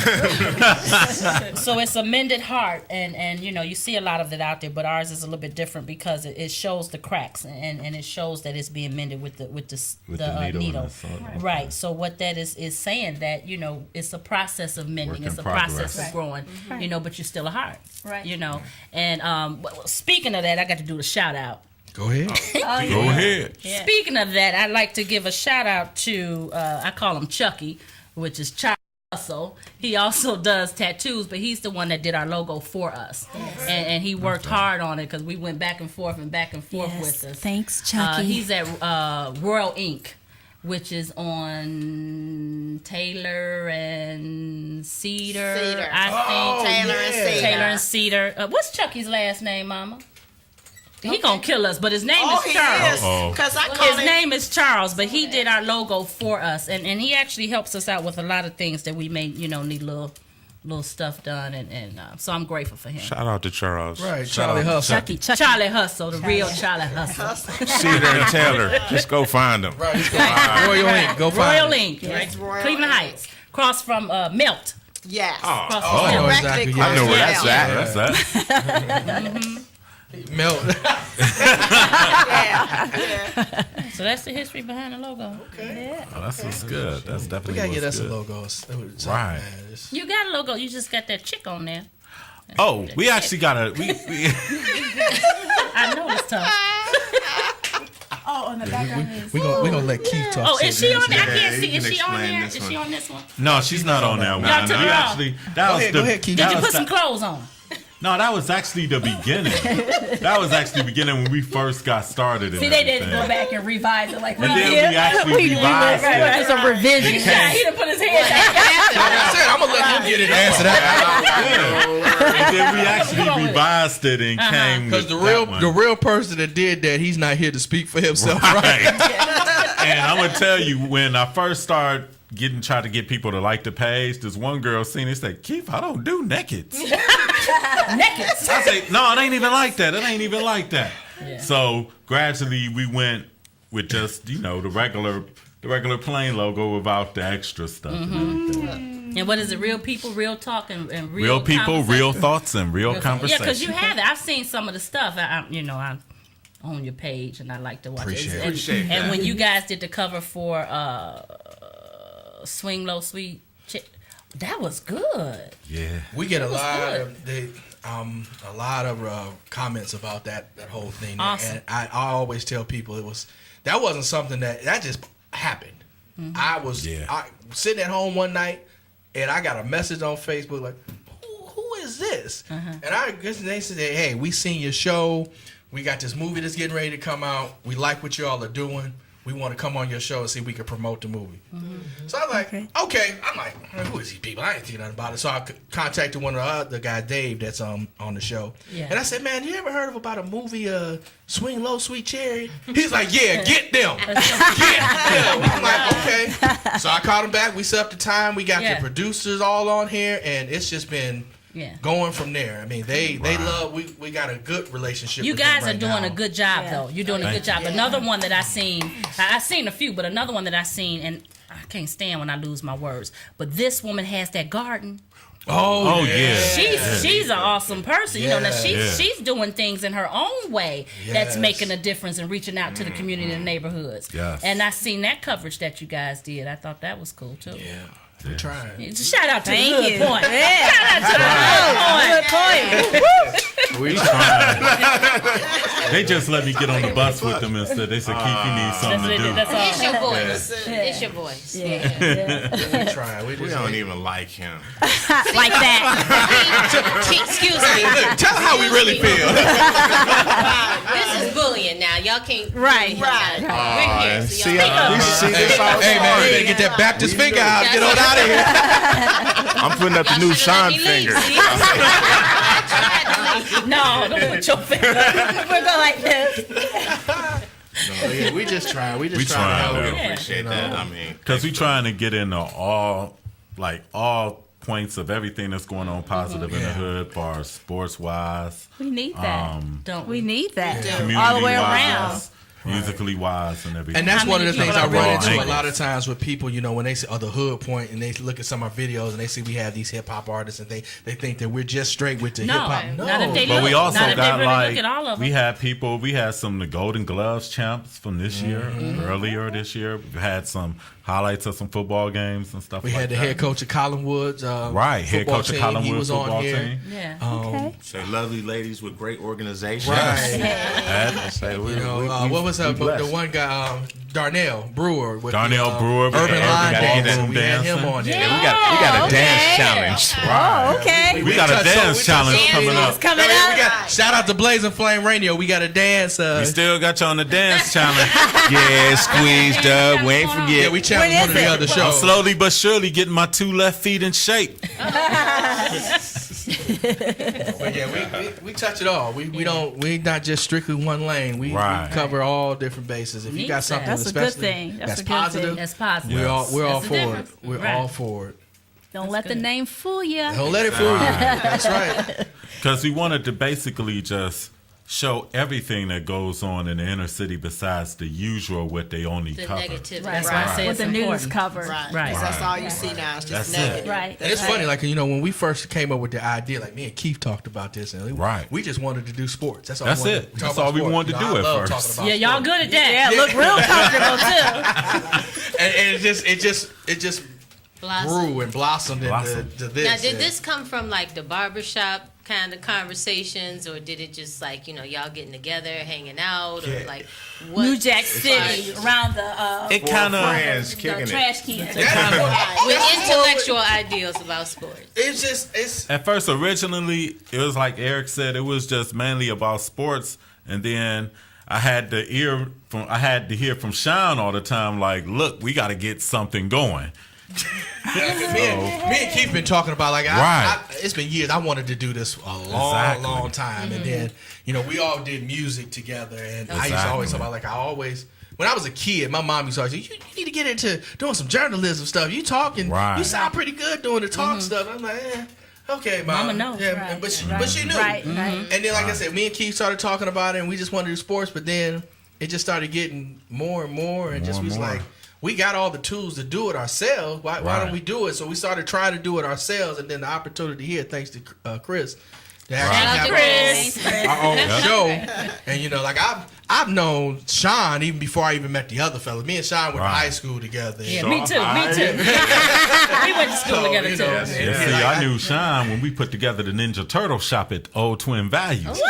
So it's a mended heart, and you see a lot of it out there, but ours is a little bit different because it shows the cracks and it shows that it's being mended with the needle. Right. So what that is saying that it's a process of mending. It's a process of growing. Right. But you're still a heart. Right. And speaking of that, I got to do a shout out. Go ahead. Go ahead. Yeah. Speaking of that, I'd like to give a shout out to I call him Chucky, which is Charles Hustle. He also does tattoos, but he's the one that did our logo for us. And he worked hard on it because we went back and forth with us. Thanks, Chucky. He's at Royal Ink, which is on Taylor and Cedar. Taylor and Cedar. Taylor and Cedar. What's Chucky's last name, Mama? He gonna kill us, but his name is Charles. His name is Charles, but he did our logo for us, and he actually helps us out with a lot of things that we may, need little stuff done, and so I'm grateful for him. Shout out to Charles. Right, Charlie Hustle. Charlie Hustle, the real Charlie Hustle. Cedar and Taylor, just go find them. Right, Royal Ink, go find Royal them. Ink, right? Cleveland Heights, across from Melt. Yes. Exactly. I know where that's at. That's that. Melt. So that's the history behind the logo. Okay. Yeah. Oh, that's what's good. That's definitely We gotta get us good. some logos. Right. You got a logo. You just got that chick on there. Oh, we actually got a. I know it's tough. Oh, on the background is. We gonna let Keith talk. Oh, is she on there? I Yeah, can't you see. can Is she on explain there? this Is she one. on this one? No, she's not on that one. Y'all took You her off. actually, that was Go ahead, Keith. Did you put some clothes on? No, that was actually the beginning. That was actually the beginning when we first got started. See, they didn't go back and revise it like And then we actually revised it. It's a revision. He done put his head down. Like I said, I'm gonna let him get it. Answer that. And then we actually revised it and came Because with the real person that did that, he's not here to speak for himself, right? And I'm gonna tell you, when I first started try to get people to like the page, this one girl seen it, said, "Keith, I don't do nakeds." Nakeds. I say, "No, it ain't even like that. It ain't even like that." Yeah. So gradually we went with just the regular plain logo without the extra stuff. And what is it? Real people, real talk, and Real people, real thoughts, and real Yeah, conversation. because you have it. I've seen some of the stuff. I'm on your page, and I like to watch it. Appreciate And that. when you guys did the cover for Swing Low Sweet, that was good. Yeah, We get a lot good. of comments about that whole thing. Awesome. And I always tell people that wasn't something that just happened. I was sitting at home one night and I got a message on Facebook like, who is this? And I guess they said, hey, we seen your show. We got this movie that's getting ready to come out. We like what y'all are doing. We want to come on your show and see if we can promote the movie. So I'm like, okay. I'm like, who is these people? I ain't think nothing about it. So I contacted one of the other guy, Dave, that's on the show. Yeah. And I said, man, you ever heard about a movie, Swing Low, Sweet Cherry? He's like, yeah, get them. Get them. I'm like, okay. So I called him back. We set up the time. We got the producers all on here. And it's just been going from there. I mean, they love, we got a good relationship You with guys them are right doing now. a good job, though. You're doing a good job. Another one that I seen, I've seen a few, but another one that I seen, and I can't stand when I lose my words. But this woman has that garden. Oh yeah. She's an awesome person. You know, now Yeah. she's doing things in her own way that's Yes. making a difference and reaching out to the community and neighborhoods. Yes. And I seen that coverage that you guys did. I thought that was cool too. Yeah. We're trying. Shout out to Thank the you. Hood Point. Yeah. Shout out to the Hood Point. We trying. They just let me get on the bus with them instead. They said, "Keith, you need something to do." That's all. It's your voice. It's your voice. We trying. We don't even like him. Like that. Excuse me. Tell how we really feel. This is bullying now. Y'all can't. Right. We're here. So See, y'all we see this all Hey man, you better get that Baptist finger out. Get on out of here. I'm putting up the new Sean finger. No, don't put your finger. We're going like this. No, yeah, we just trying. We just We trying to trying, help. man. You. Appreciate that. I mean, Because we're trying to get into all points of everything that's going on positive in the hood, far as sports wise, We need that. Don't We need that. community All the way wise, around. musically wise, and everything. And that's How one of many the things people I run are into a angles. lot of times with people, when they see the Hood Point and they look at some of our videos and they see we have these hip hop artists and they think that we're just straight with the hip hop. not if they But we look. also Not if they got really look at all of them. we had some of the Golden Gloves champs from this year, earlier this year. We had some highlights of some football games and stuff We like had the that. head coach of Collinwood's Right, head football coach of team. Collinwood He was football on here. team. Yeah. say lovely ladies with great organization. Right. I say we, What was we the one guy, Darnell Brewer. With Darnell Brewer. Urban Line Dance. We had him on there. We got a dance challenge. Oh, okay. We got a dance challenge coming up. Shout out to Blazing Flame Radio. We got a dance. We still got you on the dance challenge. Yeah, squeezed up. We ain't forget. Yeah, we challenged one of the other I'm shows. slowly but surely getting my 2 left feet in shape. But yeah, we touch it all. We not just strictly one lane. We cover all different bases. If you got something that's a good especially thing. That's a good positive, thing. That's positive. we're all That's for the it. difference. We're Right. all for it. Don't let the name fool you. Don't let it fool you. That's right. Because we wanted to basically just show everything that goes on in the inner city besides the usual what they only cover. Negativity. That's why I say What it's the news important. cover. Right. Right. 'Cause that's all you see now. It's just negative. Right. And it's funny, like, when we first came up with the idea, like me and Keith talked about this, and we just wanted to do sports. That's all. That's we it. wanted to talk That's about all we sports. wanted to do I at love first. talking about Yeah, y'all sports. good at that. Yeah, look real comfortable too. and it just grew and blossomed into this. Now, did this come from like the barbershop kind of conversations, or did it just like y'all getting together, hanging out, or like what? New Jack City around the It kind of the trash can. With intellectual ideals about sports. It's at first originally it was like Eric said, it was just mainly about sports, and then I had to hear from Sean all the time, like, look, we got to get something going. me and Keith been talking about like it's been years. I wanted to do this a long time, and then we all did music together, and I used to always talk about like when I was a kid, my mom used to always say, you need to get into doing some journalism stuff. You talk and you sound pretty good doing the talk stuff. I'm like, okay, Mama knows. Yeah, but she knew. Right. And then, like I said, me and Keith started talking about it, and we just wanted to do sports, but then it just started getting more and more, and just was like, we got all the tools to do it ourselves. Why don't we do it? So we started trying to do it ourselves, and then the opportunity here, thanks to Chris, to actually have our own show. And like I've known Sean even before I even met the other fellas. Me and Sean went to high school together. Yeah, me too. We went to school together too. See, I knew Sean when we put together the Ninja Turtle shop at Old Twin Values.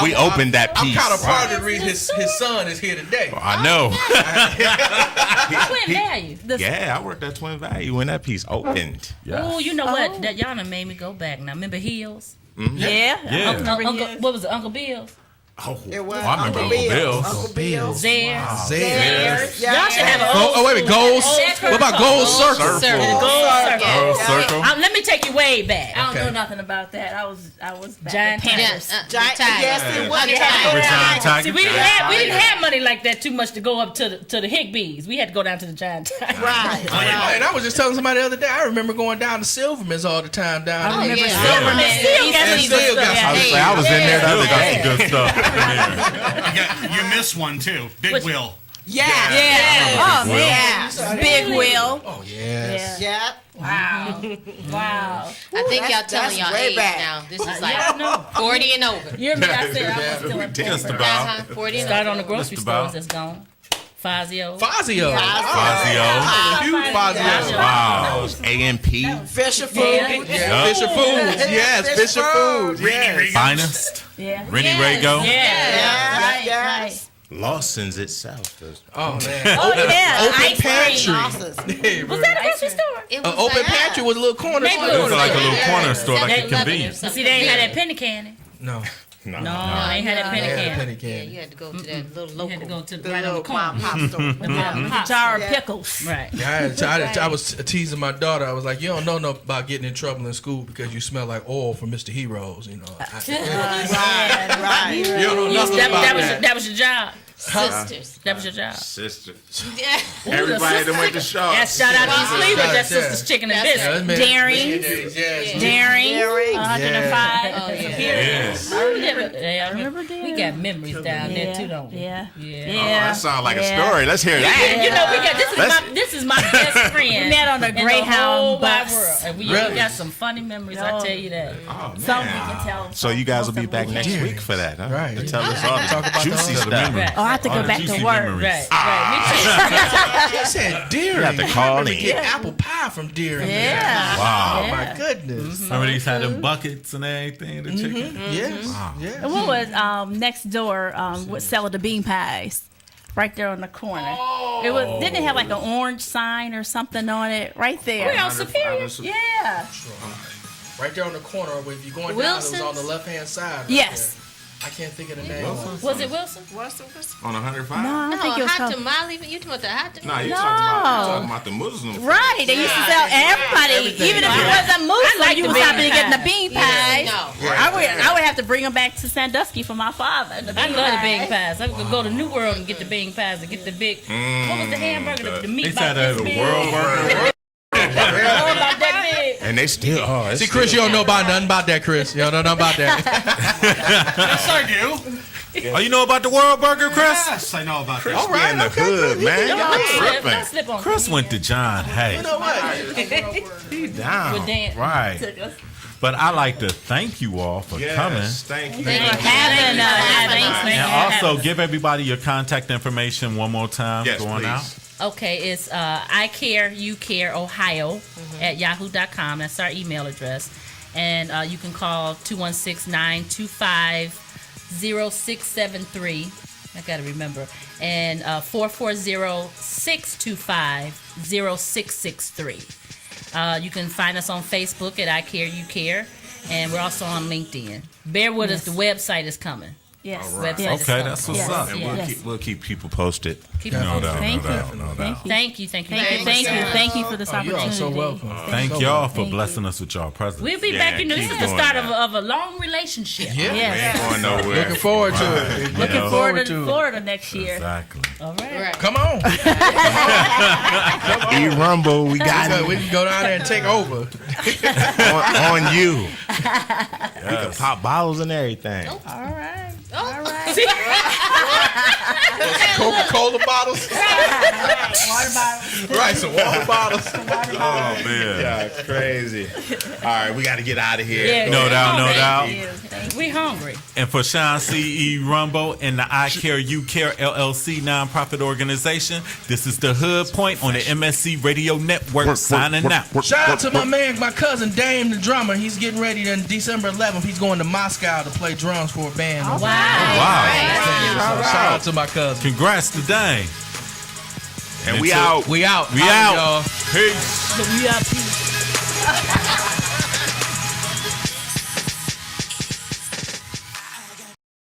We opened that piece. I'm kind of proud to read his son is here today. I know. Twin Value. Yeah, I worked at Twin Value when that piece opened. Oh, you know what? That y'all done made me go back. Now, remember Heels? Mm-hmm. Yeah. Uncle, what was it? Uncle Bill's? Oh, it was I remember Uncle Bill's. Uncle Bill's. Zares. Wow. Zares. Y'all should have an old wait, Gold. What about Gold Circle? Gold Circle. Circle. Let me take you way back. I don't know nothing about that. I was back Giant at Panthers. Yes, it was. See, we didn't have money like that too much to go up to the Higbees. We had to go down to the Giant Tiger. Right. And I was just telling somebody the other day, I remember going down to Silverman's all the time down there. I remember Silverman. I was in there the other day. Good stuff. You missed one too. Big Wheel. Yeah. Oh man. Big Wheel. Oh yes. Yeah. Wow. Wow. I think y'all That's telling y'all way age back. now. This is like 40 and over. You remember I said I was still in Just Panthers. about. 40 and Start over. on the grocery Just stores about. that's gone. Fazio. Fazio. Fazio. Fazio. Wow. AMP. Fisher Food. Yeah. Fisher Foods. Yes, Fisher Foods. Yes. Finest. Yeah. Rennie Rago. Yeah. Right. Lawson's itself. Oh man. Oh yeah. Open Ice pantry. cream. Was that a grocery store? It was Open like, pantry was a little corner store. It was like a little corner store, like a 7-Eleven or convenience. something. See, they ain't had that penny candy. No. No, they ain't had that penny candy. Penny Yeah, candy. you had to go to that little local. You had to go to The right on the little mom corner. pop store. The mom and pop Jar of store. pickles. Right. Yeah, I was teasing my daughter. I was like, you don't know about getting in trouble in school because you smell like oil from Mr. Heroes, you know. Right. You don't know nothing about that. That was your job. Sisters. That was your job. Sister. Yeah. Everybody that went to Shaw. Yeah, shout out to East Cleveland. That's Yeah. Sister's Chicken and That's Biscuit. Yes. Daring. 105. Oh, yeah. Yes. I remember that. We got memories down there too, don't we? Yeah. Oh, that sounds like a Yeah. story. Let's hear Yeah, that. you know, we got this is my best friend. We met on a in the Greyhound whole wide bus. world. And we Really? got some funny memories, I tell you that. Oh, Some we man. can tell. So you guys will be back next week for that, huh? Right. To tell us all the Talk about juicy those. stuff. Right. Oh, I to All go the back juicy to work. memories. Right. He said Deering. You have to call I remember in. getting apple pie from Deering. Yeah. Wow. Oh my goodness. Remember these had the buckets and everything, the chicken? Yes. Wow. Yes. And what was next door was selling the bean pies right there on the corner. It was didn't it have like an orange sign or something on it right there? We're on Superior. Yeah. Right there on the corner, where if you're going down, Wilson's? it was on the left hand side. Right Yes. there. I can't think of the name. Was it Wilson? On 105? No, I don't think it No, was hot called. tamale. You talking about the hot tamale? Nah, you No. talking about the Muslim. Right, they used to sell everybody, Everything. even if it wasn't Muslim, like you the was bean happy to get the pie. bean pies. No. I would have to bring them back to Sandusky for my father. I love the bean pies. I could go to New World and get the bean pies and get the big. What was the hamburger? The meat They by said this the big. world burger. Oh, about that big. And they still. See, Chris, you don't know about nothing about that, Chris. You don't know nothing about that. Yes, I do. Oh, you know about the world burger, Chris? Yes, I know about Chris that. be in the hood, man. Y'all Don't tripping. slip on Chris went to John Hay. You know what? He down. With Dan. Right. But I like to thank you all for coming. Thank you. Thank you for having us. And also give everybody your contact information one more time Yes, going please. out. Okay, it's I care, you care, Ohio at yahoo.com. That's our email address. And you can call 216-925-0673. I got to remember. And 440-625-0663. You can find us on Facebook at I Care, You Care. And we're also on LinkedIn. Bear with us. The website is coming. Yes. Website is Okay, coming. that's what's up. And Yes. we'll keep people posted. Keep No it doubt, Thank no you. doubt, no doubt. Thank you. Thank you. Thank you for this You are opportunity. so welcome. Thank y'all for blessing us with y'all presence. We'll be Yeah, back in this keep is the doing start that. of a long relationship. Yeah. We Yes. ain't going nowhere. Looking forward to it. Looking know. forward to to it. Florida next year. Exactly. All right. Come on. E-Rumble, we got it We can go down there and take over. on you. We can pop bottles and everything. All right. Coca-Cola bottles. Water bottles. Right, some water bottles. Oh, man. Yeah, crazy. All right, we got to get out of here. Yeah, No doubt, no doubt. We hungry. And for Sean C.E. Rumbo and the I Care, You Care LLC nonprofit organization, this is the Hood Point on the MSC Radio Network signing out. Shout out to my man, my cousin Dame, the drummer. He's getting ready on December 11th. He's going to Moscow to play drums for a band. Wow. Wow. So shout out to my cousin. Congrats to Dane. And we out. We out. We Holla, out. y'all. Peace. We out. Peace.